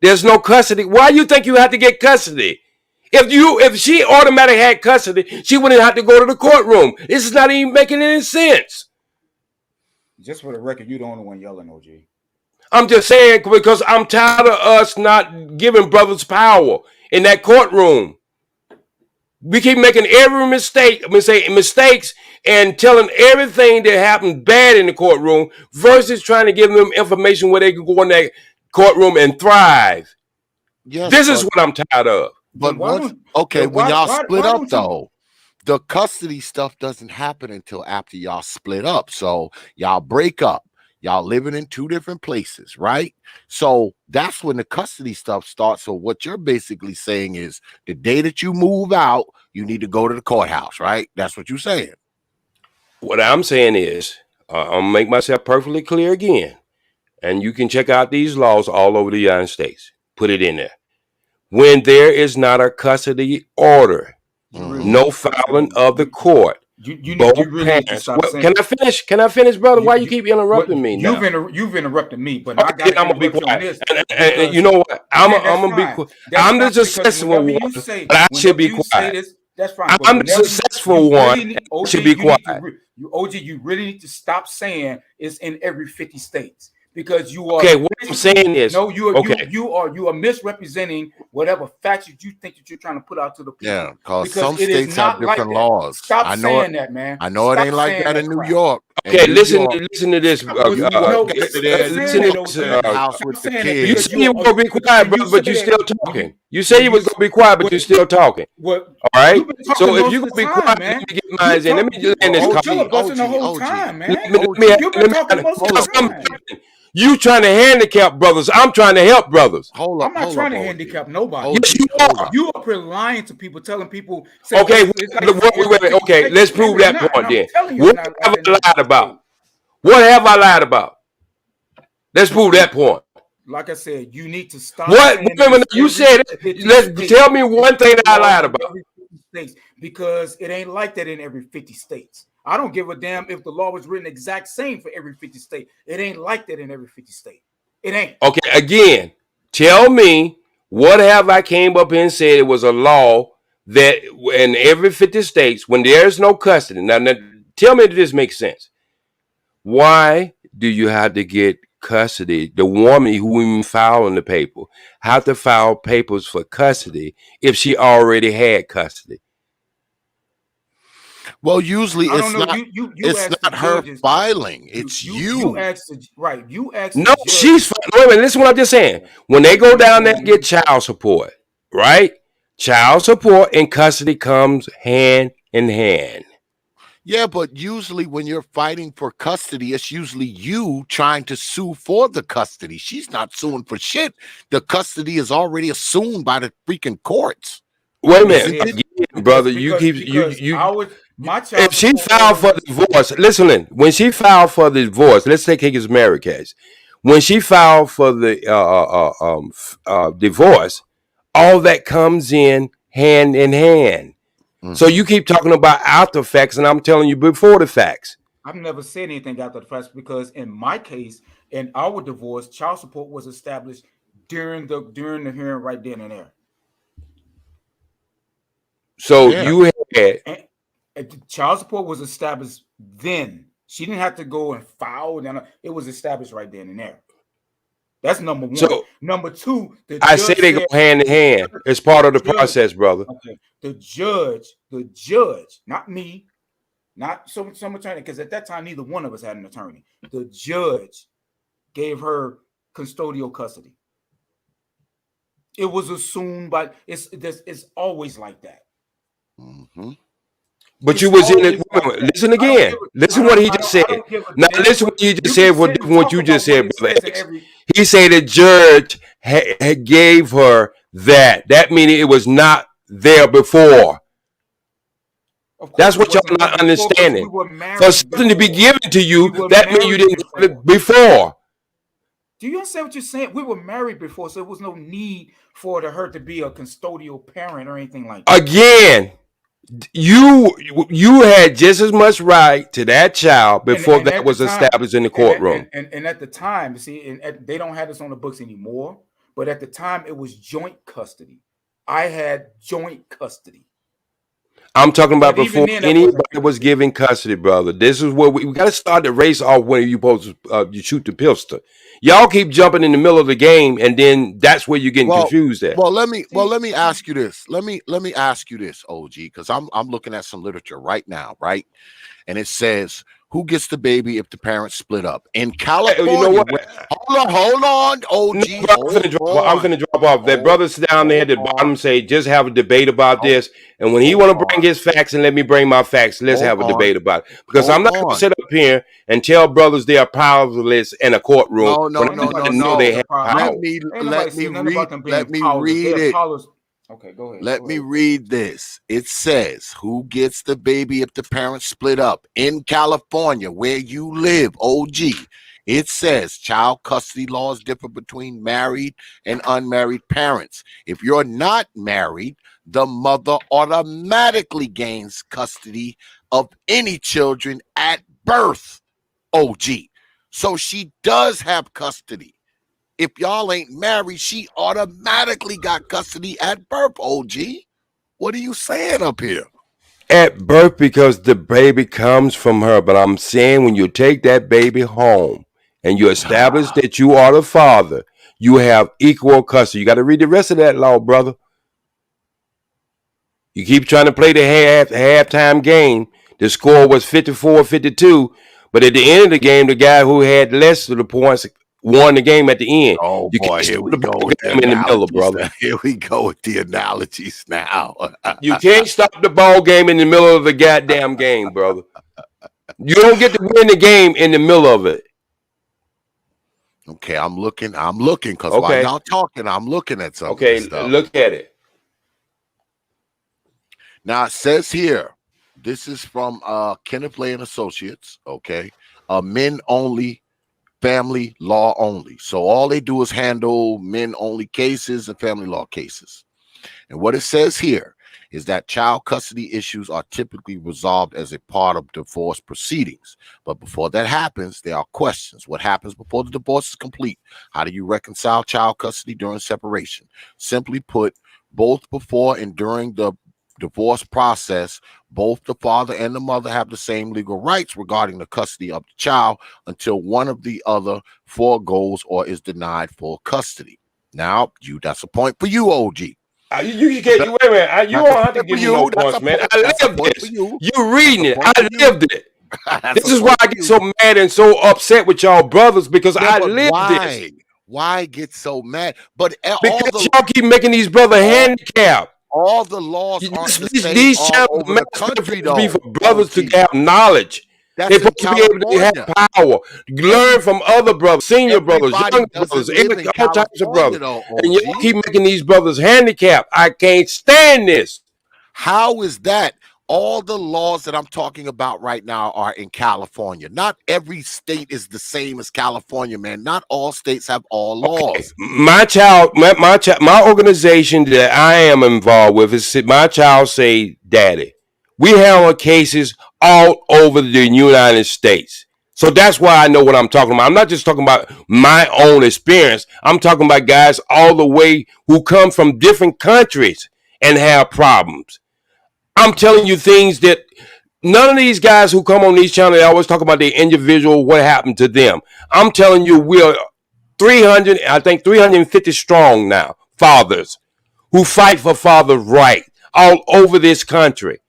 Speaker 5: There's no custody. Why you think you have to get custody? If she automatically had custody, she wouldn't have to go to the courtroom. This is not even making any sense.
Speaker 4: just for the record, you the only one yelling, OG.
Speaker 5: I'm just saying because I'm tired of us not giving brothers power in that courtroom. We keep making every mistakes and telling everything that happened bad in the courtroom versus trying to give them information where they can go in that courtroom and thrive.
Speaker 3: Yes,
Speaker 5: This is what I'm tired of.
Speaker 3: but
Speaker 4: Why
Speaker 3: once
Speaker 4: don't
Speaker 3: when y'all split
Speaker 4: why
Speaker 3: up
Speaker 4: don't you?
Speaker 3: though, the custody stuff doesn't happen until after y'all split up. So y'all break up. Y'all living in 2 different places, right? So that's when the custody stuff starts. So what you're basically saying is the day that you move out, you need to go to the courthouse, right? That's what you're saying.
Speaker 5: What I'm saying is, I'm gonna make myself perfectly clear again, and you can check out these laws all over the United States. Put it in there. when there is not a custody order,
Speaker 3: Mhm.
Speaker 5: no filing of the court.
Speaker 4: You
Speaker 5: Both
Speaker 4: really need to
Speaker 5: parents.
Speaker 4: stop
Speaker 5: Well,
Speaker 4: saying.
Speaker 5: can I finish? Can I finish, brother? Why you keep interrupting me now?
Speaker 4: You've interrupted me, but I
Speaker 5: Okay,
Speaker 4: got
Speaker 5: then
Speaker 4: to
Speaker 5: I'm gonna be
Speaker 4: interrupt you on
Speaker 5: quiet.
Speaker 4: this
Speaker 5: And you
Speaker 4: because
Speaker 5: know what? I'm
Speaker 4: that's
Speaker 5: gonna be
Speaker 4: fine.
Speaker 5: quiet.
Speaker 4: That's
Speaker 5: I'm the
Speaker 4: fine because
Speaker 5: successful one, but I should
Speaker 4: whenever
Speaker 5: be
Speaker 4: you say
Speaker 5: quiet.
Speaker 4: this, that's fine. But
Speaker 5: I'm the
Speaker 4: whenever you
Speaker 5: successful one,
Speaker 4: really need,
Speaker 5: and I
Speaker 4: OG,
Speaker 5: should be
Speaker 4: you need to
Speaker 5: quiet.
Speaker 4: OG, you really need to stop saying it's in every 50 states because you are
Speaker 5: Okay, what I'm
Speaker 4: basically
Speaker 5: saying is,
Speaker 4: no,
Speaker 5: okay,
Speaker 4: you are misrepresenting whatever facts that you think that you're trying to put out to the people.
Speaker 3: Yeah, because
Speaker 4: Because
Speaker 3: some
Speaker 4: it is
Speaker 3: states have
Speaker 4: not like
Speaker 3: different
Speaker 4: that.
Speaker 3: laws.
Speaker 4: Stop
Speaker 3: I know it.
Speaker 4: saying that, man.
Speaker 3: I know it
Speaker 4: Stop
Speaker 3: ain't like
Speaker 4: saying
Speaker 3: that
Speaker 4: that
Speaker 3: in New
Speaker 4: crap.
Speaker 3: York.
Speaker 5: okay.
Speaker 3: In New York,
Speaker 5: Listen to this.
Speaker 3: you walk
Speaker 4: No,
Speaker 3: over
Speaker 4: stop
Speaker 3: there and
Speaker 4: saying
Speaker 5: Listen
Speaker 3: you
Speaker 5: to
Speaker 4: that,
Speaker 3: go
Speaker 5: this.
Speaker 3: to
Speaker 4: OG.
Speaker 3: that house with
Speaker 4: Stop
Speaker 3: the
Speaker 4: saying that
Speaker 5: You
Speaker 3: kids.
Speaker 4: because
Speaker 5: said you were gonna be quiet,
Speaker 4: when you
Speaker 5: brother, but
Speaker 4: say
Speaker 5: you
Speaker 4: that
Speaker 5: still talking. You say you was gonna be quiet, but you're still talking.
Speaker 4: what
Speaker 5: All right.
Speaker 4: you've been talking
Speaker 5: So if
Speaker 4: most
Speaker 5: you
Speaker 4: of
Speaker 5: gonna
Speaker 4: the
Speaker 5: be
Speaker 4: time,
Speaker 5: quiet, let
Speaker 4: man.
Speaker 5: me get
Speaker 4: You
Speaker 5: mine in. Let
Speaker 4: talk,
Speaker 5: me just end this
Speaker 4: well,
Speaker 5: call.
Speaker 4: filibuster the whole
Speaker 3: OG,
Speaker 4: time, man. You've been
Speaker 5: Let me
Speaker 4: talking most of
Speaker 3: hold
Speaker 4: the
Speaker 3: up,
Speaker 4: time.
Speaker 5: You trying to handicap brothers? I'm trying to help brothers.
Speaker 4: I'm not trying to
Speaker 3: OG.
Speaker 4: handicap nobody.
Speaker 3: OG,
Speaker 5: Yes, you
Speaker 3: hold
Speaker 5: are.
Speaker 3: up.
Speaker 4: You are lying to people, telling people, say,
Speaker 5: Okay,
Speaker 4: oh, it's like saying every
Speaker 5: wait,
Speaker 4: 50
Speaker 5: okay,
Speaker 4: states,
Speaker 5: let's
Speaker 4: and
Speaker 5: prove
Speaker 4: it's
Speaker 5: that
Speaker 4: not. And
Speaker 5: point
Speaker 4: I'm
Speaker 5: then.
Speaker 4: telling you, it's
Speaker 5: What
Speaker 4: not
Speaker 5: have
Speaker 4: like in
Speaker 5: I
Speaker 4: every
Speaker 5: lied
Speaker 4: 50
Speaker 5: about?
Speaker 4: states.
Speaker 5: What have I lied about? Let's prove that point.
Speaker 4: Like I said, you need to stop
Speaker 5: What?
Speaker 4: saying
Speaker 5: Wait
Speaker 4: that
Speaker 5: a minute,
Speaker 4: it's
Speaker 5: you
Speaker 4: every
Speaker 5: said it.
Speaker 4: 50
Speaker 5: Let's
Speaker 4: states.
Speaker 5: tell me one thing that I
Speaker 4: Laws
Speaker 5: lied
Speaker 4: in
Speaker 5: about.
Speaker 4: every 50 states because it ain't like that in every 50 states. I don't give a damn if the law was written exact same for every 50 state. It ain't like that in every 50 state. It ain't.
Speaker 5: Okay, again, tell me what have I came up here and said it was a law that in every 50 states when there's no custody. Now tell me if this makes sense. Why do you have to get custody? The woman who even filing the paper have to file papers for custody if she already had custody.
Speaker 3: Well, usually
Speaker 4: I don't
Speaker 3: it's
Speaker 4: know.
Speaker 3: not.
Speaker 4: You
Speaker 3: It's
Speaker 4: asked the
Speaker 3: not her
Speaker 4: judges.
Speaker 3: filing. It's
Speaker 4: You
Speaker 3: you.
Speaker 4: asked the right. You asked the
Speaker 5: No,
Speaker 4: judge.
Speaker 5: she's fine. Wait a minute, listen to what I'm just saying. When they go down there and get child support, right? Child support and custody comes hand in hand.
Speaker 3: Yeah, but usually when you're fighting for custody, it's usually you trying to sue for the custody. She's not suing for shit. The custody is already assumed by the freaking courts,
Speaker 5: Wait a
Speaker 4: Yes, it
Speaker 5: minute,
Speaker 4: is
Speaker 5: again, brother.
Speaker 4: because I was my
Speaker 5: If
Speaker 4: child
Speaker 5: she
Speaker 4: support
Speaker 5: filed
Speaker 4: order
Speaker 5: for
Speaker 4: was
Speaker 5: divorce, listen, when she filed for the divorce, let's take his marriage case. When she filed for the divorce, all that comes in hand. So
Speaker 3: Mhm.
Speaker 5: you keep talking about after facts, and I'm telling you before the facts.
Speaker 4: I've never said anything after the fact because in my case, in our divorce, child support was established during the hearing right then and there.
Speaker 5: So
Speaker 3: Yeah.
Speaker 5: you had
Speaker 4: And the child support was established then. She didn't have to go and file. And it was established right then and there. That's number one.
Speaker 5: so
Speaker 4: Number two, the
Speaker 5: I say
Speaker 4: judge
Speaker 5: they go
Speaker 4: said
Speaker 5: hand in hand. It's part of the
Speaker 4: judge.
Speaker 5: process, brother.
Speaker 4: Okay, the judge, not me, not some attorney, because at that time neither one of us had an attorney. The judge gave her custodial custody. It was assumed, but it's always like that.
Speaker 3: Mhm.
Speaker 5: But you
Speaker 4: It's
Speaker 5: was in it.
Speaker 4: always like that.
Speaker 5: Listen
Speaker 4: I don't give
Speaker 5: again.
Speaker 4: a,
Speaker 5: Listen what he just
Speaker 4: I
Speaker 5: said.
Speaker 4: don't give a
Speaker 5: Now
Speaker 4: damn
Speaker 5: listen
Speaker 4: what
Speaker 5: what you just
Speaker 4: you can
Speaker 5: said. What
Speaker 4: sit and
Speaker 5: different what
Speaker 4: talk
Speaker 5: you just
Speaker 4: about what
Speaker 5: said,
Speaker 4: it
Speaker 5: brother
Speaker 4: says in
Speaker 5: X.
Speaker 4: every.
Speaker 5: He said the judge had gave her that. That meaning it was not there before.
Speaker 4: Of course,
Speaker 5: That's
Speaker 4: it
Speaker 5: what y'all
Speaker 4: wasn't there
Speaker 5: not
Speaker 4: before because we
Speaker 5: understanding.
Speaker 4: were
Speaker 5: For
Speaker 4: married
Speaker 5: something to be
Speaker 4: before.
Speaker 5: given to
Speaker 4: We
Speaker 5: you,
Speaker 4: were
Speaker 5: that means you
Speaker 4: married
Speaker 5: didn't have
Speaker 4: before.
Speaker 5: it before.
Speaker 4: Do you understand what you're saying? We were married before, so there was no need for her to be a custodial parent or anything like that.
Speaker 5: Again, you had just as much right to that child before
Speaker 4: And
Speaker 5: that
Speaker 4: at the
Speaker 5: was
Speaker 4: time,
Speaker 5: established in the courtroom.
Speaker 4: and at the time, see, they don't have this on the books anymore. But at the time, it was joint custody. I had joint custody.
Speaker 5: I'm talking about
Speaker 4: But even
Speaker 5: before
Speaker 4: then, that wasn't
Speaker 5: anybody
Speaker 4: 50
Speaker 5: was
Speaker 4: states.
Speaker 5: given custody, brother. This is where we got to start the race off when you supposed to you shoot the pistol. Y'all keep jumping in the middle of the game, and then that's where you're getting
Speaker 3: Well,
Speaker 5: confused at.
Speaker 3: let me ask you this. Let me ask you this, OG, because I'm looking at some literature right now, right? And it says who gets the baby if the parents split up in
Speaker 5: Hey, you know
Speaker 3: California.
Speaker 5: what?
Speaker 3: Hold on,
Speaker 5: No,
Speaker 3: OG,
Speaker 5: bro, I'm finna drop off. That
Speaker 3: hold,
Speaker 5: brother's down there
Speaker 3: hold
Speaker 5: at the
Speaker 3: on,
Speaker 5: bottom say just have a debate about
Speaker 3: hold,
Speaker 5: this, and when he
Speaker 3: hold
Speaker 5: want to bring
Speaker 3: on,
Speaker 5: his facts and let me bring my facts, let's
Speaker 3: hold
Speaker 5: have a
Speaker 3: on,
Speaker 5: debate about it. Because
Speaker 3: hold
Speaker 5: I'm not gonna
Speaker 3: on.
Speaker 5: sit up here and tell brothers they are powerless in a courtroom
Speaker 3: No,
Speaker 5: when
Speaker 3: no,
Speaker 4: Ain't
Speaker 5: I
Speaker 3: no,
Speaker 4: nobody
Speaker 3: no,
Speaker 5: know
Speaker 4: said
Speaker 5: they
Speaker 4: that
Speaker 3: no.
Speaker 4: the
Speaker 5: have
Speaker 4: power.
Speaker 5: power.
Speaker 4: Ain't nobody said nothing about them being
Speaker 3: let me
Speaker 4: powerless.
Speaker 3: read
Speaker 4: They're
Speaker 3: it.
Speaker 4: powerless. Okay, go ahead.
Speaker 3: Let me read this. It says, who gets the baby if the parents split up in California, where you live, OG? It says child custody laws differ between married and unmarried parents. If you're not married, the mother automatically gains custody of any children at birth. OG. So she does have custody. If y'all ain't married, she automatically got custody at birth, OG. What are you saying up here?
Speaker 5: At birth, because the baby comes from her. But I'm saying when you take that baby home and you establish that you are the father, you have equal custody. You got to read the rest of that law, brother. You keep trying to play the halftime game. The score was 54-52, but at the end of the game, the guy who had less of the points won the game at the end.
Speaker 3: Oh
Speaker 5: You
Speaker 3: boy,
Speaker 5: can't
Speaker 3: here
Speaker 5: stop
Speaker 3: we
Speaker 5: the
Speaker 3: go
Speaker 5: ball
Speaker 3: with the
Speaker 5: game in the middle,
Speaker 3: analogies.
Speaker 5: brother.
Speaker 3: Now. Here we go with the analogies now.
Speaker 5: You can't stop the ball game in the middle of the goddamn game, brother. You don't get to win the game in the middle of it.
Speaker 3: Okay, I'm looking, because while
Speaker 5: Okay.
Speaker 3: y'all talking, I'm looking at some of
Speaker 5: Okay,
Speaker 3: this stuff.
Speaker 5: look at it.
Speaker 3: Now it says here, this is from Kenneth Lay and Associates, okay? Men only, family law only. So all they do is handle men only cases and family law cases. And what it says here is that child custody issues are typically resolved as a part of divorce proceedings. But before that happens, there are questions. What happens before the divorce is complete? How do you reconcile child custody during separation? Simply put, both before and during the divorce process, both the father and the mother have the same legal rights regarding the custody of the child until one of the other foregoes or is denied full custody. Now, that's a point for you, OG.
Speaker 5: You can't. Wait a minute. You don't have to give me no points, man. I lived this. You reading it. I lived it. This is why I get so mad and so upset with y'all brothers, because I lived this.
Speaker 3: Why get so mad? But
Speaker 5: because y'all keep making these brothers handicapped.
Speaker 3: All the laws aren't the same
Speaker 5: these
Speaker 3: all over the country, though.
Speaker 5: Be for brothers to have knowledge. They're supposed to be able to have power, learn from other brothers, senior brothers, younger brothers, all types of brothers. And you keep making these brothers handicapped. I can't stand this.
Speaker 3: How is that? All the laws that I'm talking about right now are in California. Not every state is the same as California, man. Not all states have all laws.
Speaker 5: Okay. My organization that I am involved with is My Child Say Daddy. We handle cases all over the United States. So that's why I know what I'm talking about. I'm not just talking about my own experience. I'm talking about guys all the way who come from different countries and have problems. I'm telling you things that none of these guys who come on these channels, they always talk about their individual, what happened to them. I'm telling you, we're 350 strong now, fathers who fight for father's right all over this country.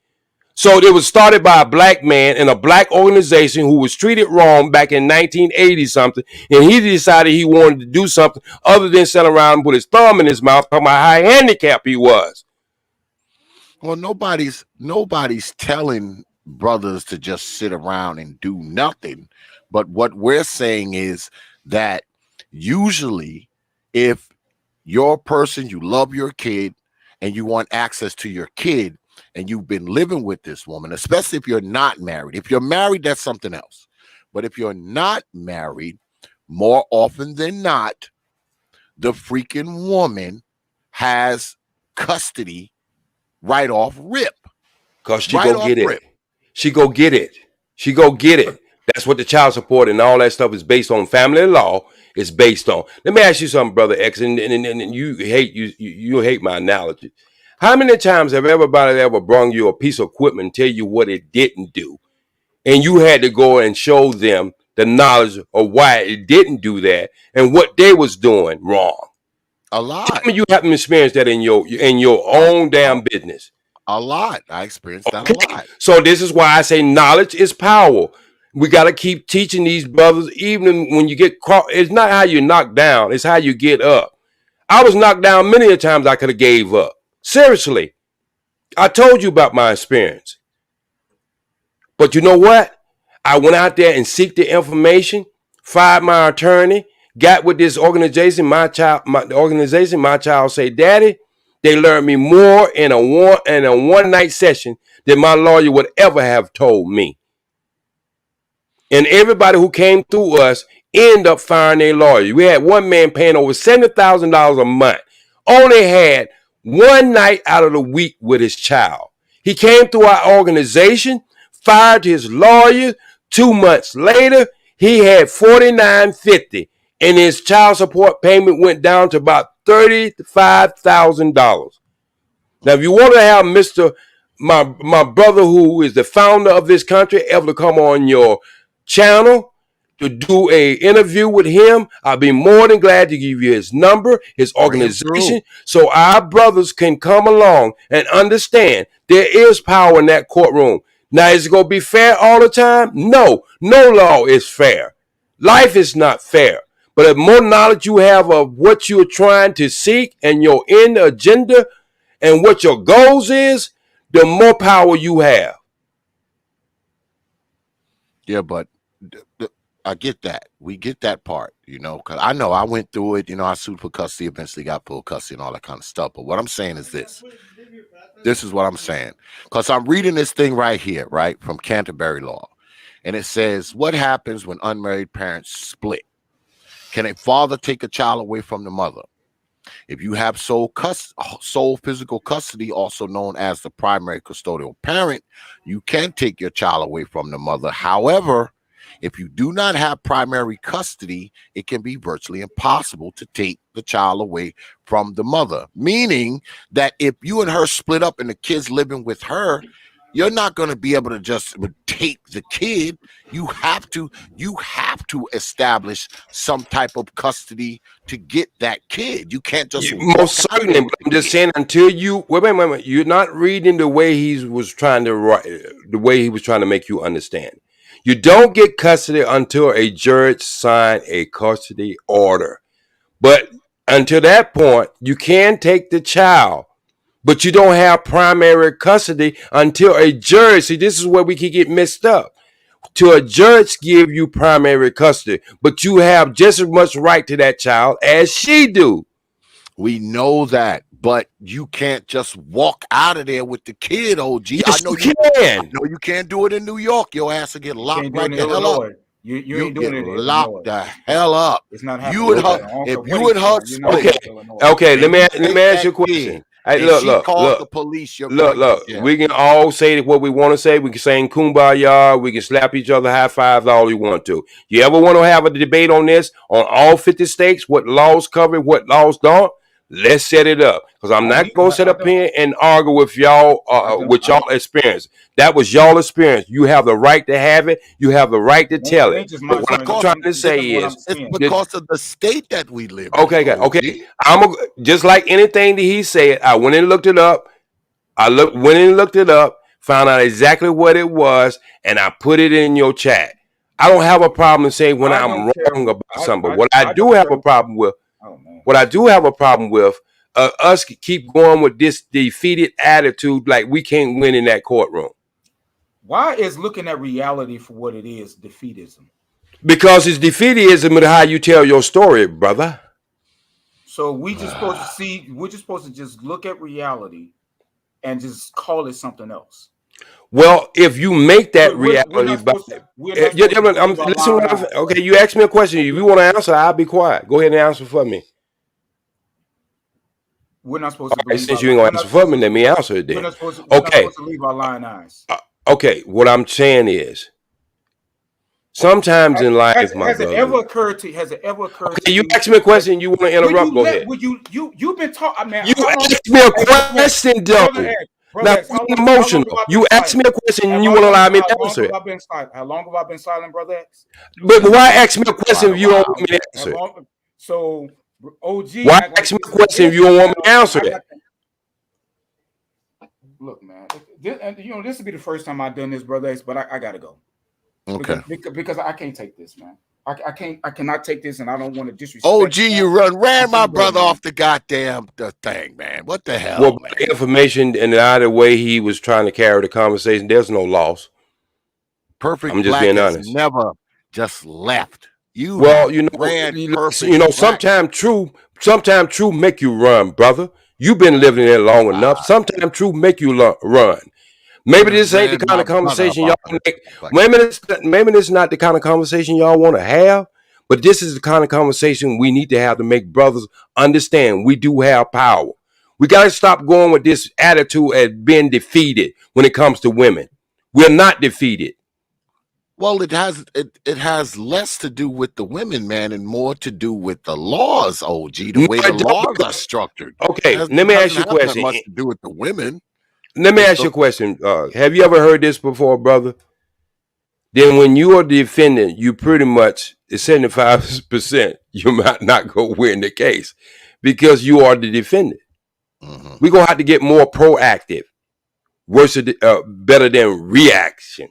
Speaker 5: So it was started by a black man in a black organization who was treated wrong back in 1980 something, and he decided he wanted to do something other than sit around with his thumb in his mouth talking about how handicapped he was.
Speaker 3: Well, nobody's telling brothers to just sit around and do nothing. But what we're saying is that usually if you're a person, you love your kid and you want access to your kid, and you've been living with this woman, especially if you're not married. If you're married, that's something else. But if you're not married, more often than not, the freaking woman has custody right off rip.
Speaker 5: Because she go get it. She go get it. She go get it. That's what the child support and all that stuff is based on. Family law is based on. Let me ask you something, Brother X, and you hate my analogy. How many times have everybody ever brought you a piece of equipment and tell you what it didn't do, and you had to go and show them the knowledge of why it didn't do that and what they was doing wrong?
Speaker 3: A lot.
Speaker 5: Tell me you haven't experienced that in your own damn business.
Speaker 3: A lot. I experienced that a lot.
Speaker 5: So this is why I say knowledge is power. We got to keep teaching these brothers, even when you get caught. It's not how you knock down, it's how you get up. I was knocked down many a times I could have gave up. Seriously. I told you about my experience. But you know what? I went out there and seeked the information, fired my attorney, got with this organization, My Child Say Daddy. They learned me more in a one night session than my lawyer would ever have told me. And everybody who came through us end up firing their lawyer. We had one man paying over $70,000 a month. Only had one night out of the week with his child. He came through our organization, fired his lawyer. 2 months later, he had $49.50, and his child support payment went down to about $35,000. Now, if you want to have my brother, who is the founder of this country, ever to come on your channel to do a interview with him, I'll be more than glad to give you his number, his organization, so our brothers can come along and understand there is power in that courtroom. Now, is it going to be fair all the time? No law is fair. Life is not fair. But the more knowledge you have of what you're trying to seek and your end agenda and what your goals is, the more power you have.
Speaker 3: Yeah, but I get that. We get that part, because I know I went through it. I sued for custody, eventually got full custody and all that kind of stuff. But what I'm saying is this. This is what I'm saying. Because I'm reading this thing right here, right, from Canterbury Law. And it says, what happens when unmarried parents split? Can a father take a child away from the mother? If you have sole physical custody, also known as the primary custodial parent, you can take your child away from the mother. However, if you do not have primary custody, it can be virtually impossible to take the child away from the mother. Meaning that if you and her split up and the kid's living with her, you're not going to be able to just take the kid. You have to establish some type of custody to get that kid. You can't just
Speaker 5: most certainly. But I'm just saying, until you wait. You're not reading the way he was trying to write, the way he was trying to make you understand. You don't get custody until a judge signs a custody order. But until that point, you can take the child. But you don't have primary custody until a judge. See, this is where we can get messed up. Till a judge give you primary custody, but you have just as much right to that child as she do.
Speaker 3: We know that, but you can't just walk out of there with the kid, OG.
Speaker 5: Yes,
Speaker 3: I know
Speaker 5: you can.
Speaker 3: I know you can't do it in New York. Your ass will get locked right the hell up.
Speaker 4: You ain't doing it in
Speaker 3: locked the hell up.
Speaker 4: It's not happening.
Speaker 3: If you and her
Speaker 5: okay. Let me ask you a question. Hey, look.
Speaker 3: The police.
Speaker 5: Look. We can all say what we want to say. We can sing kumbaya. We can slap each other high fives all you want to. You ever want to have a debate on this on all 50 states? What laws cover? What laws don't? Let's set it up, because I'm not going to sit up here and argue with y'all with y'all experience. That was y'all experience. You have the right to have it. You have the right to tell it. But what I'm trying to say is,
Speaker 3: it's because of the state that we live in.
Speaker 5: Okay. Just like anything that he said, I went and looked it up. Found out exactly what it was, and I put it in your chat. I don't have a problem saying when I'm wrong about something. But what I do have a problem with, us keep going with this defeated attitude, like we can't win in that courtroom.
Speaker 4: Why is looking at reality for what it is defeatism?
Speaker 5: Because it's defeatism in how you tell your story, brother.
Speaker 4: So we're just supposed to just look at reality and just call it something else.
Speaker 5: Well, if you make that reality, okay, you asked me a question. If you want to answer, I'll be quiet. Go ahead and answer for me.
Speaker 4: We're not supposed to.
Speaker 5: Since you ain't gonna answer for me, let me answer it then.
Speaker 4: We're not supposed to leave our lying eyes.
Speaker 5: Okay, what I'm saying is, sometimes in life,
Speaker 4: has it ever occurred to you?
Speaker 5: Okay, you asked me a question. You want to interrupt? Go ahead.
Speaker 4: You've been talking, man.
Speaker 5: You asked me a question, though. Now, emotional. You asked me a question and you want to allow me to answer it.
Speaker 4: How long have I been silent, Brother X?
Speaker 5: But why ask me a question if you don't want me to answer it?
Speaker 4: So, OG.
Speaker 5: Why ask me a question if you don't want me to answer it?
Speaker 4: Look, man. This will be the first time I've done this, Brother X, but I got to go.
Speaker 3: Okay.
Speaker 4: Because I can't take this, man. I cannot take this, and I don't want to disrespect.
Speaker 3: OG, you ran my brother off the goddamn thing, man. What the hell?
Speaker 5: Well,
Speaker 3: man?
Speaker 5: Information and either way he was trying to carry the conversation, there's no loss.
Speaker 3: Perfect.
Speaker 5: I'm just being honest.
Speaker 3: Never just left.
Speaker 5: Sometimes truth make you run, brother. You've been living there long enough. Sometimes truth make you run. Maybe this ain't the kind of conversation y'all make. Maybe it's not the kind of conversation y'all want to have. But this is the kind of conversation we need to have to make brothers understand we do have power. We got to stop going with this attitude as being defeated when it comes to women. We're not defeated.
Speaker 3: Well, it has less to do with the women, man, and more to do with the laws, OG, the way the laws are structured.
Speaker 5: Okay, let me ask you a question.
Speaker 3: Much to do with the women.
Speaker 5: Let me ask you a question. Have you ever heard this before, brother? Then when you are the defendant, you pretty much, it's 75%, you might not go win the case because you are the defendant.
Speaker 3: Mm-hmm.
Speaker 5: We're going to have to get more proactive, better than reacted.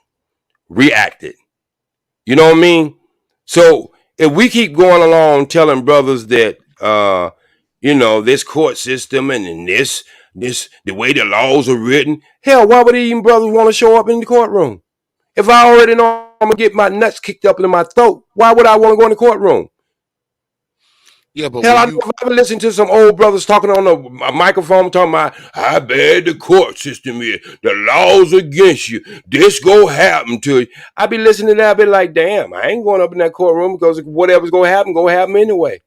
Speaker 5: You know what I mean? So if we keep going along telling brothers that, this court system and this, the way the laws are written, hell, why would even brothers want to show up in the courtroom? If I already know I'm going to get my nuts kicked up in my throat, why would I want to go in the courtroom?
Speaker 3: Yeah, but
Speaker 5: hell, I've ever listened to some old brothers talking on a microphone talking about how bad the court system is. The laws against you. This go happen to you. I be listening to that, I be like, damn, I ain't going up in that courtroom because whatever's going to happen anyway.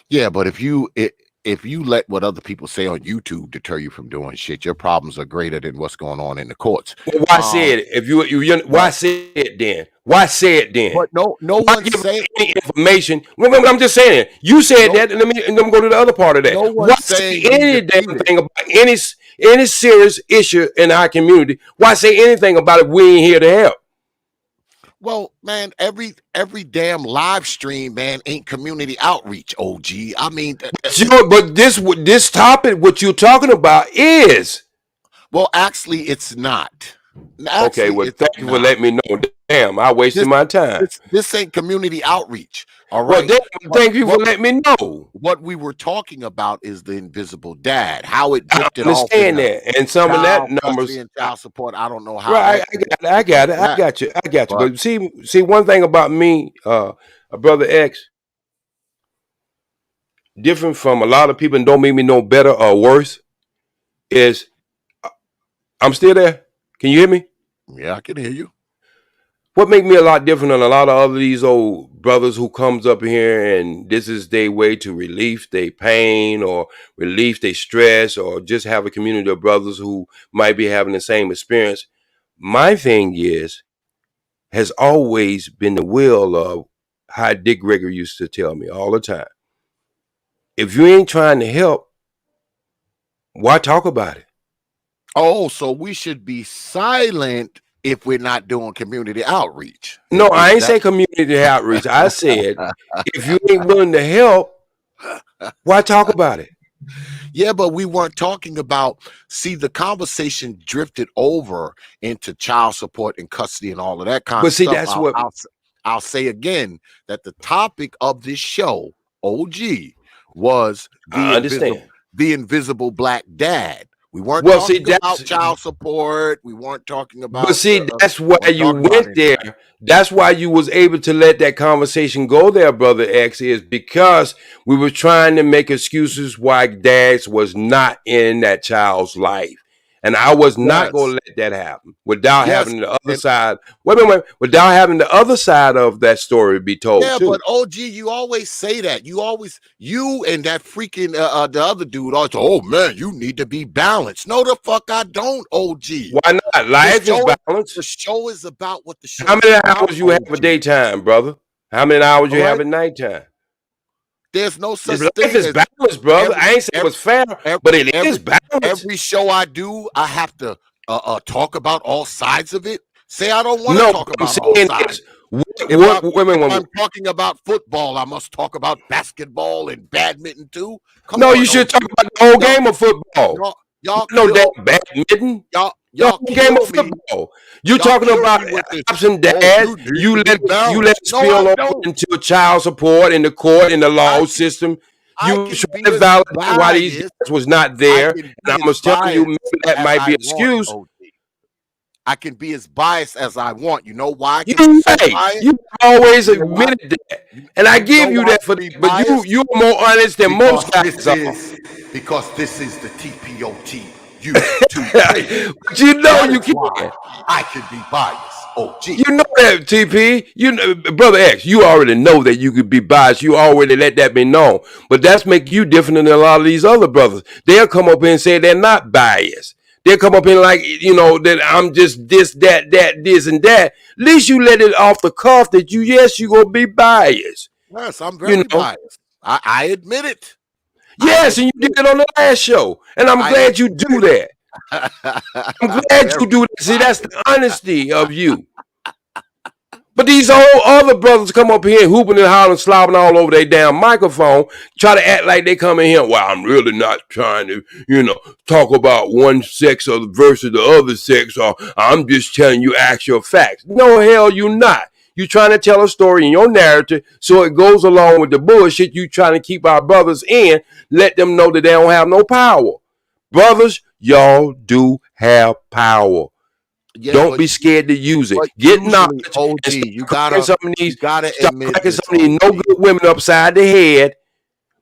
Speaker 3: Yeah, but if you let what other people say on YouTube deter you from doing shit, your problems are greater than what's going on in the courts.
Speaker 5: Well, why say it? If you why say it then? Why say it then?
Speaker 3: But no one saying
Speaker 5: any information. I'm just saying. You said that, and let me go to the other part of that. Why say any damn thing about any serious issue in our community? Why say anything about it? We ain't here to help.
Speaker 3: Well, man, every damn live stream, man, ain't community outreach, OG. I mean,
Speaker 5: but this topic, what you're talking about, is.
Speaker 3: Well, actually, it's not.
Speaker 5: Okay, well, thank you for letting me know. Damn, I wasted my time.
Speaker 3: This ain't community outreach. All right.
Speaker 5: Well, thank you for letting me know.
Speaker 3: What we were talking about is the invisible dad, how it drifted off.
Speaker 5: I understand that, and some of that numbers
Speaker 3: and child support. I don't know how.
Speaker 5: Right, I got it. I got you. But see, one thing about me, brother X, different from a lot of people, and don't make me no better or worse, is I'm still there. Can you hear me?
Speaker 3: Yeah, I can hear you.
Speaker 5: What make me a lot different than a lot of other these old brothers who comes up here and this is their way to relieve their pain or relieve their stress or just have a community of brothers who might be having the same experience. My thing has always been the will of how Dick Gregory used to tell me all the time. If you ain't trying to help, why talk about it?
Speaker 3: Oh, so we should be silent if we're not doing community outreach.
Speaker 5: No, I ain't say community outreach. I said, if you ain't willing to help, why talk about it?
Speaker 3: Yeah, but we weren't talking about, the conversation drifted over into child support and custody and all of that kind of stuff.
Speaker 5: But see, that's what
Speaker 3: I'll say again, that the topic of this show, OG, was the invisible black dad. We weren't talking about child support. We weren't talking about.
Speaker 5: But see, that's why you went there. That's why you was able to let that conversation go there, Brother X, is because we were trying to make excuses why dads was not in that child's life. And I was not going to let that happen without having the other side. Wait. Without having the other side of that story be told.
Speaker 3: Yeah,
Speaker 5: too.
Speaker 3: But OG, you always say that. You and that freaking the other dude always, oh man, you need to be balanced. No, the fuck I don't, OG.
Speaker 5: Why not? Life is balanced.
Speaker 3: The show is about what the show.
Speaker 5: How many hours you have a daytime, brother? How many hours you have at nighttime?
Speaker 3: There's no such
Speaker 5: thing.
Speaker 3: Life
Speaker 5: is balanced, brother. I ain't saying it was fair, but it is balanced.
Speaker 3: Every show I do, I have to talk about all sides of it. Say I don't want to talk about all sides. If I'm talking about football, I must talk about basketball and badminton too.
Speaker 5: You should talk about the whole game of football.
Speaker 3: Y'all
Speaker 5: that badminton.
Speaker 3: Y'all
Speaker 5: game of football. You talking about ups and downs. You let it spill over into child support in the court, in the law system. You trying to validate why these guys was not there. And I was telling you, maybe that might be an excuse.
Speaker 3: I can be as biased as I want. You know why?
Speaker 5: You always admitted that, and I give you that for. But you're more honest than most guys are.
Speaker 3: Because this is the T.P.O.T. YouTube.
Speaker 5: But you know you can't.
Speaker 3: I can be biased. Oh, gee.
Speaker 5: You know that, TP. You know, brother X. You already know that you could be biased. You already let that be known. But that's make you different than a lot of these other brothers. They'll come up here and say they're not biased. They'll come up here like, you know, that I'm just this, that, this, and that. At least you let it off the cuff that you gonna be biased.
Speaker 3: Yes, I'm very biased. I admit it.
Speaker 5: Yes, and you did it on the last show, and I'm glad you do that. I'm glad you do that. See, that's the honesty of you. But these old other brothers come up here hooping and hollering, slobbing all over their damn microphone, try to act like they come in here. Well, I'm really not trying to, you know, talk about one sex or versus the other sex, or I'm just telling you actual facts. No, hell, you not. You trying to tell a story in your narrative so it goes along with the bullshit you trying to keep our brothers in, let them know that they don't have no power. Brothers, y'all do have power. Yeah, don't be scared to use it. Get knowledge.
Speaker 3: OG, you gotta
Speaker 5: some of these,
Speaker 3: stop cracking
Speaker 5: some of these no good women upside the head,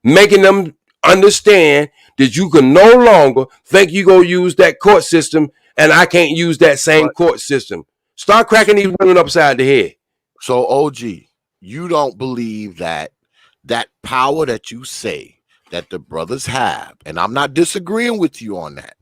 Speaker 5: making them understand that you can no longer think you gonna use that court system and I can't use that same court system. Start cracking these women upside the head.
Speaker 3: So OG, you don't believe that power that you say that the brothers have, and I'm not disagreeing with you on that.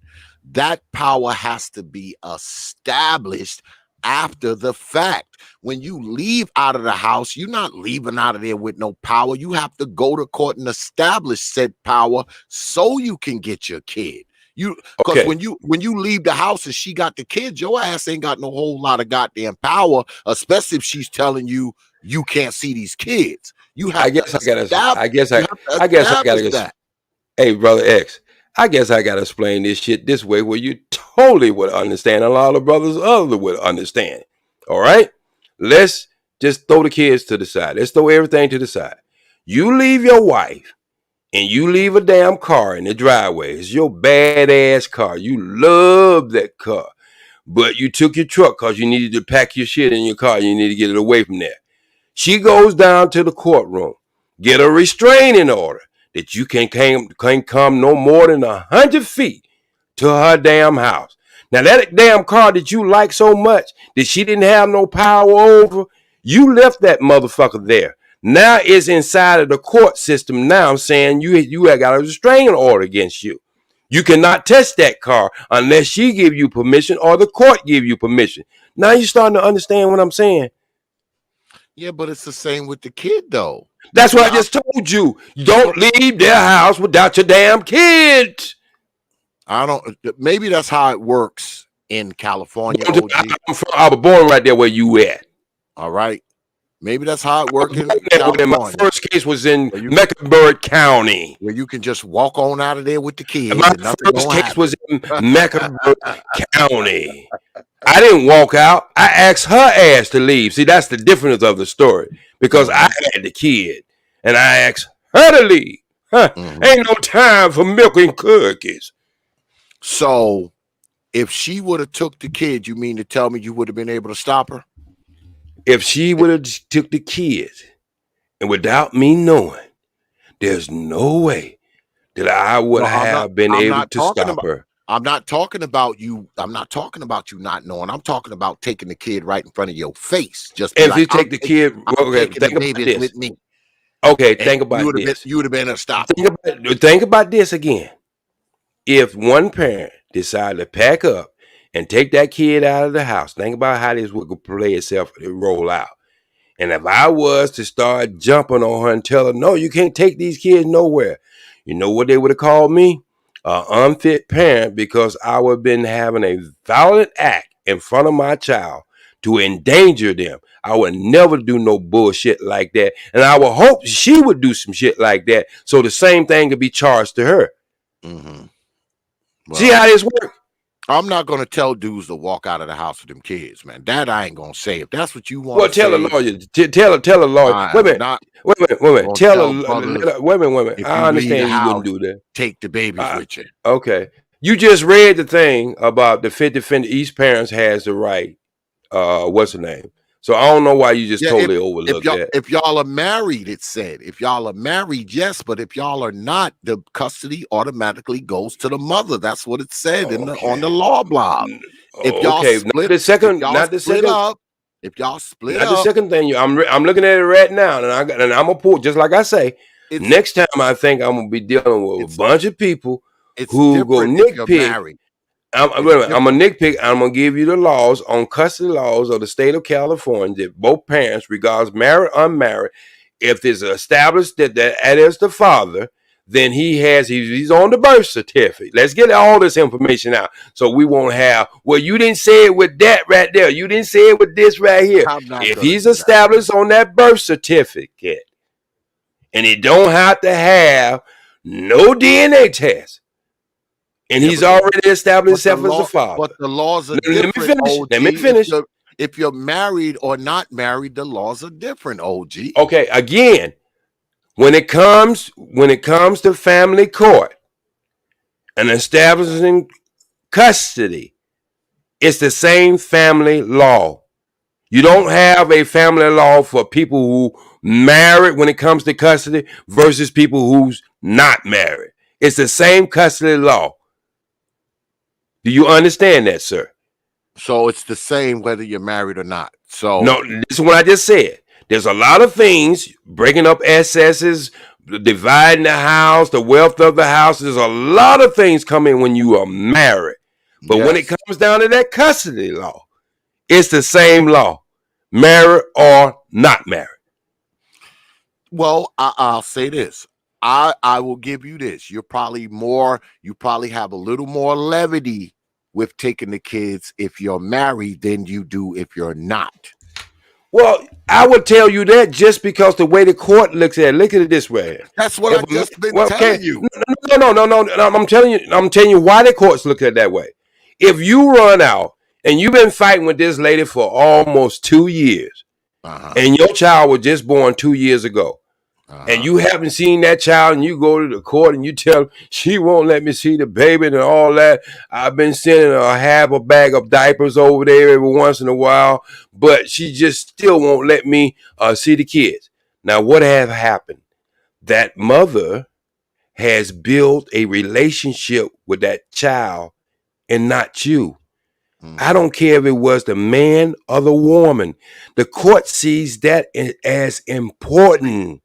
Speaker 3: That power has to be established after the fact. When you leave out of the house, you're not leaving out of there with no power. You have to go to court and establish said power so you can get your kid. Because when you leave the house and she got the kids, your ass ain't got no whole lot of goddamn power, especially if she's telling you you can't see these kids. You have
Speaker 5: I guess I gotta. Hey, brother X. I guess I gotta explain this shit this way where you totally would understand. A lot of brothers other would understand. All right? Let's just throw the kids to the side. Let's throw everything to the side. You leave your wife and you leave a damn car in the driveway. It's your badass car. You love that car. But you took your truck because you needed to pack your shit in your car. You need to get it away from there. She goes down to the courtroom, get a restraining order that you can't come no more than 100 feet to her damn house. Now, that damn car that you like so much that she didn't have no power over, you left that motherfucker there. Now it's inside of the court system now saying you have got a restraining order against you. You cannot touch that car unless she give you permission or the court give you permission. Now you're starting to understand what I'm saying.
Speaker 3: Yeah, but it's the same with the kid, though.
Speaker 5: That's what I just told you. You don't leave their house without your damn kids.
Speaker 3: Maybe that's how it works in California.
Speaker 5: I was born right there where you at.
Speaker 3: All right. Maybe that's how it works in California.
Speaker 5: My first case was in Mecklenburg County.
Speaker 3: Where you can just walk on out of there with the kids.
Speaker 5: My first case was in Mecklenburg County. I didn't walk out. I asked her ass to leave. See, that's the difference of the story. Because I had the kid. And I asked her to leave. Ain't no time for milk and cookies.
Speaker 3: So, if she would have took the kid, you mean to tell me you would have been able to stop her?
Speaker 5: If she would have took the kids, and without me knowing, there's no way that I would have been able to stop her.
Speaker 3: I'm not talking about you. I'm not talking about you not knowing. I'm talking about taking the kid right in front of your face. Just
Speaker 5: if you take the kid, think about this. With me. Okay, think about this.
Speaker 3: You would have been a stop.
Speaker 5: Think about this again. If one parent decided to pack up and take that kid out of the house, think about how this would play itself and roll out. And if I was to start jumping on her and tell her, no, you can't take these kids nowhere, you know what they would have called me? An unfit parent, because I would have been having a violent act in front of my child to endanger them. I would never do no bullshit like that. And I would hope she would do some shit like that so the same thing could be charged to her.
Speaker 3: Mm-hmm.
Speaker 5: Well, see how this works?
Speaker 3: I'm not going to tell dudes to walk out of the house with them kids, man. That I ain't going to say. If that's what you want
Speaker 5: to say. Well, tell a lawyer. Tell a lawyer. Wait a minute. Tell a women. I understand you wouldn't do that.
Speaker 3: Take the babies with you.
Speaker 5: Okay. You just read the thing about the fit defender. Each parent has the right. What's the name? So I don't know why you just totally overlooked that.
Speaker 3: If y'all are married, it said. If y'all are married, yes, but if y'all are not, the custody automatically goes to the mother. That's what it said on the law blog. If y'all split, If y'all split
Speaker 5: Not the
Speaker 3: up,
Speaker 5: second thing. I'm looking at it right now, and I'm gonna pull, just like I say.
Speaker 3: it's
Speaker 5: Next time, I think I'm gonna be dealing with a
Speaker 3: it's
Speaker 5: bunch of people
Speaker 3: it's
Speaker 5: who go
Speaker 3: different if you're
Speaker 5: nitpick.
Speaker 3: married.
Speaker 5: Wait
Speaker 3: It's
Speaker 5: a minute, I'm a
Speaker 3: different.
Speaker 5: nitpick. I'm gonna give you the laws on custody laws of the state of California that both parents, regardless married or unmarried, if it's established that is the father, then he's on the birth certificate. Let's get all this information out so we won't have, well, you didn't say it with that right there. You didn't say it with this right here.
Speaker 3: I'm not
Speaker 5: If
Speaker 3: gonna
Speaker 5: he's
Speaker 3: do that.
Speaker 5: established on that birth certificate and he don't have to have no DNA test, and
Speaker 3: Yeah,
Speaker 5: he's already established
Speaker 3: but the
Speaker 5: himself as a
Speaker 3: law,
Speaker 5: father.
Speaker 3: but the laws are
Speaker 5: Let me
Speaker 3: different,
Speaker 5: finish.
Speaker 3: OG.
Speaker 5: Let me finish.
Speaker 3: If you're married or not married, the laws are different, OG.
Speaker 5: Okay, again, when it comes to family court and establishing custody, it's the same family law. You don't have a family law for people who married when it comes to custody versus people who's not married. It's the same custody law. Do you understand that, sir?
Speaker 3: So it's the same whether you're married or not. So
Speaker 5: No, this is what I just said. There's a lot of things, breaking up assets, dividing the house, the wealth of the house. There's a lot of things coming when you are married. But when it
Speaker 3: yes.
Speaker 5: comes down to that custody law, it's the same law, married or not married.
Speaker 3: Well, I'll say this. I will give you this. You probably have a little more levity with taking the kids if you're married than you do if you're not.
Speaker 5: Well, I would tell you that just because the way the court looks at it. Look at it this way.
Speaker 3: That's what I just been telling you.
Speaker 5: No. I'm telling you why the courts look at it that way. If you run out and you've been fighting with this lady for almost 2 years, and your child was just born 2 years ago, and you haven't seen that child, and you go to the court and you tell her she won't let me see the baby and all that. I've been sending her half a bag of diapers over there every once in a while, but she just still won't let me see the kids. Now, what have happened? That mother has built a relationship with that child and not you. I don't care if it was the man or the woman. The court sees that as important.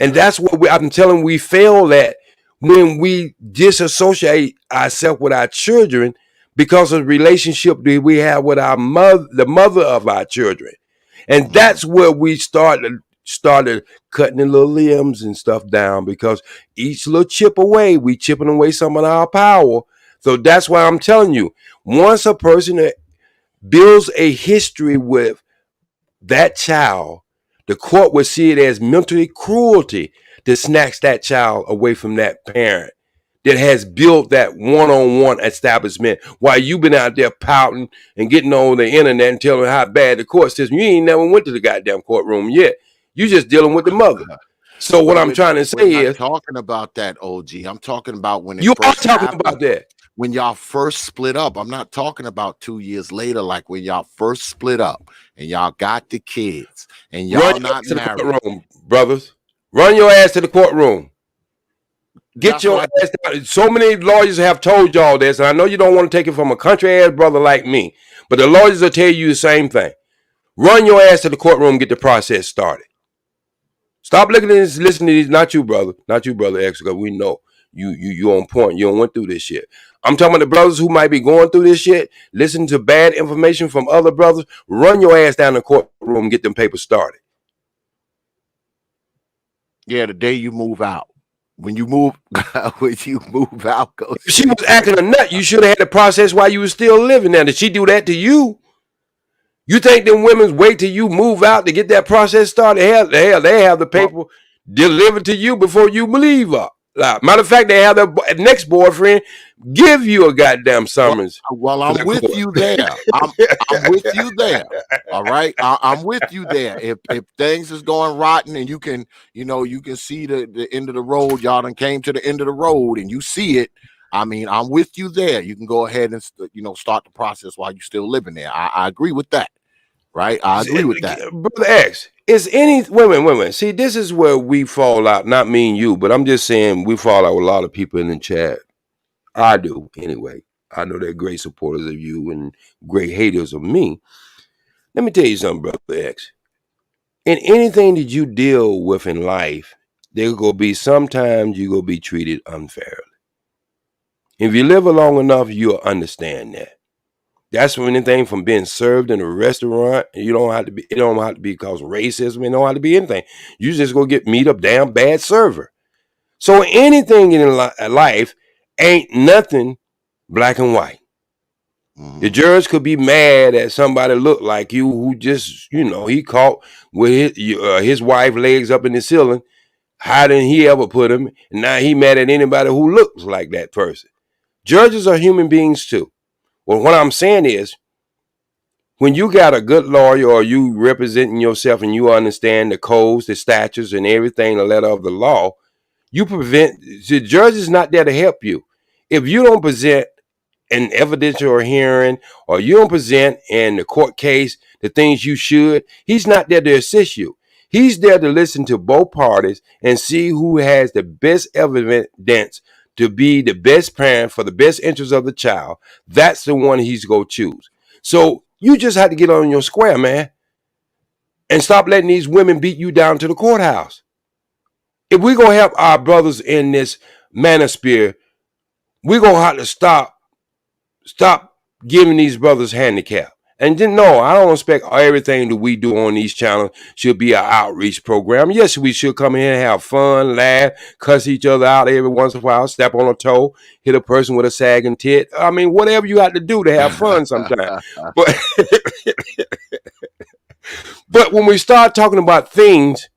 Speaker 5: And that's what I'm telling you, we fail at when we disassociate ourselves with our children because of the relationship that we have with our mother, the mother of our children. And that's where we started cutting the little limbs and stuff down, because each little chip away, we chipping away some of our power. So that's why I'm telling you, once a person builds a history with that child, the court would see it as mentally cruelty to snatch that child away from that parent that has built that one-on-one establishment while you've been out there pouting and getting on the internet and telling how bad the court system. You ain't never went to the goddamn courtroom yet. You just dealing with the mother. So what I'm trying to say
Speaker 3: we're not
Speaker 5: is,
Speaker 3: talking about that, OG. I'm talking about when it
Speaker 5: you are
Speaker 3: first
Speaker 5: talking
Speaker 3: happened,
Speaker 5: about that.
Speaker 3: when y'all first split up. I'm not talking about 2 years later, like when y'all first split up and y'all got the kids and y'all
Speaker 5: Run your
Speaker 3: not
Speaker 5: ass to the
Speaker 3: married.
Speaker 5: courtroom, brothers. Run your ass to the courtroom. Get
Speaker 3: That's
Speaker 5: your
Speaker 3: what I
Speaker 5: ass down. So many lawyers have told y'all this, and I know you don't want to take it from a country ass brother like me, but the lawyers will tell you the same thing. Run your ass to the courtroom, get the process started. Stop looking at this, listening to these. Not you, brother. Not you, brother X, because we know you on point. You don't went through this shit. I'm talking about the brothers who might be going through this shit, listen to bad information from other brothers. Run your ass down to the courtroom and get them papers started.
Speaker 3: Yeah, the day you move out. When you move out, go.
Speaker 5: If she was acting a nut, you should have had the process while you were still living there. Did she do that to you? You think them women wait till you move out to get that process started? Hell, they have the paper delivered to you before you leave up. Like, matter of fact, they have their next boyfriend give you a goddamn summons.
Speaker 3: Well, I'm with you there. I'm with you there. All right, I'm with you there. If things is going rotten and you can see the end of the road, y'all done came to the end of the road and you see it. I mean, I'm with you there. You can go ahead and start the process while you're still living there. I agree with that. Right, I agree with that.
Speaker 5: Brother X, is any women? See, this is where we fall out. Not me and you, but I'm just saying we fall out with a lot of people in the chat. I do anyway. I know they're great supporters of you and great haters of me. Let me tell you something, Brother X. In anything that you deal with in life, there gonna be sometimes you gonna be treated unfairly. If you live long enough, you'll understand that. That's from anything from being served in a restaurant. You don't have to be. It don't have to be because of racism. It don't have to be anything. You just go meet a damn bad server. So anything in life ain't nothing black and white. The judge could be mad at somebody look like you who just, he caught with his wife legs up in the ceiling. How didn't he ever put him? And now he mad at anybody who looks like that person. Judges are human beings too. Well, what I'm saying is, when you got a good lawyer or you representing yourself and you understand the codes, the statutes, and everything, the letter of the law, the judge is not there to help you. If you don't present an evidential hearing or you don't present in the court case the things you should, he's not there to assist you. He's there to listen to both parties and see who has the best evidence to be the best parent for the best interest of the child. That's the one he's going to choose. So you just have to get on your square, man, and stop letting these women beat you down to the courthouse. If we're going to help our brothers in this manosphere, we're going to have to stop giving these brothers handicap. And then, no, I don't expect everything that we do on these channels should be an outreach program. Yes, we should come here and have fun, laugh, cuss each other out every once in a while, step on a toe, hit a person with a sagging tit. I mean, whatever you have to do to have fun sometimes. But when we start talking about things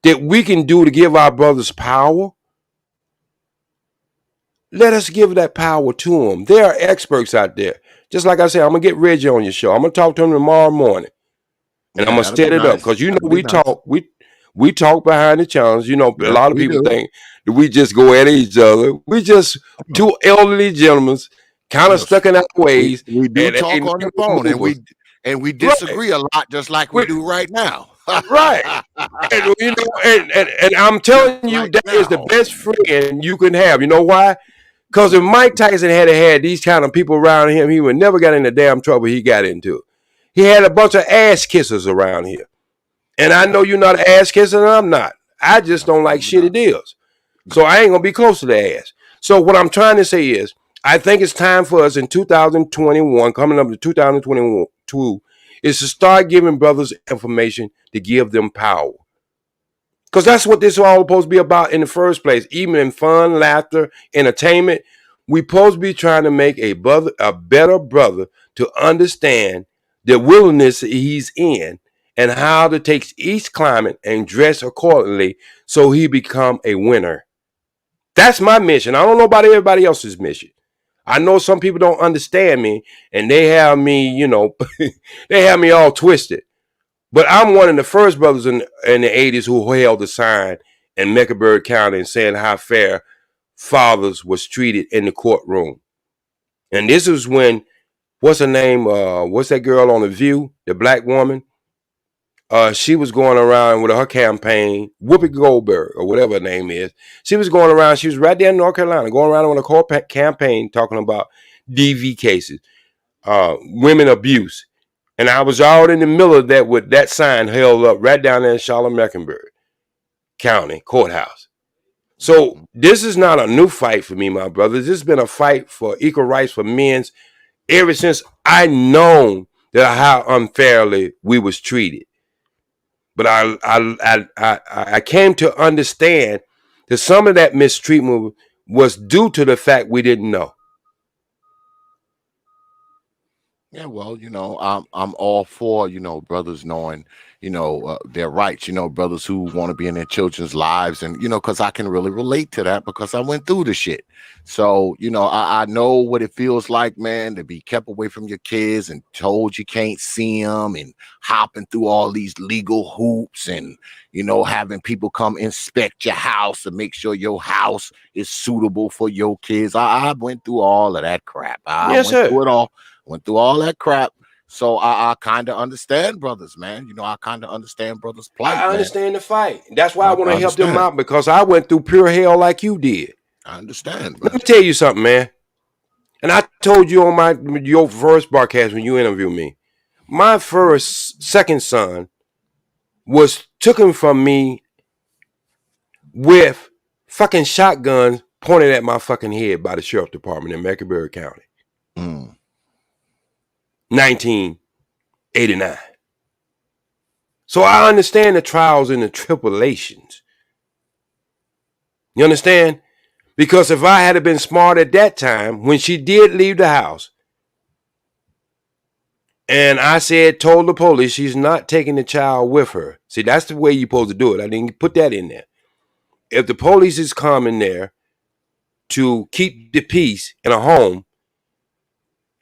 Speaker 5: that we can do to give our brothers power, let us give that power to them. There are experts out there. Just like I said, I'm going to get Reggie on your show. I'm going to talk to him tomorrow morning. And I'm going to set it up. Because, we talk behind the channels. A lot of people think that we just go at each other. We just two elderly gentlemen kind of stuck in our ways.
Speaker 3: We do talk on the phone, and we disagree a lot, just like we do right now.
Speaker 5: Right. And I'm telling you, that is the best friend you can have. You know why? Because if Mike Tyson had these kind of people around him, he would never got in the damn trouble he got into. He had a bunch of ass kissers around here. And I know you're not an ass kisser, and I'm not. I just don't like shitty deals. So I ain't going to be close to the ass. So what I'm trying to say is, I think it's time for us in 2021, coming up to 2022, is to start giving brothers information to give them power. Because that's what this is all supposed to be about in the first place. Even in fun, laughter, entertainment, we're supposed to be trying to make a better brother to understand the wilderness he's in and how to take each climate and dress accordingly so he become a winner. That's my mission. I don't know about everybody else's mission. I know some people don't understand me and they have me, they have me all twisted. But I'm one of the first brothers in the 80s who held the sign in Mecklenburg County and saying how fair fathers was treated in the courtroom. And this was when, what's her name? What's that girl on The View? The black woman? She was going around with her campaign, Whoopi Goldberg, or whatever her name is. She was going around, she was right there in North Carolina, going around with a court campaign talking about DV cases, women abuse. And I was all in the middle of that with that sign held up right down there in Charlotte-Mecklenburg County Courthouse. So this is not a new fight for me, my brothers. This has been a fight for equal rights for men ever since I known that how unfairly we was treated. But I came to understand that some of that mistreatment was due to the fact we didn't know.
Speaker 3: Yeah, well, I'm all for, brothers knowing, their rights, brothers who want to be in their children's lives. And, because I can really relate to that because I went through the shit. So, I know what it feels like, man, to be kept away from your kids and told you can't see them and hopping through all these legal hoops and, having people come inspect your house to make sure your house is suitable for your kids. I went through all of that crap. Through it all. Went through all that crap. So I kind of understand brothers, man. I kind of understand brothers' plight.
Speaker 5: I understand the fight. That's why I want to help them out, because I went through pure hell like you did.
Speaker 3: I understand,
Speaker 5: brother. Let me tell you something, man. And I told you on your first broadcast when you interviewed me, my second son was taken from me with fucking shotguns pointed at my fucking head by the sheriff department in Mecklenburg County. 1989. So I understand the trials and the tribulations. You understand? Because if I had been smart at that time, when she did leave the house, and I told the police she's not taking the child with her. See, that's the way you're supposed to do it. I didn't put that in there. If the police is coming there to keep the peace in a home,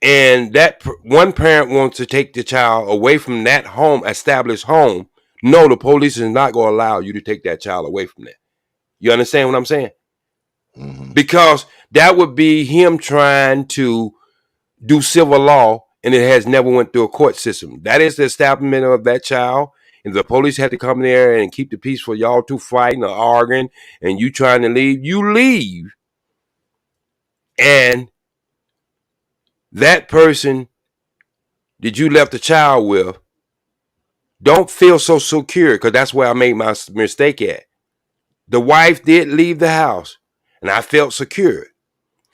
Speaker 5: and that one parent wants to take the child away from that home, established home, no, the police is not going to allow you to take that child away from that. You understand what I'm saying? Mm-hmm. Because that would be him trying to do civil law, and it has never went through a court system. That is the establishment of that child. And the police had to come there and keep the peace for y'all two fighting or arguing, and you trying to leave. You leave, and that person that you left the child with don't feel so secure, because that's where I made my mistake at. The wife did leave the house, and I felt secure.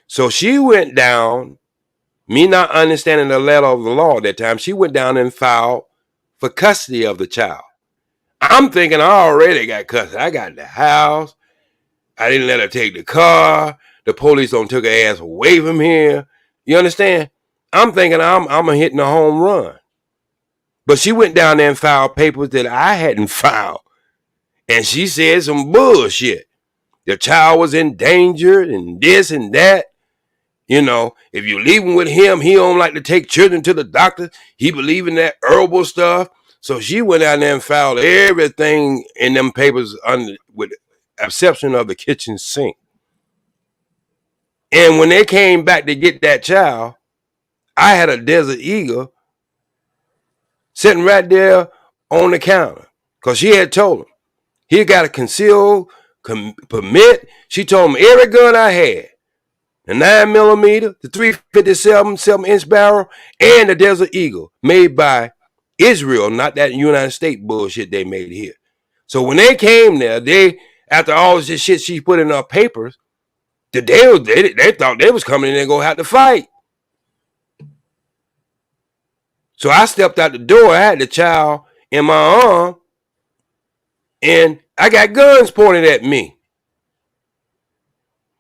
Speaker 5: So she went down, me not understanding the letter of the law at that time, she went down and filed for custody of the child. I'm thinking I already got custody. I got the house. I didn't let her take the car. The police don't took her ass away from here. You understand? I'm thinking I'm hitting a home run. But she went down there and filed papers that I hadn't filed. And she said some bullshit. The child was endangered and this and that. You know, if you leaving with him, he don't like to take children to the doctor. He believe in that herbal stuff. So she went out there and filed everything in them papers with exception of the kitchen sink. And when they came back to get that child, I had a Desert Eagle sitting right there on the counter, because she had told him he got a concealed permit. She told him every gun I had, the 9mm, the 357 7-inch barrel, and the Desert Eagle, made by Israel, not that United States bullshit they made here. So when they came there, after all this shit she put in her papers, they thought they was coming in there and go have to fight. So I stepped out the door. I had the child in my arm, and I got guns pointed at me.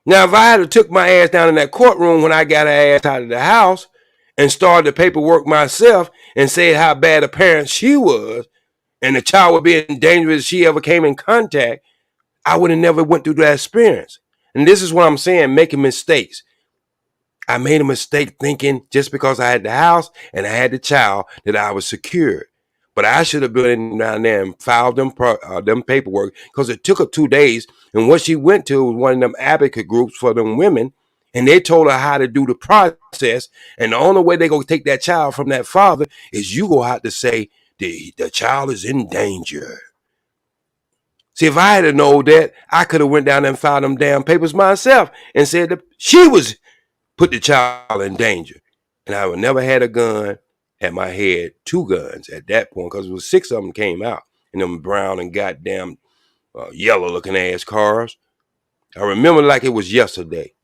Speaker 5: Now, if I had took my ass down in that courtroom when I got her ass out of the house and started the paperwork myself and said how bad a parent she was, and the child would be in danger if she ever came in contact, I would have never went through that experience. And this is what I'm saying, making mistakes. I made a mistake thinking just because I had the house and I had the child that I was secure. But I should have been down there and filed them paperwork, because it took her 2 days. And what she went to was one of them advocate groups for them women. And they told her how to do the process. And the only way they going to take that child from that father is you go out to say the child is in danger. See, if I had known that, I could have went down there and filed them damn papers myself and said that she was put the child in danger. And I would never had a gun at my head, 2 guns at that point, because it was 6 of them came out in them brown and goddamn yellow looking ass cars. I remember like it was yesterday.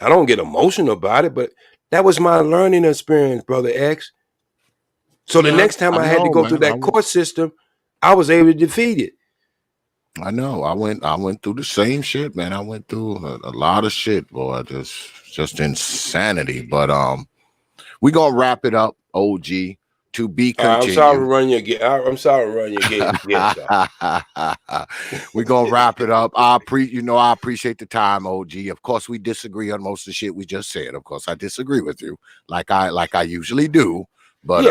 Speaker 5: I don't get emotional about it, but that was my learning experience, Brother X. So the next time I had to go through that court system, I was able to defeat it.
Speaker 3: I know. I went through the same shit, man. I went through a lot of shit, boy. Just insanity. But we gonna wrap it up, OG. To be continued.
Speaker 5: I'm sorry to run your game.
Speaker 3: We're gonna wrap it up. I appreciate the time, OG. Of course, we disagree on most of the shit we just said. Of course, I disagree with you, like I usually do. But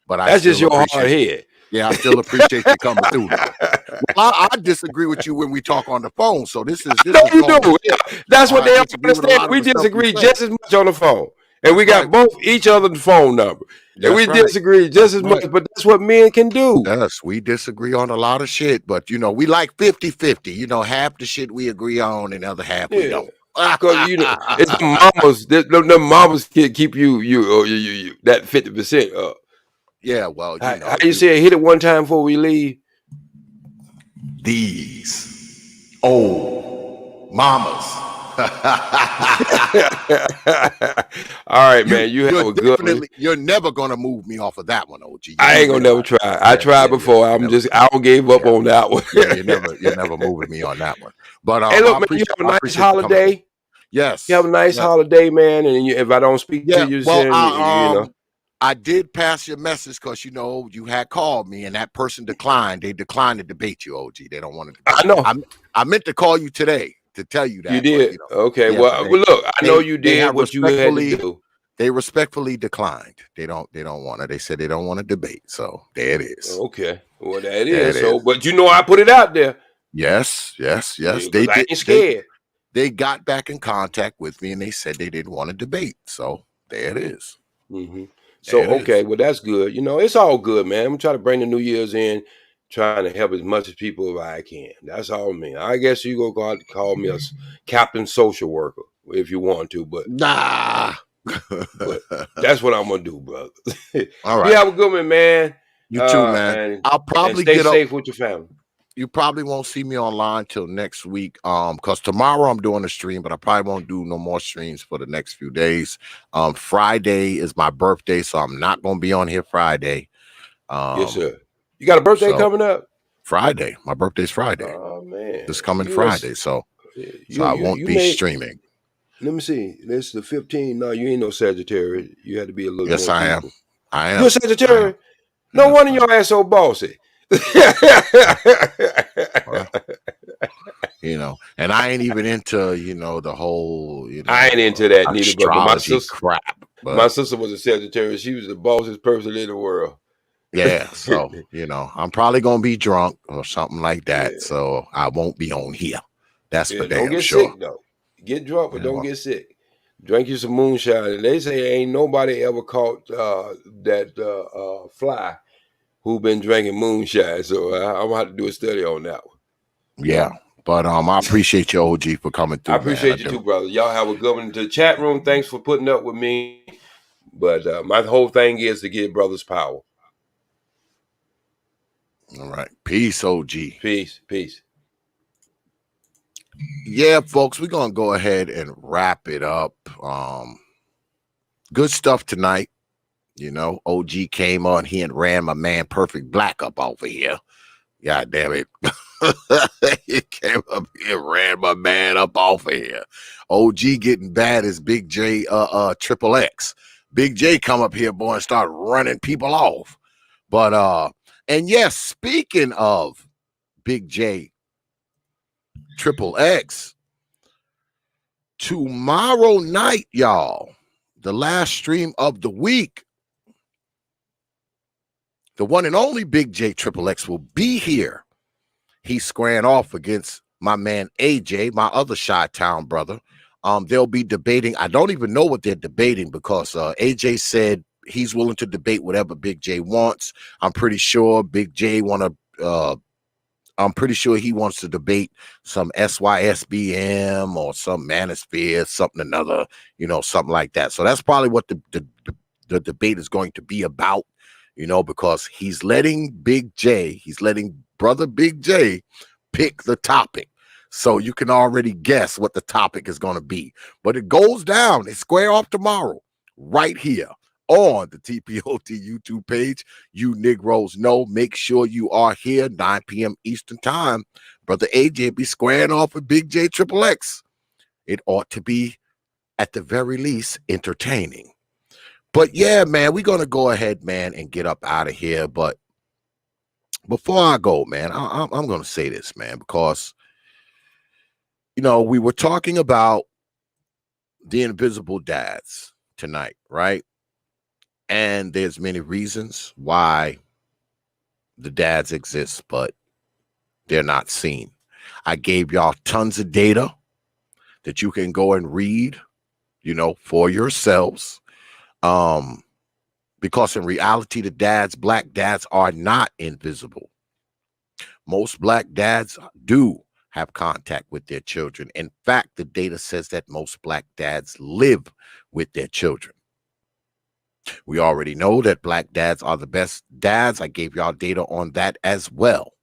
Speaker 5: that's just your hard head.
Speaker 3: Yeah, I still appreciate you coming through. Well, I disagree with you when we talk on the phone. So this is
Speaker 5: you do. That's what they understand. We disagree just as much on the phone, and we got both each other's phone number, and we disagree just as much. But that's what men can do.
Speaker 3: Yes, we disagree on a lot of shit, but we like 50-50. Half the shit we agree on, and the other half we don't.
Speaker 5: Because it's the mamas. The mamas can keep you that 50% up.
Speaker 3: Yeah, well, you know,
Speaker 5: How you say hit it one time before we leave?
Speaker 3: these old mamas.
Speaker 5: All right, man. You have a good one.
Speaker 3: You're never gonna move me off of that one, OG. You
Speaker 5: I
Speaker 3: do
Speaker 5: ain't gonna never
Speaker 3: realize
Speaker 5: try.
Speaker 3: that.
Speaker 5: I tried before. I don't give up
Speaker 3: Yeah,
Speaker 5: on that one.
Speaker 3: yeah, you're never moving me on that one. But
Speaker 5: Hey,
Speaker 3: I
Speaker 5: look, man. You have a nice
Speaker 3: appreciate you coming through.
Speaker 5: holiday. You have a
Speaker 3: Yes,
Speaker 5: nice
Speaker 3: yes.
Speaker 5: holiday, man. And if I don't speak to
Speaker 3: Yeah,
Speaker 5: you
Speaker 3: well,
Speaker 5: soon, you know.
Speaker 3: I did pass your message because you know you had called me and that person declined. They declined to debate you, OG. They don't want to debate.
Speaker 5: I know
Speaker 3: I meant to call you today to tell you
Speaker 5: you
Speaker 3: that, but
Speaker 5: did.
Speaker 3: you know,
Speaker 5: Okay.
Speaker 3: yeah, but
Speaker 5: Well, look, I know you
Speaker 3: they
Speaker 5: did
Speaker 3: have
Speaker 5: what you had to do.
Speaker 3: they respectfully declined. They don't want to. They said they don't want to debate. So there it is.
Speaker 5: Okay. Well, that
Speaker 3: There it
Speaker 5: is. So,
Speaker 3: is.
Speaker 5: but you know, I put it out there.
Speaker 3: Yes, yes, yes. They
Speaker 5: Because I
Speaker 3: did.
Speaker 5: ain't scared.
Speaker 3: They got back in contact with me and they said they didn't want to debate. So there it is.
Speaker 5: Hmm. So,
Speaker 3: There it
Speaker 5: okay,
Speaker 3: is.
Speaker 5: well, that's good. You know, it's all good, man. I'm trying to bring the New Year's in, trying to help as much as people as I can. That's all me. I guess you go out to call me a captain social worker if you want to,
Speaker 3: Nah.
Speaker 5: but that's what I'm gonna do, brother.
Speaker 3: All
Speaker 5: You
Speaker 3: right.
Speaker 5: have a good one, man.
Speaker 3: You too, man.
Speaker 5: And
Speaker 3: I'll probably
Speaker 5: stay
Speaker 3: get up.
Speaker 5: safe with your family.
Speaker 3: You probably won't see me online till next week. Because tomorrow I'm doing a stream, but I probably won't do no more streams for the next few days. Friday is my birthday, so I'm not gonna be on here Friday.
Speaker 5: Yes, sir. You got a birthday
Speaker 3: So
Speaker 5: coming up?
Speaker 3: Friday, my birthday's Friday.
Speaker 5: Oh man,
Speaker 3: This coming Friday, so I won't
Speaker 5: you
Speaker 3: be
Speaker 5: made.
Speaker 3: streaming.
Speaker 5: Let me see. This is the 15th. No, you ain't no Sagittarius. You had to be a little
Speaker 3: Yes,
Speaker 5: more
Speaker 3: I am.
Speaker 5: people.
Speaker 3: I
Speaker 5: You're a
Speaker 3: am. I am.
Speaker 5: Sagittarius. No
Speaker 3: Yes,
Speaker 5: wonder your ass so bossy.
Speaker 3: well, you know, and I ain't even into, you know, the whole,
Speaker 5: I ain't into that neither, but
Speaker 3: astrology crap.
Speaker 5: my
Speaker 3: But
Speaker 5: sister was a Sagittarius. She was the bossest person in the world.
Speaker 3: yeah, so you know, I'm probably gonna be drunk or something like that.
Speaker 5: Yeah,
Speaker 3: So I won't be on here. That's for
Speaker 5: yeah. Don't
Speaker 3: damn
Speaker 5: get
Speaker 3: sure.
Speaker 5: sick though. Get drunk, but
Speaker 3: Yeah,
Speaker 5: don't
Speaker 3: well,
Speaker 5: get sick. Drink you some moonshine. And they say ain't nobody ever caught that fly who been drinking moonshine. So I'm gonna have to do a study on that one.
Speaker 3: yeah. But I appreciate you, OG, for coming
Speaker 5: I
Speaker 3: through, man. I
Speaker 5: appreciate you too,
Speaker 3: do.
Speaker 5: brother. Y'all have a good one. To the chat room, thanks for putting up with me. But my whole thing is to give brothers power.
Speaker 3: All right. Peace, OG.
Speaker 5: Peace, peace.
Speaker 3: Yeah, folks, we're gonna go ahead and wrap it up. Good stuff tonight. You know, OG came on, he and ran my man Perfect Black up over here. God damn it. He came up here, ran my man up off of here. OG getting bad as Big J Triple X. Big J come up here, boy, and start running people off. But and yes, speaking of Big J Triple X, tomorrow night, y'all, the last stream of the week, the one and only Big J Triple X will be here. He's squaring off against my man AJ, my other Chi-Town brother. They'll be debating. I don't even know what they're debating because AJ said he's willing to debate whatever Big J wants. I'm pretty sure Big J I'm pretty sure he wants to debate some SYSBM or some Manosphere, something another, you know, something like that. So that's probably what the debate is going to be about, you know, because he's letting brother Big J pick the topic. So you can already guess what the topic is going to be. But it goes down. It's square off tomorrow, right here on the T.P.O.T YouTube page. You Negroes know, make sure you are here 9 p.m. Eastern time. Brother AJ be squaring off with Big J Triple X. It ought to be, at the very least, entertaining. But yeah, man, we're going to go ahead, man, and get up out of here. But before I go, man, I'm going to say this, man, because, you know, we were talking about the invisible dads tonight, right? And there's many reasons why the dads exist, but they're not seen. I gave y'all tons of data that you can go and read, you know, for yourselves. Because in reality, black dads are not invisible. Most black dads do have contact with their children. In fact, the data says that most black dads live with their children. We already know that black dads are the best dads. I gave y'all data on that as well.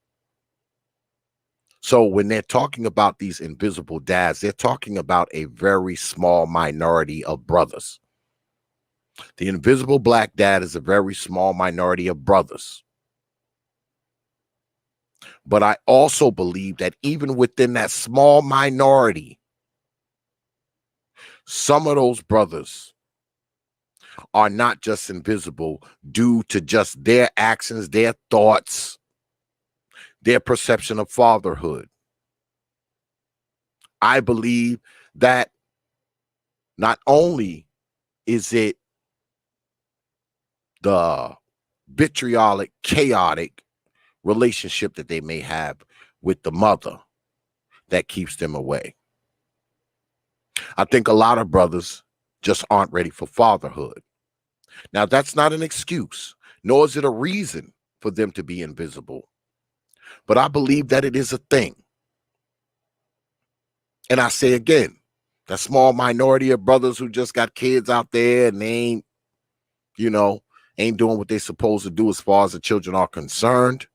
Speaker 3: So when they're talking about these invisible dads, they're talking about a very small minority of brothers. The invisible black dad is a very small minority of brothers. But I also believe that even within that small minority, some of those brothers are not just invisible due to just their actions, their thoughts, their perception of fatherhood. I believe that not only is it the vitriolic, chaotic relationship that they may have with the mother that keeps them away. I think a lot of brothers just aren't ready for fatherhood. Now, that's not an excuse, nor is it a reason for them to be invisible. But I believe that it is a thing. And I say again, that small minority of brothers who just got kids out there and they ain't, ain't doing what they're supposed to do as far as the children are concerned.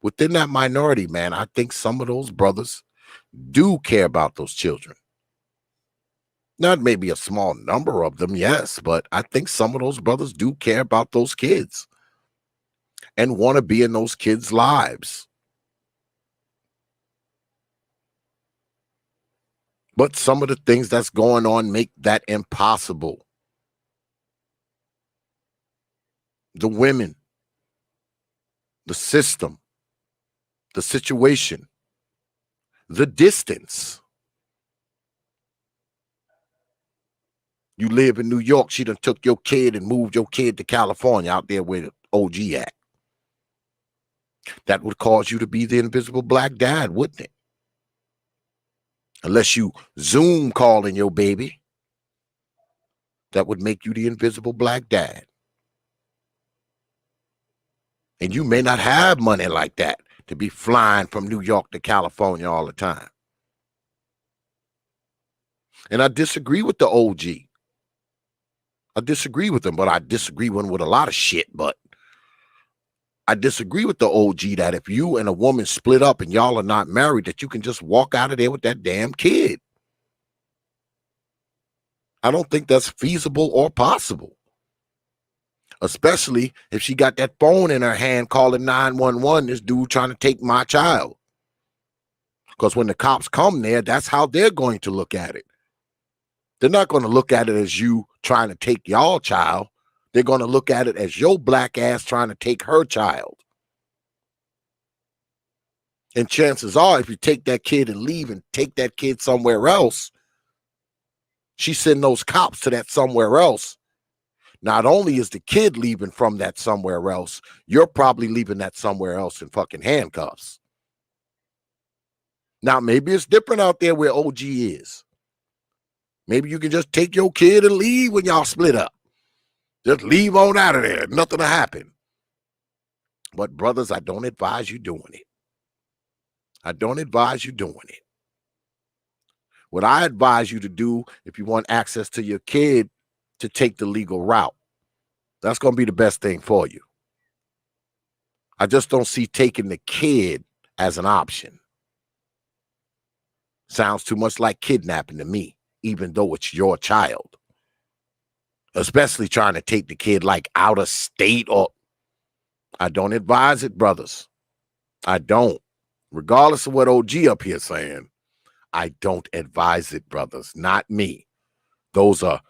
Speaker 3: Within that minority, man, I think some of those brothers do care about those children. Not maybe a small number of them, yes, but I think some of those brothers do care about those kids and want to be in those kids' lives. But some of the things that's going on make that impossible. The women, the system, the situation, the distance. You live in New York, she done took your kid and moved your kid to California out there where the OG at. That would cause you to be the invisible black dad, wouldn't it? Unless you Zoom calling your baby, that would make you the invisible black dad. And you may not have money like that to be flying from New York to California all the time. And I disagree with the OG. I disagree with them, but I disagree with a lot of shit. But I disagree with the OG that if you and a woman split up and y'all are not married, that you can just walk out of there with that damn kid. I don't think that's feasible or possible. Especially if she got that phone in her hand calling 911, this dude trying to take my child. Because when the cops come there, that's how they're going to look at it. They're not going to look at it as you trying to take y'all child. They're going to look at it as your black ass trying to take her child. And chances are, if you take that kid and leave and take that kid somewhere else, she send those cops to that somewhere else. Not only is the kid leaving from that somewhere else, you're probably leaving that somewhere else in fucking handcuffs. Now, maybe it's different out there where OG is. Maybe you can just take your kid and leave when y'all split up. Just leave on out of there. Nothing will happen. But brothers, I don't advise you doing it. I don't advise you doing it. What I advise you to do, if you want access to your kid, to take the legal route. That's going to be the best thing for you. I just don't see taking the kid as an option. Sounds too much like kidnapping to me, even though it's your child. Especially trying to take the kid like out of state or... I don't advise it, brothers. I don't. Regardless of what OG up here saying, I don't advise it, brothers. Not me. Those are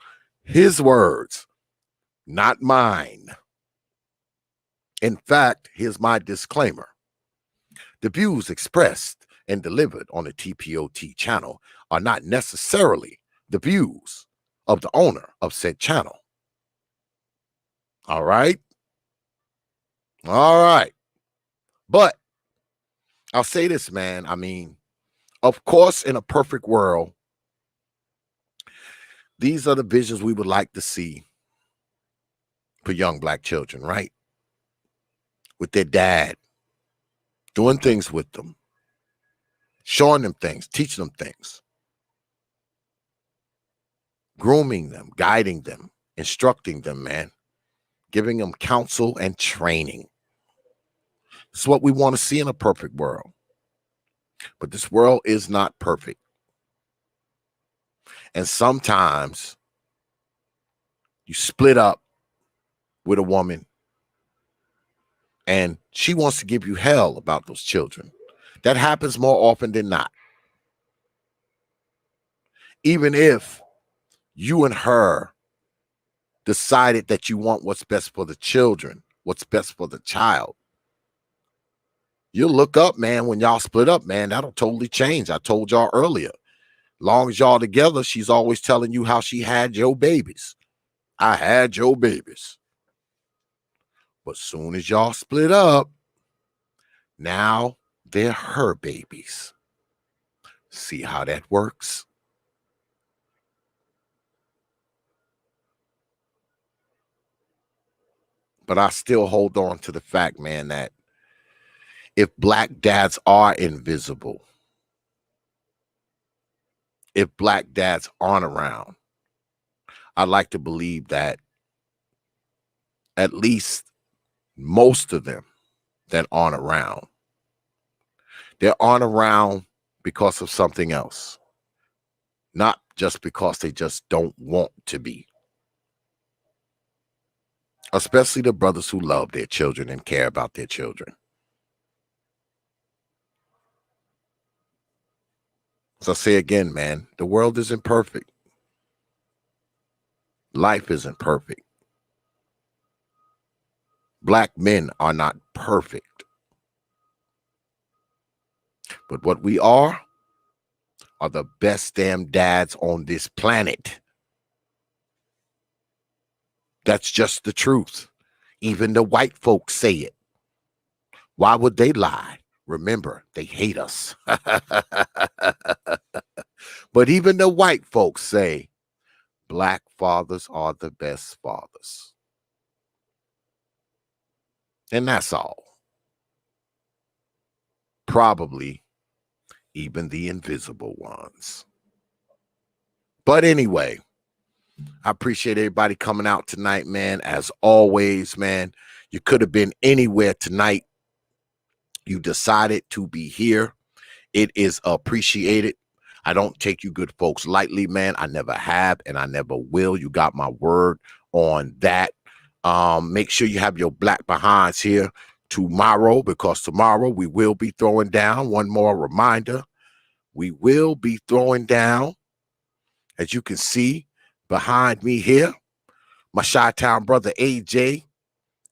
Speaker 3: his words, not mine. In fact, here's my disclaimer. The views expressed and delivered on the T.P.O.T channel are not necessarily the views of the owner of said channel. All right? All right. But I'll say this, man. I mean, of course, in a perfect world, these are the visions we would like to see for young black children, right? With their dad, doing things with them, showing them things, teaching them things, grooming them, guiding them, instructing them, man, giving them counsel and training. It's what we want to see in a perfect world. But this world is not perfect. And sometimes you split up with a woman and she wants to give you hell about those children. That happens more often than not. Even if you and her decided that you want what's best for the children, what's best for the child, you'll look up, man, when y'all split up, man, that'll totally change. I told y'all earlier, long as y'all together, she's always telling you how she had your babies. I had your babies. But soon as y'all split up, now they're her babies. See how that works? But I still hold on to the fact, man, that if black dads are invisible, if black dads aren't around, I'd like to believe that at least most of them that aren't around, they aren't around because of something else, not just because they just don't want to be. Especially the brothers who love their children and care about their children. So I say again, man, the world isn't perfect. Life isn't perfect. Black men are not perfect. But what we are the best damn dads on this planet. That's just the truth. Even the white folks say it. Why would they lie? Remember, they hate us. But even the white folks say black fathers are the best fathers. And that's all. Probably even the invisible ones. But anyway, I appreciate everybody coming out tonight, man. As always, man, you could have been anywhere tonight. You decided to be here. It is appreciated. I don't take you good folks lightly, man. I never have and I never will. You got my word on that. Make sure you have your black behinds here tomorrow, because tomorrow we will be throwing down. One more reminder, we will be throwing down, as you can see behind me here, my Chi-Town brother AJ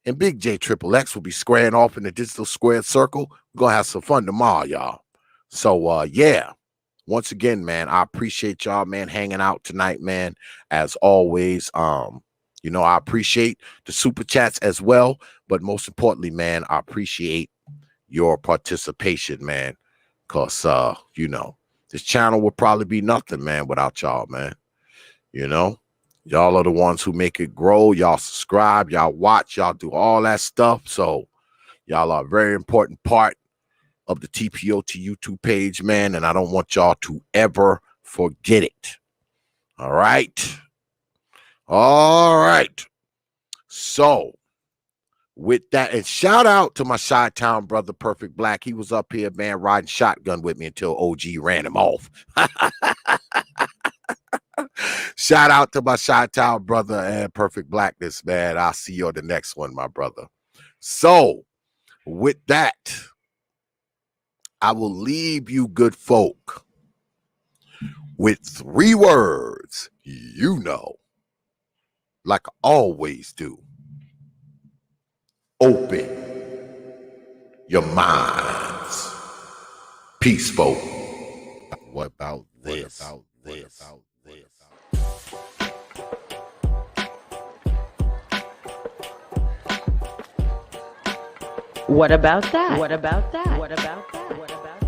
Speaker 3: and Big J Triple X will be squaring off in the digital squared circle. We're going to have some fun tomorrow, y'all. So, yeah. Once again, man, I appreciate y'all, man, hanging out tonight, man. As always, you know, I appreciate the super chats as well. But most importantly, man, I appreciate your participation, man. Because, you know, this channel would probably be nothing, man, without y'all, man. You know, y'all are the ones who make it grow. Y'all subscribe, y'all watch, y'all do all that stuff. So y'all are a very important part of the T.P.O.T YouTube page, man. And I don't want y'all to ever forget it. All right. All right. So with that, and shout out to my Chi-Town brother, Perfect Black. He was up here, man, riding shotgun with me until OG ran him off. Shout out to my Chi-Town brother and Perfect Blackness, man. I'll see you on the next one, my brother. So with that, I will leave you good folk with 3 words, you know, like I always do. Open your minds. Peace, folk.
Speaker 1: What about this?
Speaker 2: What about that? What about that? What about that? What about that?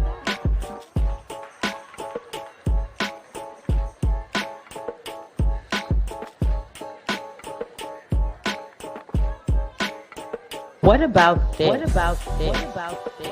Speaker 2: What about this? What about this? What about this?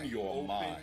Speaker 6: your mind.